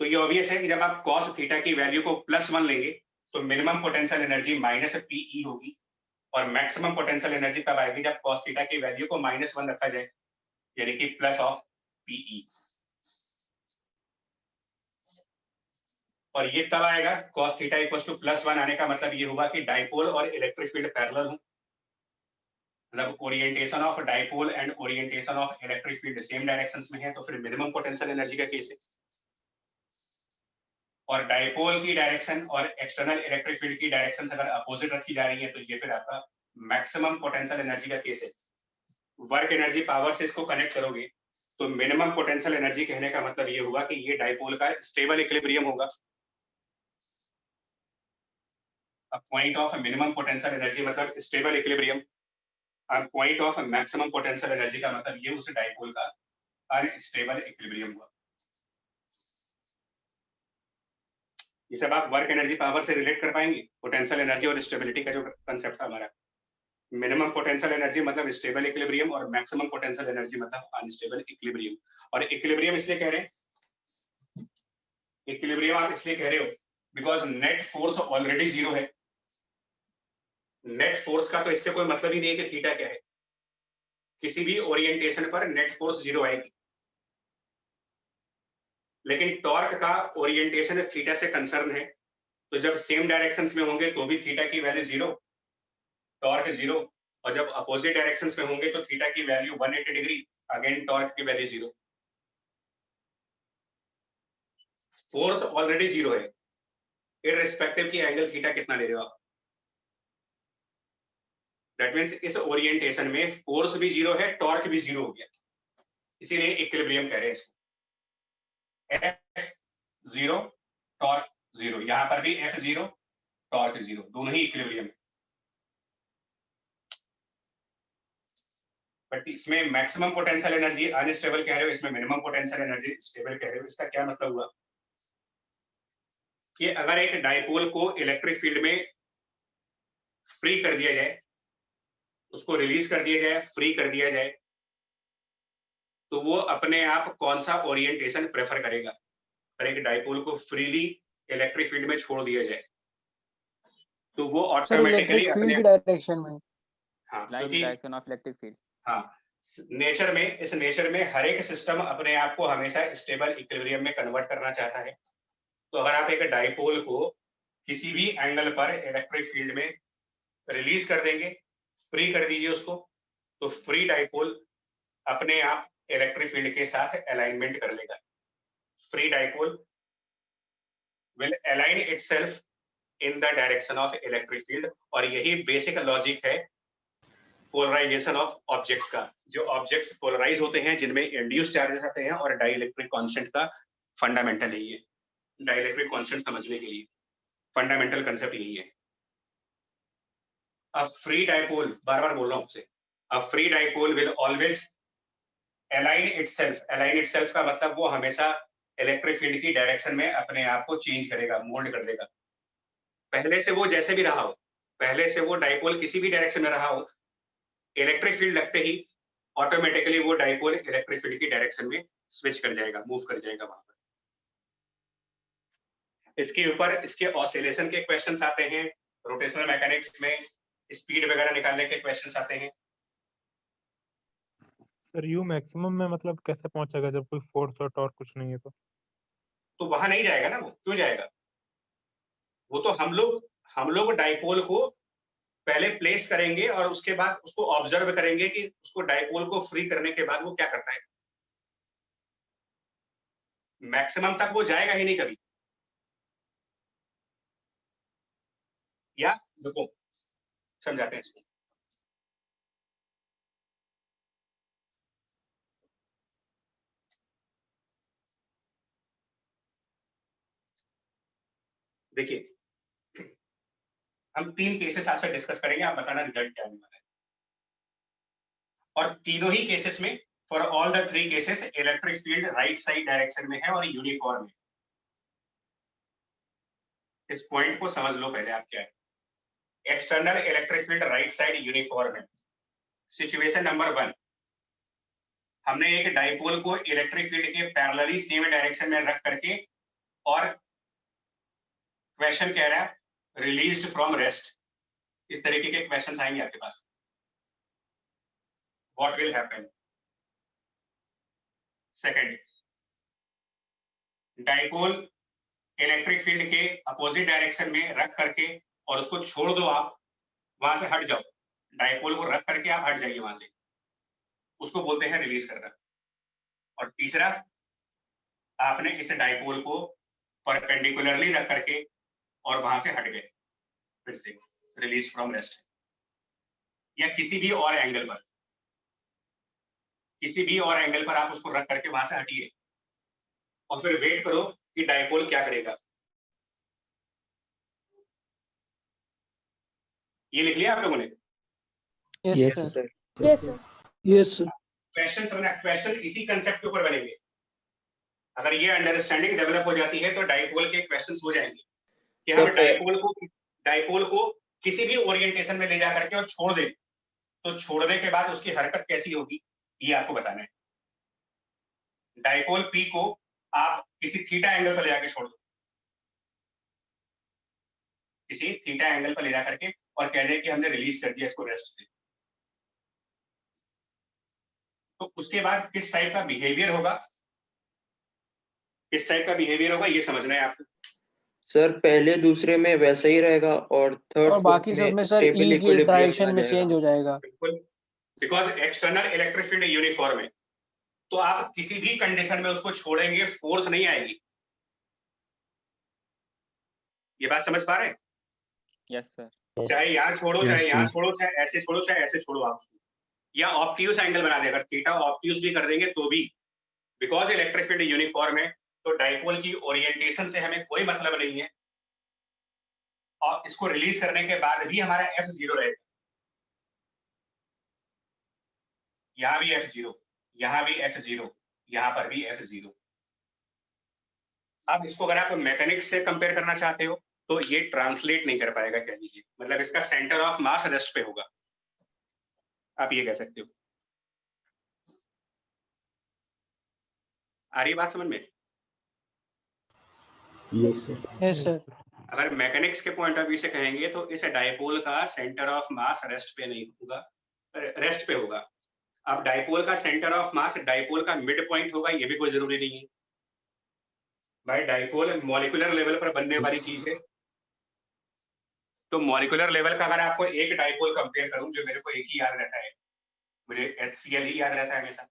तो ये ऑब्वियस है कि जब आप cos थीटा की वैल्यू को +1 लेंगे तो minimum potential energy minus PE होगी, और मैक्सिमम पोटेंशियल एनर्जी तब आएगी जब cos थीटा की वैल्यू को -1 रखा जाए, यानी कि प्लस ऑफ PE। और ये तब आएगा cos थीटा इक्वल्स टू +1 आने का मतलब ये होगा कि डाइपोल और इलेक्ट्रिक फील्ड पैरेलल हो, मतलब orientation of dipole and orientation of electric field same directions में है, तो फिर मिनिमम पोटेंशियल एनर्जी का केस है। और डाइपोल की डायरेक्शन और एक्सटर्नल इलेक्ट्रिक फील्ड की डायरेक्शन अगर अपोजिट रखी जा रही है तो ये फिर आपका मैक्सिमम पोटेंशियल एनर्जी का केस है। वर्क एनर्जी पावर से इसको कनेक्ट करोगे तो मिनिमम पोटेंशियल एनर्जी कहने का मतलब ये होगा कि ये डाइपोल का स्टेबल इक्विलिब्रियम होगा। Point of minimum potential energy मतलब स्टेबल इक्विलिब्रियम, और point of maximum potential energy का मतलब ये उस डाइपोल का अनस्टेबल इक्विलिब्रियम हुआ। ये सब आप वर्क एनर्जी पावर से रिलेट कर पाएंगे। पोटेंशियल एनर्जी और स्टेबिलिटी का जो कंसेप्ट था हमारा, मिनिमम पोटेंशियल एनर्जी मतलब स्टेबल इक्विलिब्रियम और मैक्सिमम पोटेंशियल एनर्जी मतलब अनस्टेबल इक्विलिब्रियम। और इक्विलिब्रियम इसलिए कह रहे हैं, इक्विलिब्रियम आप इसलिए कह रहे हो बिकॉज नेट फोर्स ऑलरेडी 0 है। नेट फोर्स का तो इससे कोई मतलब ही नहीं है कि थीटा क्या है, किसी भी ओरिएंटेशन पर नेट फोर्स 0 आएगी, लेकिन टॉर्क का ओरिएंटेशन थीटा से कंसर्न है, तो जब सेम डायरेक्शंस में होंगे तो भी थीटा की वैल्यू 0, टॉर्क 0, और जब अपोजिट डायरेक्शंस में होंगे तो थीटा की वैल्यू 180 डिग्री, अगेन टॉर्क की वैल्यू 0। फोर्स ऑलरेडी 0 है, इररिस्पेक्टिव की एंगल थीटा कितना ले रहे हो आप। दैट मींस इस ओरिएंटेशन में फोर्स भी 0 है, टॉर्क भी 0 हो गया, इसीलिए इक्विलिब्रियम कह रहे हैं इसको। F0 टॉर्क 0, यहां पर भी F0 टॉर्क 0, दोनों ही इक्विलिब्रियम है। बट इसमें मैक्सिमम पोटेंशियल एनर्जी अनस्टेबल कह रहे हो, इसमें मिनिमम पोटेंशियल एनर्जी स्टेबल कह रहे हो। इसका क्या मतलब हुआ कि अगर एक डाइपोल को इलेक्ट्रिक फील्ड में फ्री कर दिया जाए, उसको रिलीज कर दिया जाए, फ्री कर दिया जाए, तो वो अपने आप कौन सा ओरिएंटेशन प्रेफर करेगा। अगर एक डाइपोल को फ्रीली इलेक्ट्रिक फील्ड में छोड़ दिया जाए तो वो ऑटोमेटिकली अपने डायरेक्शन में, हाँ, क्योंकि डायरेक्शन ऑफ इलेक्ट्रिक फील्ड, हाँ, नेचर में, इस नेचर में हर एक सिस्टम अपने आप को हमेशा स्टेबल इक्विलिब्रियम में कन्वर्ट करना चाहता है। तो अगर आप एक डाइपोल को किसी भी एंगल पर इलेक्ट्रिक फील्ड में रिलीज कर देंगे, फ्री कर दीजिए उसको, तो फ्री डाइपोल अपने आप इलेक्ट्रिक फील्ड के साथ अलाइनमेंट कर लेगा। Free dipole will align itself in the direction of electric field, और यही बेसिक लॉजिक है पोलराइजेशन ऑफ ऑब्जेक्ट्स का। जो ऑब्जेक्ट्स पोलराइज होते हैं, जिनमें इंड्यूस चार्जेस आते हैं, और डाइलेक्ट्रिक कांस्टेंट का फंडामेंटल यही है। डाइलेक्ट्रिक कांस्टेंट समझने के लिए फंडामेंटल कंसेप्ट यही है। अ फ्री डाइपोल, बार बार बोल रहा हूं आपसे, a free dipole will always align itself. Align itself का मतलब वो हमेशा इलेक्ट्रिक फील्ड की डायरेक्शन में अपने आप को चेंज करेगा, मोल्ड कर देगा। पहले से वो जैसे भी रहा हो, पहले से वो डाइपोल किसी भी डायरेक्शन में रहा हो, इलेक्ट्रिक फील्ड लगते ही ऑटोमेटिकली वो डाइपोल इलेक्ट्रिक फील्ड की डायरेक्शन में स्विच कर जाएगा, मूव कर जाएगा वहां पर। इसके ऊपर इसके ऑसिलेशन के क्वेश्चंस आते हैं, रोटेशनल मैकेनिक्स में स्पीड वगैरह निकालने के क्वेश्चंस आते हैं। सर यू मैक्सिमम में मतलब कैसे पहुंचेगा जब कोई फोर्स और टॉर्क कुछ नहीं है तो वहां नहीं जाएगा ना, वो क्यों जाएगा? वो तो हम लोग डाइपोल को पहले प्लेस करेंगे और उसके बाद उसको ऑब्जर्व करेंगे कि उसको डाइपोल को फ्री करने के बाद वो क्या करता है। मैक्सिमम तक वो जाएगा ही नहीं कभी। या देखो समझाते हैं इसको। देखिए, हम 3 केसेस आपसे डिस्कस करेंगे, आप बताना रिजल्ट क्या आने वाला है। और तीनों ही केसेस में, for all the 3 cases, electric field right side direction में है और यूनिफॉर्म है। इस पॉइंट को समझ लो पहले आप क्या है। External electric field right side uniform है। सिचुएशन नंबर 1, हमने एक डाइपोल को इलेक्ट्रिक फील्ड के पैरेलली सेम डायरेक्शन में रख करके, और क्वेश्चन कह रहा है रिलीज्ड फ्रॉम रेस्ट। इस तरीके के क्वेश्चंस आएंगे आपके पास। What will happen? Second, dipole electric field के अपोजिट डायरेक्शन में रख करके और उसको छोड़ दो, आप वहां से हट जाओ। डाइपोल को रख करके आप हट जाइए वहां से, उसको बोलते हैं रिलीज करना। और तीसरा, आपने इस डाइपोल को परपेंडिकुलरली रख करके और वहां से हट गए, फिर से रिलीज फ्रॉम रेस्ट। या किसी भी और एंगल पर, किसी भी और एंगल पर आप उसको रख करके वहां से हटिए और फिर वेट करो कि डाइपोल क्या करेगा। ये लिख लिया आप लोगों ने? Yes sir sir. Yes sir. Question समझना, क्वेश्चन इसी कंसेप्ट के ऊपर बनेंगे। अगर ये अंडरस्टैंडिंग डेवलप हो जाती है तो डाइपोल के क्वेश्चंस हो जाएंगे कि हम डाइपोल को किसी भी ओरिएंटेशन में ले जा करके और छोड़ दें, तो छोड़ने के बाद उसकी हरकत कैसी होगी ये आपको बताना है। डाइपोल पी को आप किसी थीटा एंगल पर ले जाकर छोड़ दो, किसी थीटा एंगल पर ले जा करके, और कह दें कि हमने रिलीज कर दिया इसको रेस्ट से। तो उसके बाद किस टाइप का बिहेवियर होगा, किस टाइप का बिहेवियर होगा ये समझना है आपको। सर पहले दूसरे में वैसा ही रहेगा और थर्ड और बाकी सब में सर स्टेबल ई की इक्विलिब्रियम डायरेक्शन आ में जाएगा। चेंज हो जाएगा। बिल्कुल, because external electric field uniform है, तो आप किसी भी कंडीशन में उसको छोड़ेंगे, फोर्स नहीं आएगी। ये बात समझ पा रहे हैं? Yes sir. चाहे यहाँ छोड़ो, चाहे यहाँ छोड़ो, चाहे ऐसे छोड़ो, चाहे ऐसे छोड़ो आप उसको, या ऑब्ट्यूज एंगल बना दे। अगर थीटा ऑब्ट्यूज भी कर देंगे तो भी, बिकॉज इलेक्ट्रिक फील्ड यूनिफॉर्म है, तो डाइपोल की ओरिएंटेशन से हमें कोई मतलब नहीं है। और इसको रिलीज करने के बाद भी हमारा F0 रहेगा। यहाँ भी F0, यहाँ भी F0, यहाँ पर भी F0। अब इसको अगर आप मैकेनिक्स से कंपेयर करना चाहते हो तो ये ट्रांसलेट नहीं कर पाएगा, कह लीजिए, मतलब इसका सेंटर ऑफ मास रेस्ट पे होगा, आप ये कह सकते हो। आ रही बात समझ में? Yes sir. अगर मैकेनिक्स के पॉइंट ऑफ व्यू से कहेंगे तो इस डाइपोल का सेंटर ऑफ मास रेस्ट पे नहीं होगा, रेस्ट पे होगा। अब डाइपोल का सेंटर ऑफ मास डाइपोल का मिड पॉइंट होगा, ये भी कोई जरूरी नहीं है भाई। डाइपोल मॉलिक्यूलर लेवल पर बनने वाली चीज है, तो मॉलिक्यूलर लेवल का अगर आपको एक डाइपोल कंपेयर करूं, जो मेरे को एक ही याद रहता है, मुझे HCl ही याद रहता है हमेशा।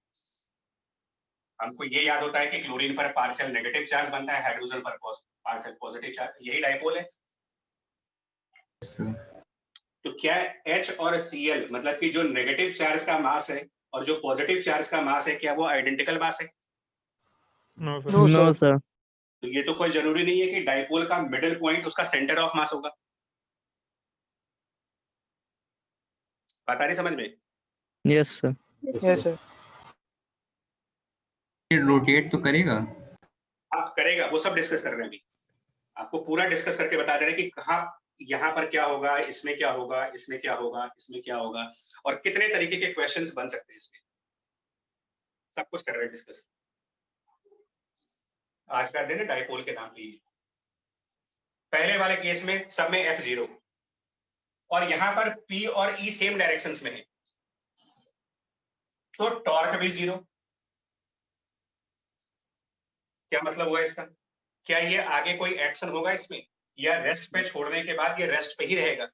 हमको ये याद होता है कि क्लोरीन पर पार्शियल नेगेटिव चार्ज बनता है, हाइड्रोजन पर पार्शियल पॉजिटिव चार्ज, यही डाइपोल है। तो क्या H और Cl मतलब कि जो नेगेटिव चार्ज का मास है और जो पॉजिटिव चार्ज का मास है, क्या वो आइडेंटिकल मास है? No sir. तो ये तो कोई जरूरी नहीं है कि डाइपोल का मिडिल पॉइंट उसका सेंटर ऑफ मास होगा। पता नहीं समझ में? Yes sir. Yes sir. Rotate तो करेगा। आप करेगा, वो सब डिस्कस कर रहे हैं अभी। आपको पूरा डिस्कस करके बता दे रहे हैं कि कहाँ यहाँ पर क्या होगा, इसमें क्या होगा, इसमें क्या होगा, इसमें क्या होगा, और कितने तरीके के क्वेश्चंस बन सकते हैं इसमें, सब कुछ कर रहे हैं डिस्कस। आज का दिन डाइपोल के नाम लिए। पहले वाले केस में सब में F0 और यहाँ पर P और E सेम डायरेक्शंस में है, तो टॉर्क भी 0। क्या मतलब हुआ इसका? क्या ये आगे कोई एक्शन होगा इसमें, या रेस्ट पे छोड़ने के बाद ये रेस्ट पे ही रहेगा?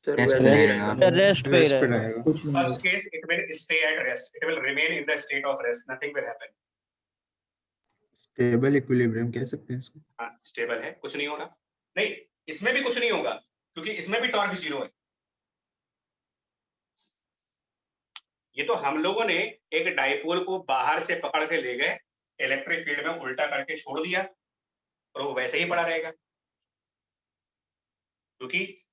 सर Rest वैसे पे ही रहेगा। रहेगा। रेस्ट पे ही रहेगा। First case, it will stay at rest. It will remain in the state of rest. Nothing will happen. Stable equilibrium कह सकते हैं इसको। हाँ, स्टेबल है, कुछ नहीं होगा। नहीं, इसमें भी कुछ नहीं होगा क्योंकि इसमें भी टॉर्क 0 है। ये तो हम लोगों ने एक डाइपोल को बाहर से पकड़ के ले गए, इलेक्ट्रिक फील्ड में उल्टा करके छोड़ दिया और वो वैसे ही पड़ा रहेगा, क्योंकि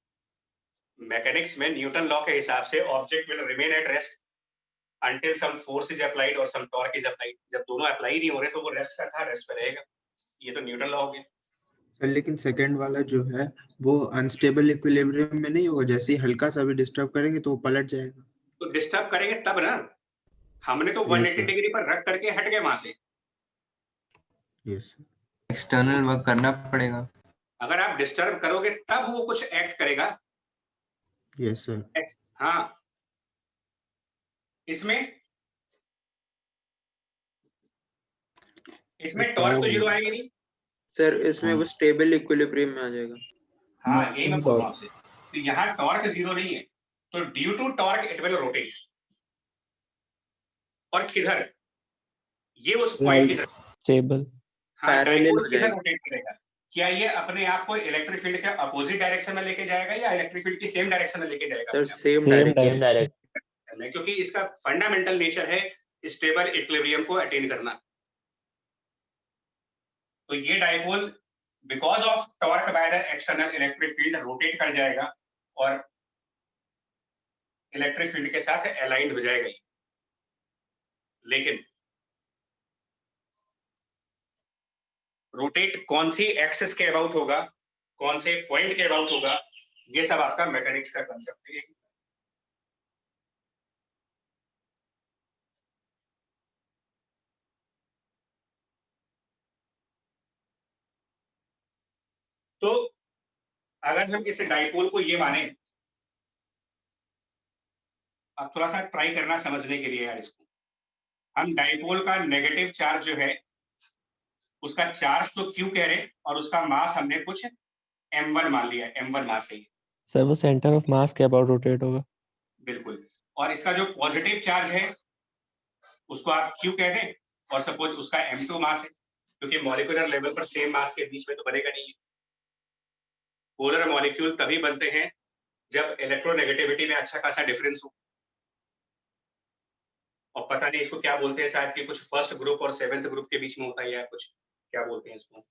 मैकेनिक्स में न्यूटन लॉ के हिसाब से object will remain at rest until some force is applied or some torque is applied. जब दोनों अप्लाई नहीं हो रहे तो वो रेस्ट का था, रेस्ट पे रहेगा। ये तो न्यूटन लॉ हो गया। सर लेकिन सेकंड वाला जो है वो अनस्टेबल इक्विलिब्रियम में नहीं होगा, जैसे ही हल्का सा भी डिस्टर्ब करेंगे तो वो पलट जाएगा। तो डिस्टर्ब करेंगे तब ना, हमने तो 180 डिग्री पर रख करके हट गए वहां से। यस एक्सटर्नल वर्क करना पड़ेगा। अगर आप डिस्टर्ब करोगे तब वो कुछ एक्ट करेगा। Yes sir. हाँ, इसमें टॉर्क तो 0 आएगी नहीं सर, इसमें वो स्टेबल इक्विलिब्रियम में आ जाएगा। हाँ, यही मैं बोल रहा हूँ आपसे। तो यहाँ टॉर्क 0 नहीं है, तो due to torque it will rotate. और किधर? ये उस पॉइंट की तरफ स्टेबल। हाँ, पैरेलल डाइपोल हो किधर जाएगा। रोटेट करेगा? क्या ये अपने आप को इलेक्ट्रिक फील्ड के अपोजिट डायरेक्शन में लेके जाएगा या इलेक्ट्रिक फील्ड की सेम डायरेक्शन में लेके जाएगा? Sir same same direction. Direction. क्योंकि इसका फंडामेंटल नेचर है स्टेबल इक्विलिब्रियम को अटेन करना। तो ये dipole because of torque by the external electric field rotate कर जाएगा और इलेक्ट्रिक फील्ड के साथ अलाइंड हो जाएगा। लेकिन रोटेट कौन सी एक्सिस के अबाउट होगा, कौन से पॉइंट के अबाउट होगा, ये सब आपका मैकेनिक्स का कांसेप्ट है। तो अगर हम इस डाइपोल को ये माने, अब थोड़ा सा ट्राई करना समझने के लिए यार इसको, हम डाइपोल का नेगेटिव चार्ज जो है उसका चार्ज तो क्यू कह रहे और उसका मास हमने कुछ m1 मान लिया, m1 मास है। सर वो सेंटर ऑफ मास के अबाउट रोटेट होगा। बिल्कुल। और इसका जो पॉजिटिव चार्ज है उसको आप क्यू कह दें और सपोज उसका m2 मास है, क्योंकि मॉलिक्यूलर लेवल पर सेम मास के बीच में तो बनेगा नहीं है। पोलर मॉलिक्यूल तभी बनते हैं जब इलेक्ट्रोनेगेटिविटी में अच्छा खासा डिफरेंस हो। और पता नहीं इसको क्या बोलते हैं, शायद कि कुछ फर्स्ट ग्रुप और सेवेंथ ग्रुप के बीच में होता है या कुछ, क्या बोलते हैं इसको।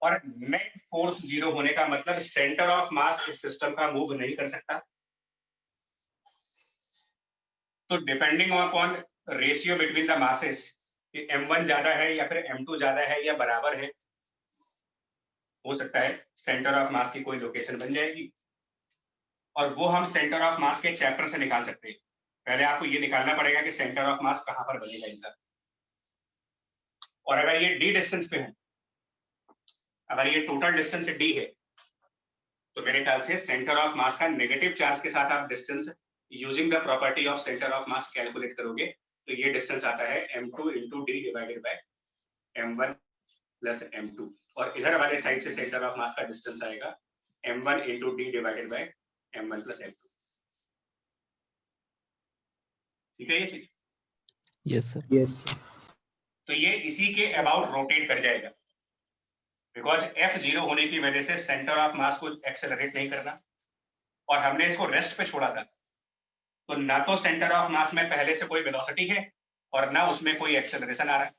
और नेट फोर्स 0 होने का मतलब सेंटर ऑफ मास इस सिस्टम का मूव नहीं कर सकता। तो depending upon ratio between the masses, कि m1 ज्यादा है या फिर m2 ज्यादा है या बराबर है, हो सकता है सेंटर ऑफ मास की कोई लोकेशन बन जाएगी। और वो हम सेंटर ऑफ मास के चैप्टर से निकाल सकते हैं। पहले आपको ये निकालना पड़ेगा कि सेंटर ऑफ मास कहां पर बनेगा इनका। और अगर ये d डिस्टेंस पे है, अगर ये टोटल डिस्टेंस d है, तो मेरे ख्याल से सेंटर ऑफ मास का नेगेटिव चार्ज के साथ आप distance using the property of centre of mass calculate करोगे तो ये डिस्टेंस आता है m2 into d divided by m1 plus m2। और इधर वाले साइड से सेंटर ऑफ मास का डिस्टेंस आएगा m1 into d divided by m1 plus m2। ठीक है ये चीज? Yes sir. यस तो ये इसी के अबाउट रोटेट कर जाएगा, बिकॉज f 0 होने की वजह से सेंटर ऑफ मास को एक्सेलरेट नहीं करना, और हमने इसको रेस्ट पे छोड़ा था, तो ना तो सेंटर ऑफ मास में पहले से कोई वेलोसिटी है और ना उसमें कोई एक्सेलरेशन आ रहा है।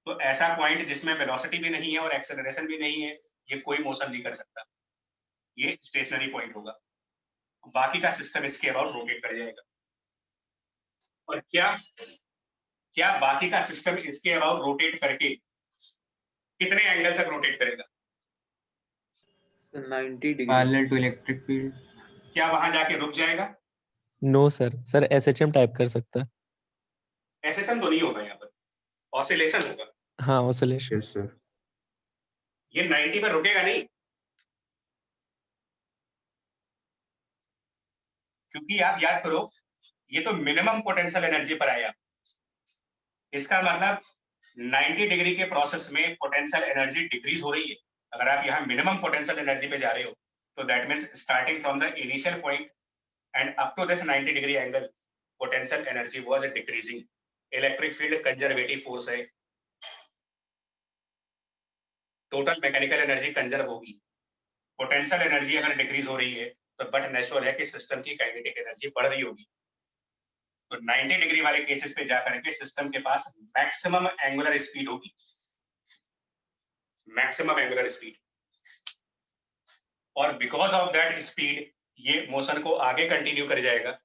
तो ऐसा पॉइंट जिसमें वेलोसिटी भी नहीं है और एक्सेलरेशन भी नहीं है, ये कोई मोशन नहीं कर सकता, ये स्टेशनरी पॉइंट होगा। बाकी का सिस्टम इसके अबाउट रोटेट कर जाएगा। और क्या बाकी का सिस्टम इसके अबाउट रोटेट करके कितने एंगल तक रोटेट करेगा? 90 degree. Parallel to electric field. क्या वहां जाके रुक जाएगा? No sir. Sir SHM type कर सकता है। SHM तो नहीं होगा, यहाँ पर ऑसिलेशन होगा। हाँ ऑसिलेशन। Yes sir. ये 90 पर रुकेगा नहीं, क्योंकि आप याद करो ये तो मिनिमम पोटेंशियल एनर्जी पर आया। इसका मतलब 90 डिग्री के प्रोसेस में पोटेंशियल एनर्जी डिक्रीज हो रही है। अगर आप यहाँ मिनिमम पोटेंशियल एनर्जी पे जा रहे हो, तो that means starting from the initial point and up to this 90 degree angle potential energy was decreasing. Electric field conservative force है, टोटल मैकेनिकल एनर्जी कंजर्व होगी। पोटेंशियल एनर्जी अगर डिक्रीज हो रही है तो बट नेचुरल है कि सिस्टम की काइनेटिक एनर्जी बढ़ रही होगी। तो 90 डिग्री वाले केसेस पे जाकर के सिस्टम के पास मैक्सिमम एंगुलर स्पीड होगी, मैक्सिमम एंगुलर स्पीड। और बिकॉज ऑफ दैट स्पीड ये मोशन को आगे कंटिन्यू कर जाएगा,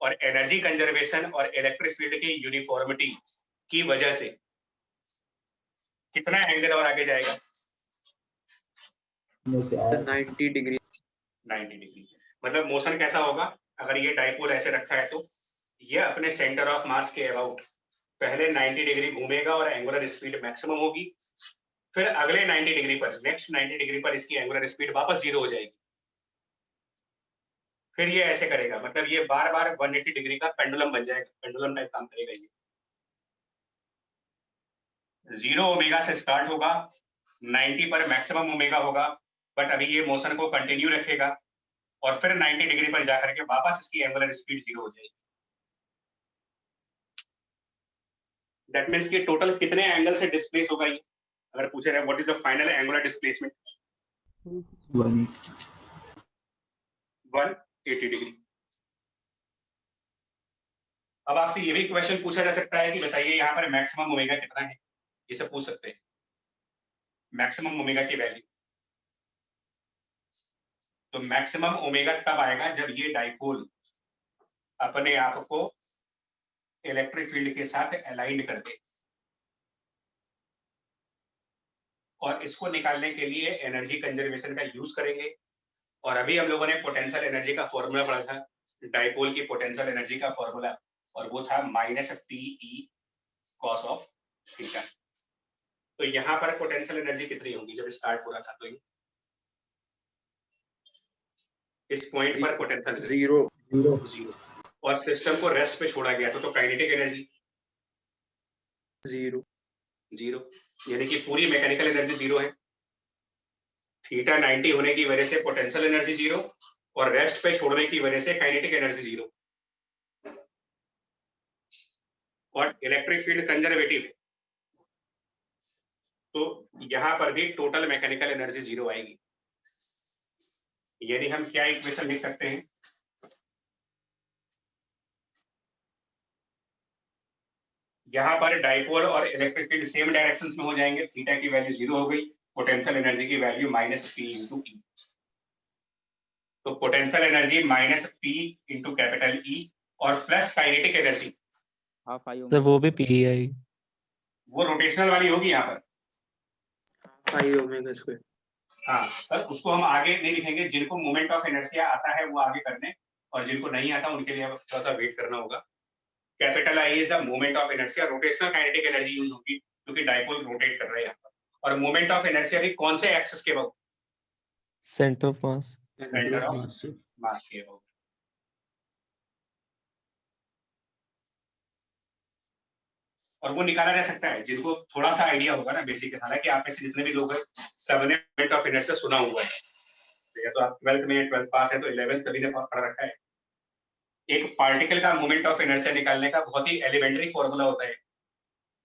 और एनर्जी कंजर्वेशन और इलेक्ट्रिक फील्ड की यूनिफॉर्मिटी की वजह से कितना एंगल और आगे जाएगा? 90 डिग्री। 90 डिग्री। मतलब मोशन कैसा होगा? अगर ये डाइपोल ऐसे रखा है तो ये अपने सेंटर ऑफ मास के अबाउट पहले 90 डिग्री घूमेगा और एंगुलर स्पीड मैक्सिमम होगी। फिर अगले 90 डिग्री पर, नेक्स्ट 90 डिग्री पर इसकी एंगुलर स्पीड वापस 0 हो जाएगी। फिर ये ऐसे करेगा, मतलब ये बार बार 180 डिग्री का पेंडुलम बन जाएगा, पेंडुलम टाइप काम करेगा ये। 0 ओमेगा से स्टार्ट होगा, 90 पर मैक्सिमम ओमेगा होगा, बट अभी ये मोशन को कंटिन्यू रखेगा और फिर 90 डिग्री पर जाकर के वापस इसकी एंगुलर स्पीड 0 हो जाएगी। दैट मींस कि टोटल कितने एंगल से डिस्प्लेस होगा ये? अगर पूछे रहे what is the final angular displacement? 180 degree. अब आपसे ये भी क्वेश्चन पूछा जा सकता है कि बताइए यहाँ पर मैक्सिमम ओमेगा कितना है? ये सब पूछ सकते हैं, मैक्सिमम ओमेगा की वैल्यू। तो मैक्सिमम ओमेगा तब आएगा जब ये डाइपोल अपने आप को इलेक्ट्रिक फील्ड के साथ अलाइन कर दे। और इसको निकालने के लिए एनर्जी कंजर्वेशन का यूज करेंगे। और अभी हम लोगों ने पोटेंशियल एनर्जी का फॉर्मूला पढ़ा था, डाइपोल की पोटेंशियल एनर्जी का फॉर्मूला, और वो था -PE cos ऑफ थीटा। तो यहाँ पर पोटेंशियल एनर्जी कितनी होगी जब स्टार्ट हो रहा था? तो इस पॉइंट पर पोटेंशियल 0 और सिस्टम को रेस्ट पे छोड़ा गया तो काइनेटिक एनर्जी 0 यानी कि पूरी मैकेनिकल एनर्जी 0 है। थीटा 90 होने की वजह से पोटेंशियल एनर्जी 0 और रेस्ट पे छोड़ने की वजह से काइनेटिक एनर्जी 0। और इलेक्ट्रिक फील्ड कंजर्वेटिव है, तो यहां पर भी टोटल मैकेनिकल एनर्जी 0 आएगी। यानी हम क्या इक्वेशन लिख सकते हैं? यहाँ पर डाइपोल और इलेक्ट्रिक फील्ड सेम डायरेक्शंस में हो जाएंगे, थीटा की वैल्यू 0 हो गई, पोटेंशियल एनर्जी की वैल्यू -P × E। तो potential energy -P × capital E और plus kinetic energy half I sir वो भी PE आएगी। वो रोटेशनल वाली होगी यहाँ पर। पाई ओमेगा स्क्वायर। हाँ, पर उसको हम आगे नहीं लिखेंगे। जिनको मोमेंट ऑफ इनर्शिया आता है वो आगे करने, और जिनको नहीं आता उनके लिए थोड़ा सा वेट करना होगा। Capital I is the moment of inertia. Rotational kinetic energy use होगी क्योंकि डाइपोल रोटेट कर रहा है यहाँ पर। और मोमेंट ऑफ इनर्शिया भी कौन से एक्सिस के about? Centre of mass. Centre of mass के अबाउट। और वो निकाला जा सकता है। जिनको थोड़ा सा आइडिया होगा ना बेसिक, हालांकि आप में से जितने भी लोग हैं सबने मोमेंट ऑफ इनर्शिया सुना हुआ है, या तो आप 12th में 12th पास है तो 11th सभी ने पढ़ रखा है। एक पार्टिकल का मोमेंट ऑफ इनर्शिया निकालने का बहुत ही एलिमेंट्री फॉर्मूला होता है,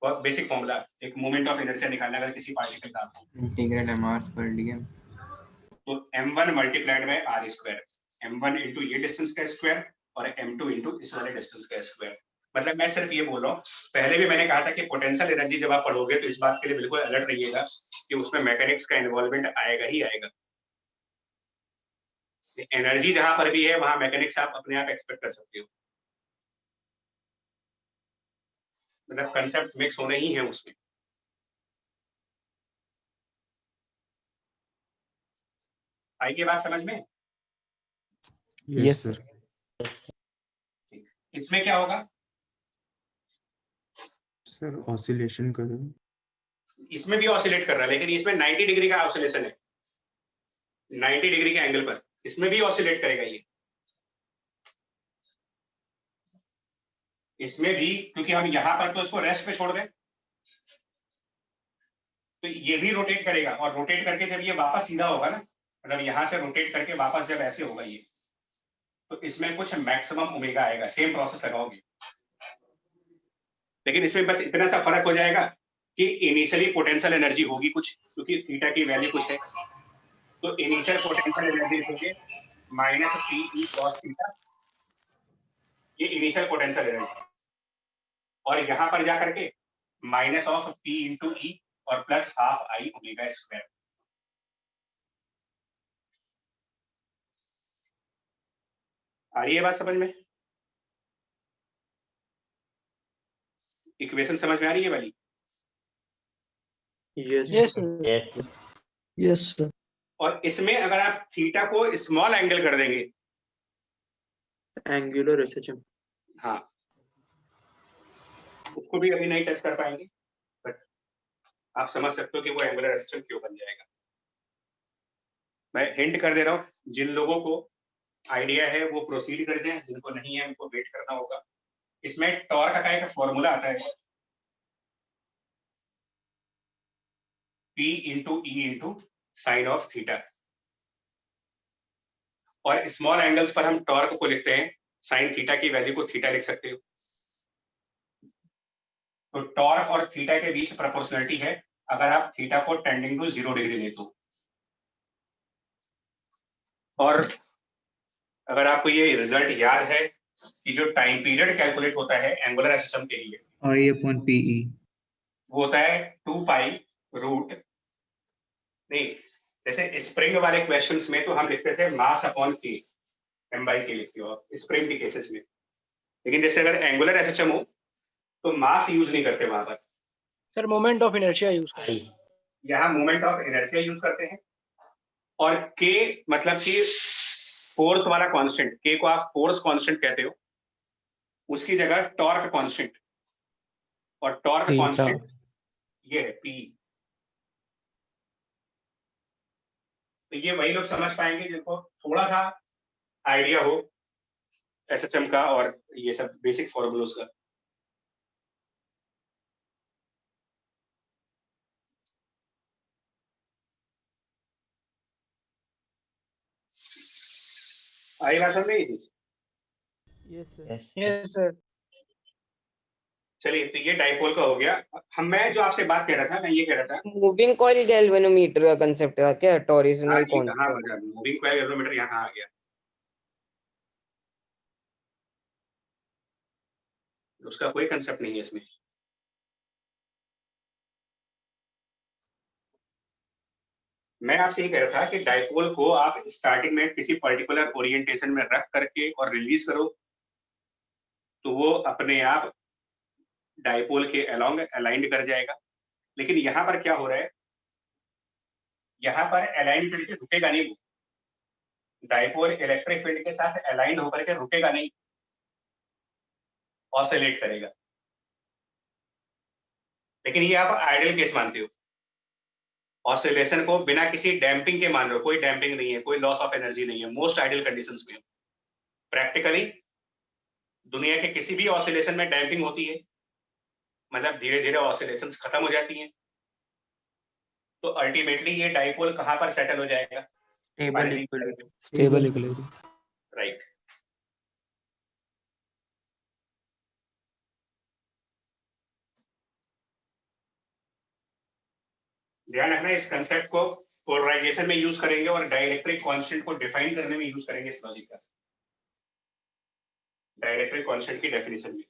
बहुत बेसिक फॉर्मूला, एक मोमेंट ऑफ इनर्शिया निकालना अगर किसी पार्टिकल का, इंटीग्रल mr/dm। तो m1 multiplied by r square, m1 into ये डिस्टेंस का स्क्वायर और m2 इनटू इस वाले डिस्टेंस का स्क्वायर। मतलब मैं सिर्फ ये बोल रहा हूँ, पहले भी मैंने कहा था कि पोटेंशियल एनर्जी जब आप पढ़ोगे तो इस बात के लिए बिल्कुल अलर्ट रहिएगा कि उसमें मैकेनिक्स का इन्वॉल्वमेंट आएगा ही आएगा। एनर्जी जहां पर भी है वहां मैकेनिक्स आप अपने आप एक्सपेक्ट कर सकते हो, मतलब कंसेप्ट मिक्स होने ही है उसमें। आई ये बात समझ में? Yes sir. इसमें क्या होगा सर? ऑसिलेशन करो। इसमें भी ऑसिलेट कर रहा है, लेकिन इसमें 90 डिग्री का ऑसिलेशन है, 90 डिग्री के एंगल पर इसमें भी ऑसिलेट करेगा ये। इसमें भी क्योंकि हम यहां पर तो इसको रेस्ट पे छोड़ दें तो ये भी रोटेट करेगा, और रोटेट करके जब ये वापस सीधा होगा ना, मतलब यहां से रोटेट करके वापस जब ऐसे होगा ये, तो इसमें कुछ मैक्सिमम ओमेगा आएगा, सेम प्रोसेस लगाओगे। लेकिन इसमें बस इतना सा फर्क हो जाएगा कि इनिशियली पोटेंशियल एनर्जी होगी कुछ, क्योंकि थीटा की वैल्यू कुछ है, तो इनिशियल पोटेंशियल एनर्जी होगी माइनस पी कॉस थीटा, ये इनिशियल पोटेंशियल एनर्जी, और यहां पर जाकर के minus of P into E और plus half I omega square. आ रही है बात समझ में? इक्वेशन समझ में आ रही है वाली? Yes sir. और इसमें अगर आप थीटा को स्मॉल एंगल कर देंगे, एंगुलर एसएचएम, हाँ उसको भी अभी नहीं टच कर पाएंगे, बट आप समझ सकते हो कि वो एंगुलर एसएचएम क्यों बन जाएगा। मैं हिंट कर दे रहा हूँ, जिन लोगों को आइडिया है वो प्रोसीड कर जाएं, जिनको नहीं है उनको वेट करना होगा। इसमें टॉर्क का एक फॉर्मूला आता है, P into E into sine of theta, और स्मॉल एंगल्स पर हम टॉर्क को लिखते हैं साइन थीटा की वैल्यू को थीटा लिख सकते हो। तो टॉर्क और थीटा के बीच प्रोपोर्शनलिटी है अगर आप थीटा को टेंडिंग टू 0 डिग्री ले तो। और अगर आपको ये रिजल्ट याद है कि जो टाइम पीरियड कैलकुलेट होता है एंगुलर एसएचएम के लिए, I/PE वो होता है 2 पाई रूट, नहीं जैसे स्प्रिंग वाले क्वेश्चंस में तो हम लिखते थे मास अपॉन के, m/k लिखते हो आप स्प्रिंग के केसेस में, लेकिन जैसे अगर एंगुलर एसएचएम हो तो मास यूज नहीं करते वहां पर sir, moment of inertia use करते हैं। यहाँ मोमेंट ऑफ इनर्शिया यूज करते हैं, और के मतलब कि फोर्स वाला कांस्टेंट, के को आप फोर्स कांस्टेंट कहते हो, उसकी जगह टॉर्क कांस्टेंट, और टॉर्क कांस्टेंट ये है पी। तो ये वही लोग समझ पाएंगे जिनको थोड़ा सा आइडिया हो एसएचएम का और ये सब बेसिक फॉर्मूलोस का। आई बात समझ में? Yes sir. चलिए, तो ये डाइपोल का हो गया। मैं जो आपसे बात कह रहा था, मैं ये कह रहा था मूविंग कॉइल गैल्वेनोमीटर का कांसेप्ट है क्या? टॉरिजनल कौन? कहाँ मूविंग कॉइल गैल्वेनोमीटर यहाँ कहाँ आ गया? उसका कोई कंसेप्ट नहीं है इसमें। मैं आपसे ये कह रहा था कि डाइपोल को आप स्टार्टिंग में किसी पर्टिकुलर ओरिएंटेशन में रख करके और रिलीज करो तो वो अपने आप डाइपोल के अलोंग अलाइंड कर जाएगा। लेकिन यहाँ पर क्या हो रहा है, यहाँ पर अलाइन करके रुकेगा नहीं वो, डाइपोल इलेक्ट्रिक फील्ड के साथ अलाइंड होकर के रुकेगा नहीं, ऑसिलेट करेगा। लेकिन ये आप आइडियल केस मानते हो, ऑसिलेशन को बिना किसी डैम्पिंग के मान रहे हो, कोई डैम्पिंग नहीं है, कोई लॉस ऑफ एनर्जी नहीं है, मोस्ट आइडियल कंडीशंस में। प्रैक्टिकली दुनिया के किसी भी ऑसिलेशन में डैम्पिंग होती है, मतलब धीरे धीरे ऑसिलेशंस खत्म हो जाती हैं। तो अल्टीमेटली ये डाइपोल कहाँ पर सेटल हो जाएगा? Stable equilibrium. राइट। ध्यान रखना इस कंसेप्ट को पोलराइजेशन में यूज करेंगे और डाइलेक्ट्रिक कांस्टेंट को डिफाइन करने में यूज करेंगे इस लॉजिक का, डाइलेक्ट्रिक कांस्टेंट की डेफिनेशन में।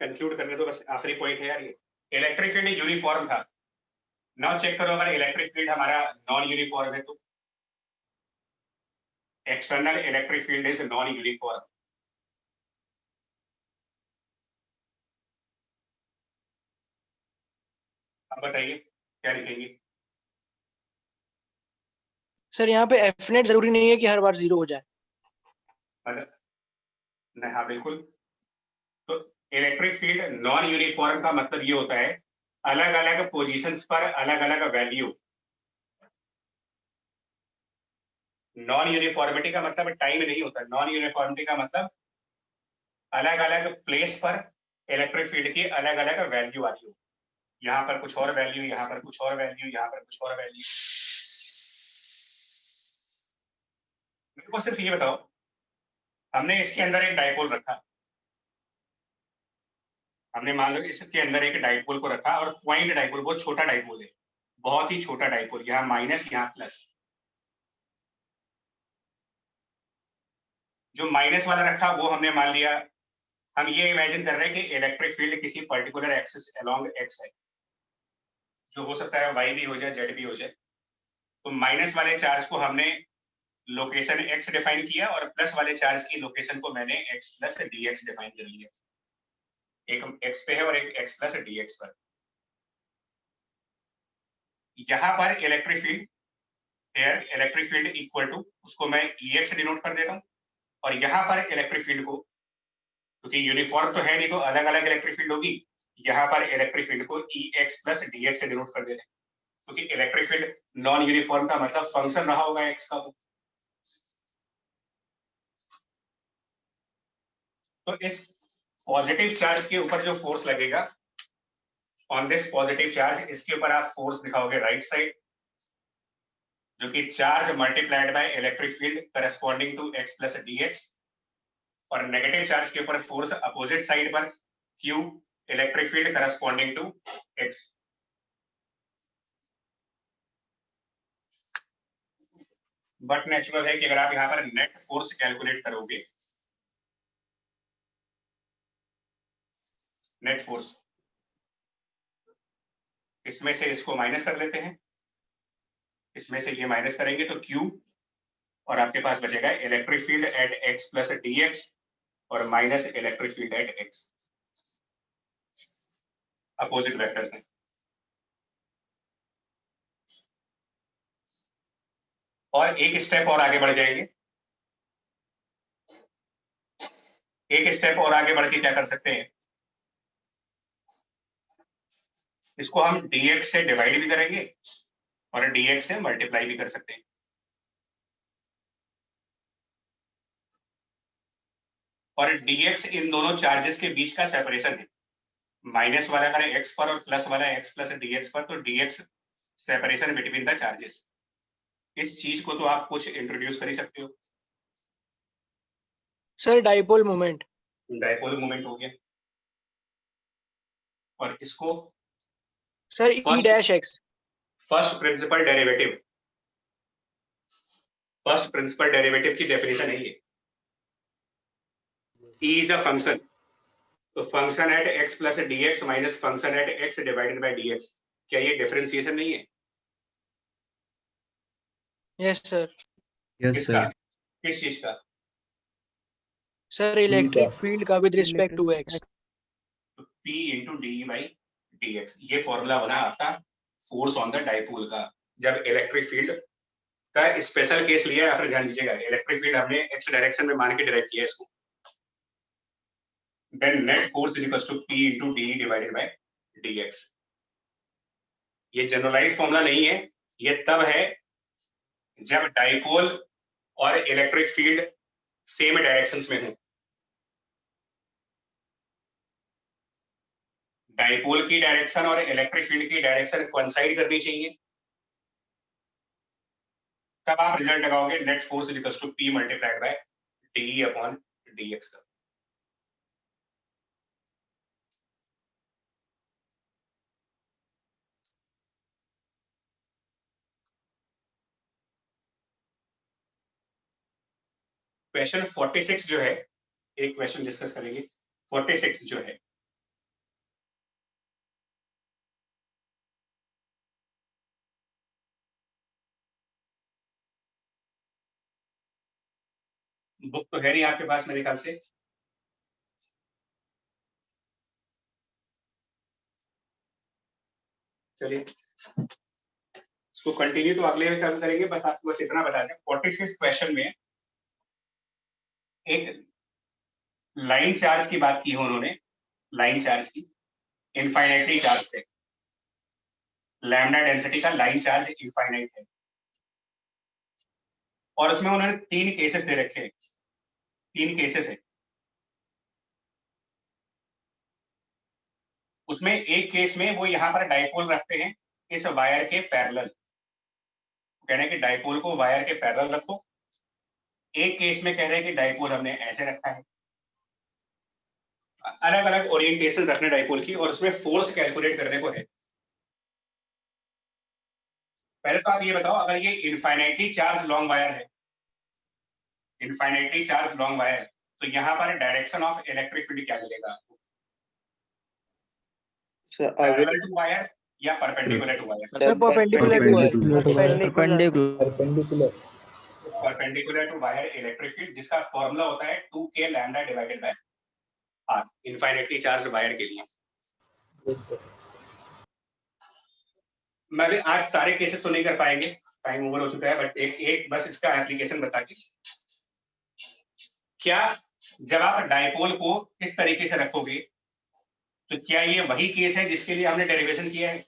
कंक्लूड करने तो बस आखिरी पॉइंट है यार, ये इलेक्ट्रिक फील्ड यूनिफॉर्म था। नाउ चेक करो अगर इलेक्ट्रिक फील्ड हमारा नॉन यूनिफॉर्म है तो external electric field is non uniform. अब बताइए क्या लिखेंगे? सर यहाँ पे एफ नेट जरूरी नहीं है कि हर बार 0 हो जाए। नहीं, हाँ बिल्कुल। तो इलेक्ट्रिक फील्ड नॉन यूनिफॉर्म का मतलब ये होता है अलग अलग पोजीशंस पर अलग अलग वैल्यू। नॉन यूनिफॉर्मिटी का मतलब टाइम नहीं होता, नॉन यूनिफॉर्मिटी का मतलब अलग अलग प्लेस पर इलेक्ट्रिक फील्ड की अलग अलग वैल्यू आ रही हो। यहाँ पर कुछ और वैल्यू, यहाँ पर कुछ और वैल्यू, यहाँ पर कुछ और वैल्यू। मेरे को सिर्फ ये बताओ, हमने इसके अंदर एक डाइपोल रखा, हमने मान लो इसके अंदर एक डाइपोल को रखा और पॉइंट डाइपोल, बहुत छोटा डाइपोल है, बहुत ही छोटा डाइपोल, यहाँ माइनस यहाँ प्लस। जो माइनस वाला रखा वो हमने मान लिया, हम ये इमेजिन कर रहे हैं कि इलेक्ट्रिक फील्ड किसी पर्टिकुलर एक्सिस अलोंग एक्स है, जो हो सकता है वाई भी हो जाए जेड भी हो जाए। तो माइनस वाले चार्ज को हमने लोकेशन एक्स डिफाइन किया और प्लस वाले चार्ज की लोकेशन को मैंने x plus d x define कर लिया। एक एक्स पे है और एक एक्स प्लस डी एक्स पर। यहां पर electric field, here electric field equal to, उसको मैं ई एक्स डिनोट कर देता हूँ, और यहाँ पर इलेक्ट्रिक फील्ड को, क्योंकि यूनिफॉर्म तो है नहीं तो अलग अलग इलेक्ट्रिक फील्ड होगी, यहाँ पर इलेक्ट्रिक फील्ड को ई एक्स प्लस डी एक्स से डिनोट कर देते हैं, क्योंकि इलेक्ट्रिक फील्ड नॉन यूनिफॉर्म का मतलब फंक्शन रहा होगा एक्स का। तो इस पॉजिटिव चार्ज के ऊपर जो फोर्स लगेगा, ऑन दिस पॉजिटिव चार्ज, इसके ऊपर आप फोर्स दिखाओगे राइट साइड, जो कि charge multiplied by electric field corresponding to x plus d x, और नेगेटिव चार्ज के ऊपर फोर्स अपोजिट साइड पर q electric field corresponding to x. But natural है कि अगर आप यहाँ पर नेट फोर्स कैलकुलेट करोगे, नेट फोर्स, इसमें से इसको माइनस कर लेते हैं, इसमें से ये माइनस करेंगे तो Q, और आपके पास बचेगा electric field at x plus dx और minus electric field at x। Opposite vectors हैं। और एक स्टेप और आगे बढ़ जाएंगे, एक स्टेप और आगे बढ़ के क्या कर सकते हैं, इसको हम dx से डिवाइड भी करेंगे और dx से मल्टीप्लाई भी कर सकते हैं। और dx इन दोनों चार्जेस के बीच का सेपरेशन है, माइनस वाला अगर x पर और प्लस वाला x प्लस dx पर, तो dx separation between the charges. इस चीज को तो आप कुछ इंट्रोड्यूस कर ही सकते हो। Sir dipole moment, dipole moment हो गया, और इसको sir E dash x, first principle derivative, first principle derivative की डेफिनेशन है ये, E is a function, तो function at x plus dx minus function at x divided by dx, क्या ये डिफरेंशिएशन नहीं है? Yes sir. किसका, किस चीज का? सर इलेक्ट्रिक फील्ड का with respect to x। P into d by d x, ये फॉर्मूला बना आपका फोर्स ऑन द डाइपोल का। जब इलेक्ट्रिक फील्ड का स्पेशल केस लिया है, आप ध्यान दीजिएगा, इलेक्ट्रिक फील्ड हमने एक्स डायरेक्शन में मान के डिराइव किया इसको, then net force is equal to P into d divided by dx। ये जनरलाइज फॉर्मूला नहीं है, ये तब है जब डाइपोल और इलेक्ट्रिक फील्ड सेम डायरेक्शंस में हो, डाइपोल की डायरेक्शन और इलेक्ट्रिक फील्ड की डायरेक्शन कोइंसाइड करनी चाहिए, तब आप रिजल्ट लगाओगे net force is equal to P multiplied by DE upon DX का। क्वेश्चन 46 जो है, एक क्वेश्चन डिस्कस करेंगे। 46 जो है, बुक तो है नहीं आपके पास मेरे ख्याल से। चलिए इसको कंटिन्यू तो अगले में काम करेंगे, बस आपको बस इतना बता दें 46 क्वेश्चन में एक लाइन चार्ज की बात की है उन्होंने, लाइन चार्ज की, इनफाइनाइटली चार्ज से, लैम्डा डेंसिटी का लाइन चार्ज इनफाइनाइट है, और उसमें उन्होंने 3 केसेस दे रखे हैं, 3 केसेस है। उसमें एक केस में वो यहाँ पर डाइपोल रखते हैं इस वायर के पैरेलल, कहने कि डाइपोल को वायर के पैरेलल रखो। एक केस में कह रहे हैं कि डाइपोल हमने ऐसे रखा है। अलग अलग ओरिएंटेशन रखने डाइपोल की, और उसमें फोर्स कैलकुलेट करने को है। पहले तो आप ये बताओ, अगर ये इनफाइनाइटली चार्ज लॉन्ग वायर है, इनफाइनाइटली चार्ज लॉन्ग वायर, तो यहाँ पर डायरेक्शन ऑफ इलेक्ट्रिक फील्ड क्या मिलेगा आपको? पैरेलल टू वायर या perpendicular to wire? Sir perpendicular to wire, perpendicular to wire electric field, जिसका फॉर्मूला होता है 2k lambda divided by r, infinitely charge wire के लिए। मैं भी आज सारे केसेस तो नहीं कर पाएंगे, टाइम ओवर हो चुका है, बट एक बस इसका एप्लीकेशन बता के, क्या जब आप डाइपोल को इस तरीके से रखोगे तो क्या ये वही केस है जिसके लिए हमने डेरिवेशन किया है?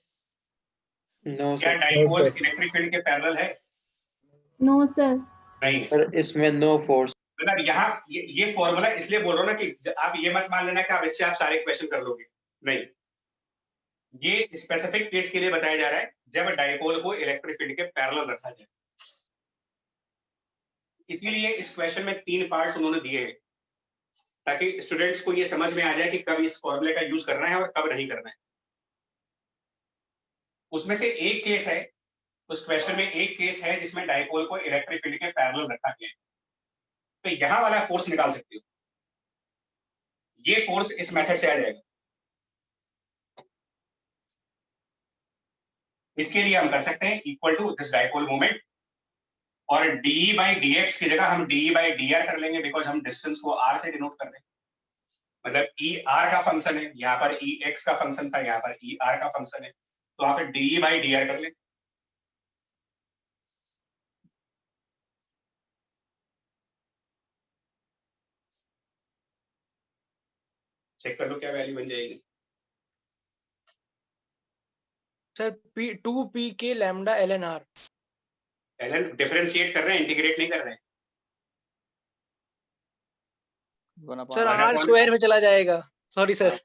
नो क्या डाइपोल इलेक्ट्रिक फील्ड के पैरेलल है? No sir. नहीं सर, इसमें नो फोर्स। मतलब यहाँ ये फॉर्मूला इसलिए बोल रहा हूँ ना कि आप ये मत मान लेना कि आप इससे आप सारे क्वेश्चन कर लोगे, नहीं, ये स्पेसिफिक केस के लिए बताया जा रहा है जब डाइपोल को इलेक्ट्रिक फील्ड के पैरेलल रखा जाए। इसीलिए इस क्वेश्चन में 3 पार्ट्स उन्होंने दिए हैं, ताकि स्टूडेंट्स को ये समझ में आ जाए कि कब इस फॉर्मूले का यूज करना है और कब नहीं करना है। उसमें से एक केस है, उस क्वेश्चन में एक केस है जिसमें डाइपोल को इलेक्ट्रिक फील्ड के पैरेलल रखा गया है, तो यहां वाला फोर्स निकाल सकते हो। ये फोर्स इस मेथड से आ जाएगा। इसके लिए हम कर सकते हैं equal to this dipole moment, और DE बाई DX की जगह हम DE बाई DR कर लेंगे, बिकॉज हम डिस्टेंस को R से डिनोट कर रहे हैं। मतलब ER का फंक्शन है, यहाँ पर EX का फंक्शन था, यहाँ पर ER का फंक्शन है, तो आप DE बाई DR कर लें। चेक कर लो क्या वैल्यू बन जाएगी। सर P2P के lambda ln r। ln differentiate कर रहे हैं, इंटीग्रेट नहीं कर रहे हैं। सर r स्क्वायर में चला जाएगा, सॉरी सर।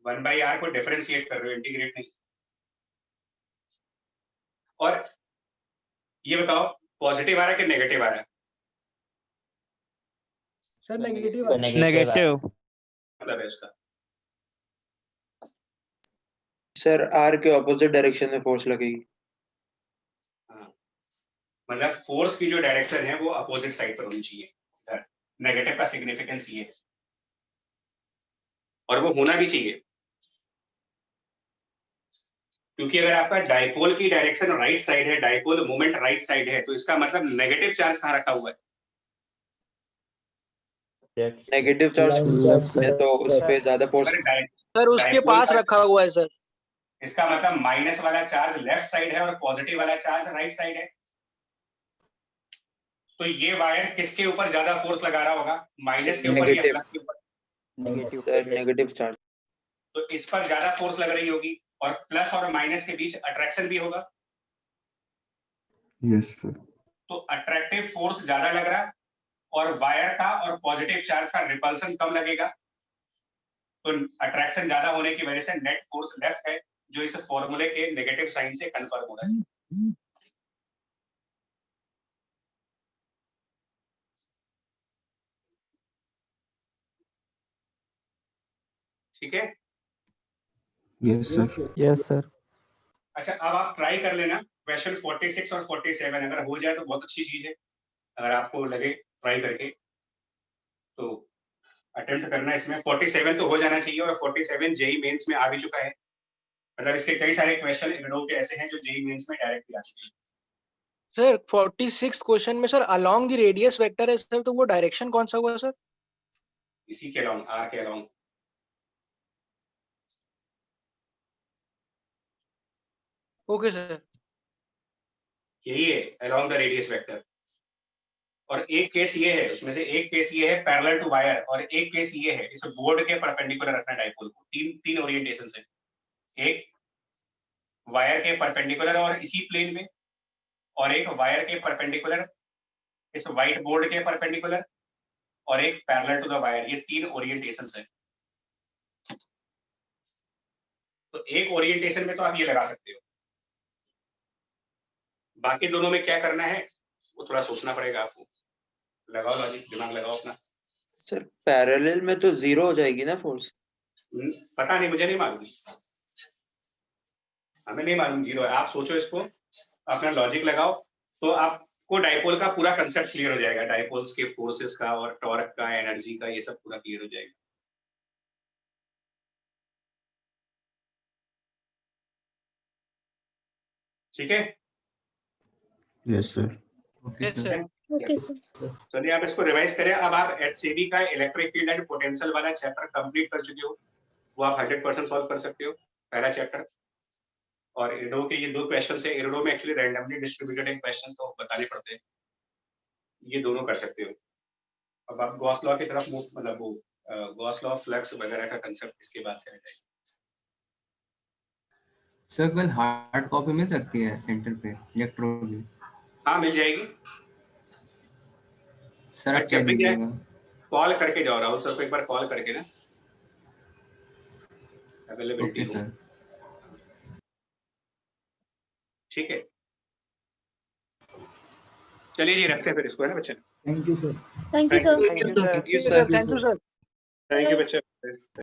1/r को डिफरेंशिएट कर रहे हो, इंटीग्रेट नहीं। और ये बताओ पॉजिटिव आ रहा है कि नेगेटिव आ रहा है? सर नेगेटिव नेगेटिव मतलब है उसका सर, आर के ऑपोजिट डायरेक्शन में फोर्स लगेगी। मतलब फोर्स की जो डायरेक्शन है वो अपोजिट साइड पर होनी चाहिए। नेगेटिव का सिग्निफिकेंस ये है, और वो होना भी चाहिए, क्योंकि अगर आपका डाइपोल की डायरेक्शन राइट साइड है, डाइपोल मोमेंट राइट साइड है, तो इसका मतलब नेगेटिव चार्ज कहाँ रखा हुआ है? नेगेटिव चार्ज है तो उस पे ज्यादा फोर्स। सर उसके पास रखा हुआ है सर। इसका मतलब माइनस वाला चार्ज लेफ्ट साइड है और पॉजिटिव वाला चार्ज राइट साइड है। तो ये वायर किसके ऊपर ज्यादा फोर्स लगा रहा होगा? माइनस के ऊपर या प्लस के ऊपर? Negative charge. तो इस पर ज्यादा फोर्स लग रही होगी, और प्लस और माइनस के बीच अट्रैक्शन भी होगा। Yes sir. तो अट्रैक्टिव फोर्स ज्यादा लग रहा है, और वायर का और पॉजिटिव चार्ज का रिपल्सन कम लगेगा। तो अट्रैक्शन ज्यादा होने की वजह से नेट फोर्स लेस है, जो इस फॉर्मूले के नेगेटिव साइन से कंफर्म हो रहा है। ठीक है? Yes sir. Yes sir. अच्छा, अब आप ट्राई कर लेना क्वेश्चन 46 और 47, अगर हो जाए तो बहुत अच्छी चीज है, अगर आपको लगे ट्राई करके तो अटेम्प्ट करना। इसमें 47 तो हो जाना चाहिए, और 47 जेई मेंस में आ भी चुका है, मतलब इसके कई सारे क्वेश्चन इग्नोर के ऐसे हैं जो जेई मेंस में डायरेक्टली आ चुके हैं। सर 46 क्वेश्चन में sir along the radius vector है सर, तो वो डायरेक्शन कौन सा हुआ सर? इसी के अलोंग, आर के अलोंग। Okay sir. यही है अलोंग द रेडियस वेक्टर। और एक केस ये है, उसमें से एक केस ये है पैरेलल टू वायर, और एक केस ये है इस बोर्ड के परपेंडिकुलर रखना डाइपोल को। तीन ओरिएंटेशन से, एक वायर के परपेंडिकुलर और इसी प्लेन में, और एक वायर के परपेंडिकुलर इस व्हाइट बोर्ड के परपेंडिकुलर, और एक पैरेलल टू द वायर। ये 3 ओरिएंटेशन है। तो एक ओरिएंटेशन में तो आप ये लगा सकते हो, बाकी दोनों में क्या करना है वो थोड़ा सोचना पड़ेगा आपको। लगाओ लॉजिक, दिमाग लगाओ अपना। सर पैरेलल में तो 0 हो जाएगी ना फोर्स? पता नहीं, मुझे नहीं मालूम, हमें नहीं मालूम 0 है। आप सोचो इसको, अपना लॉजिक लगाओ, तो आपको डाइपोल का पूरा कंसेप्ट क्लियर हो जाएगा, डाइपोल्स के फोर्सेस का और टॉर्क का, एनर्जी का, ये सब पूरा क्लियर हो जाएगा। ठीक है? Yes sir. Okay sir. Okay sir. चलिए आप इसको रिवाइज करें। अब आप एचसीबी का इलेक्ट्रिक फील्ड एंड पोटेंशियल वाला चैप्टर कंप्लीट कर चुके हो, वो आप 100% सॉल्व कर सकते हो, पहला चैप्टर। और इरडो के ये 2 क्वेश्चन है, इरडो में एक्चुअली रैंडमली डिस्ट्रीब्यूटेड एक क्वेश्चन तो बताने पड़ते हैं, ये दोनों कर सकते हो। अब आप गॉस लॉ की तरफ मूव, मतलब वो गॉस लॉ, फ्लक्स वगैरह का कंसेप्ट इसके बाद से आ जाएगा। सर कल हार्ड कॉपी मिल सकती है सेंटर पे इलेक्ट्रो की? हाँ मिल जाएगी सर, आप कह दीजिएगा। कॉल करके जाओ राहुल सर को एक बार, कॉल करके ना ओके अवेलेबिलिटी हो। सर। ठीक है, चलिए जी रखते हैं फिर इसको, है ना बच्चे। Thank you sir. Thank you sir. Thank you sir. Thank you बच्चे।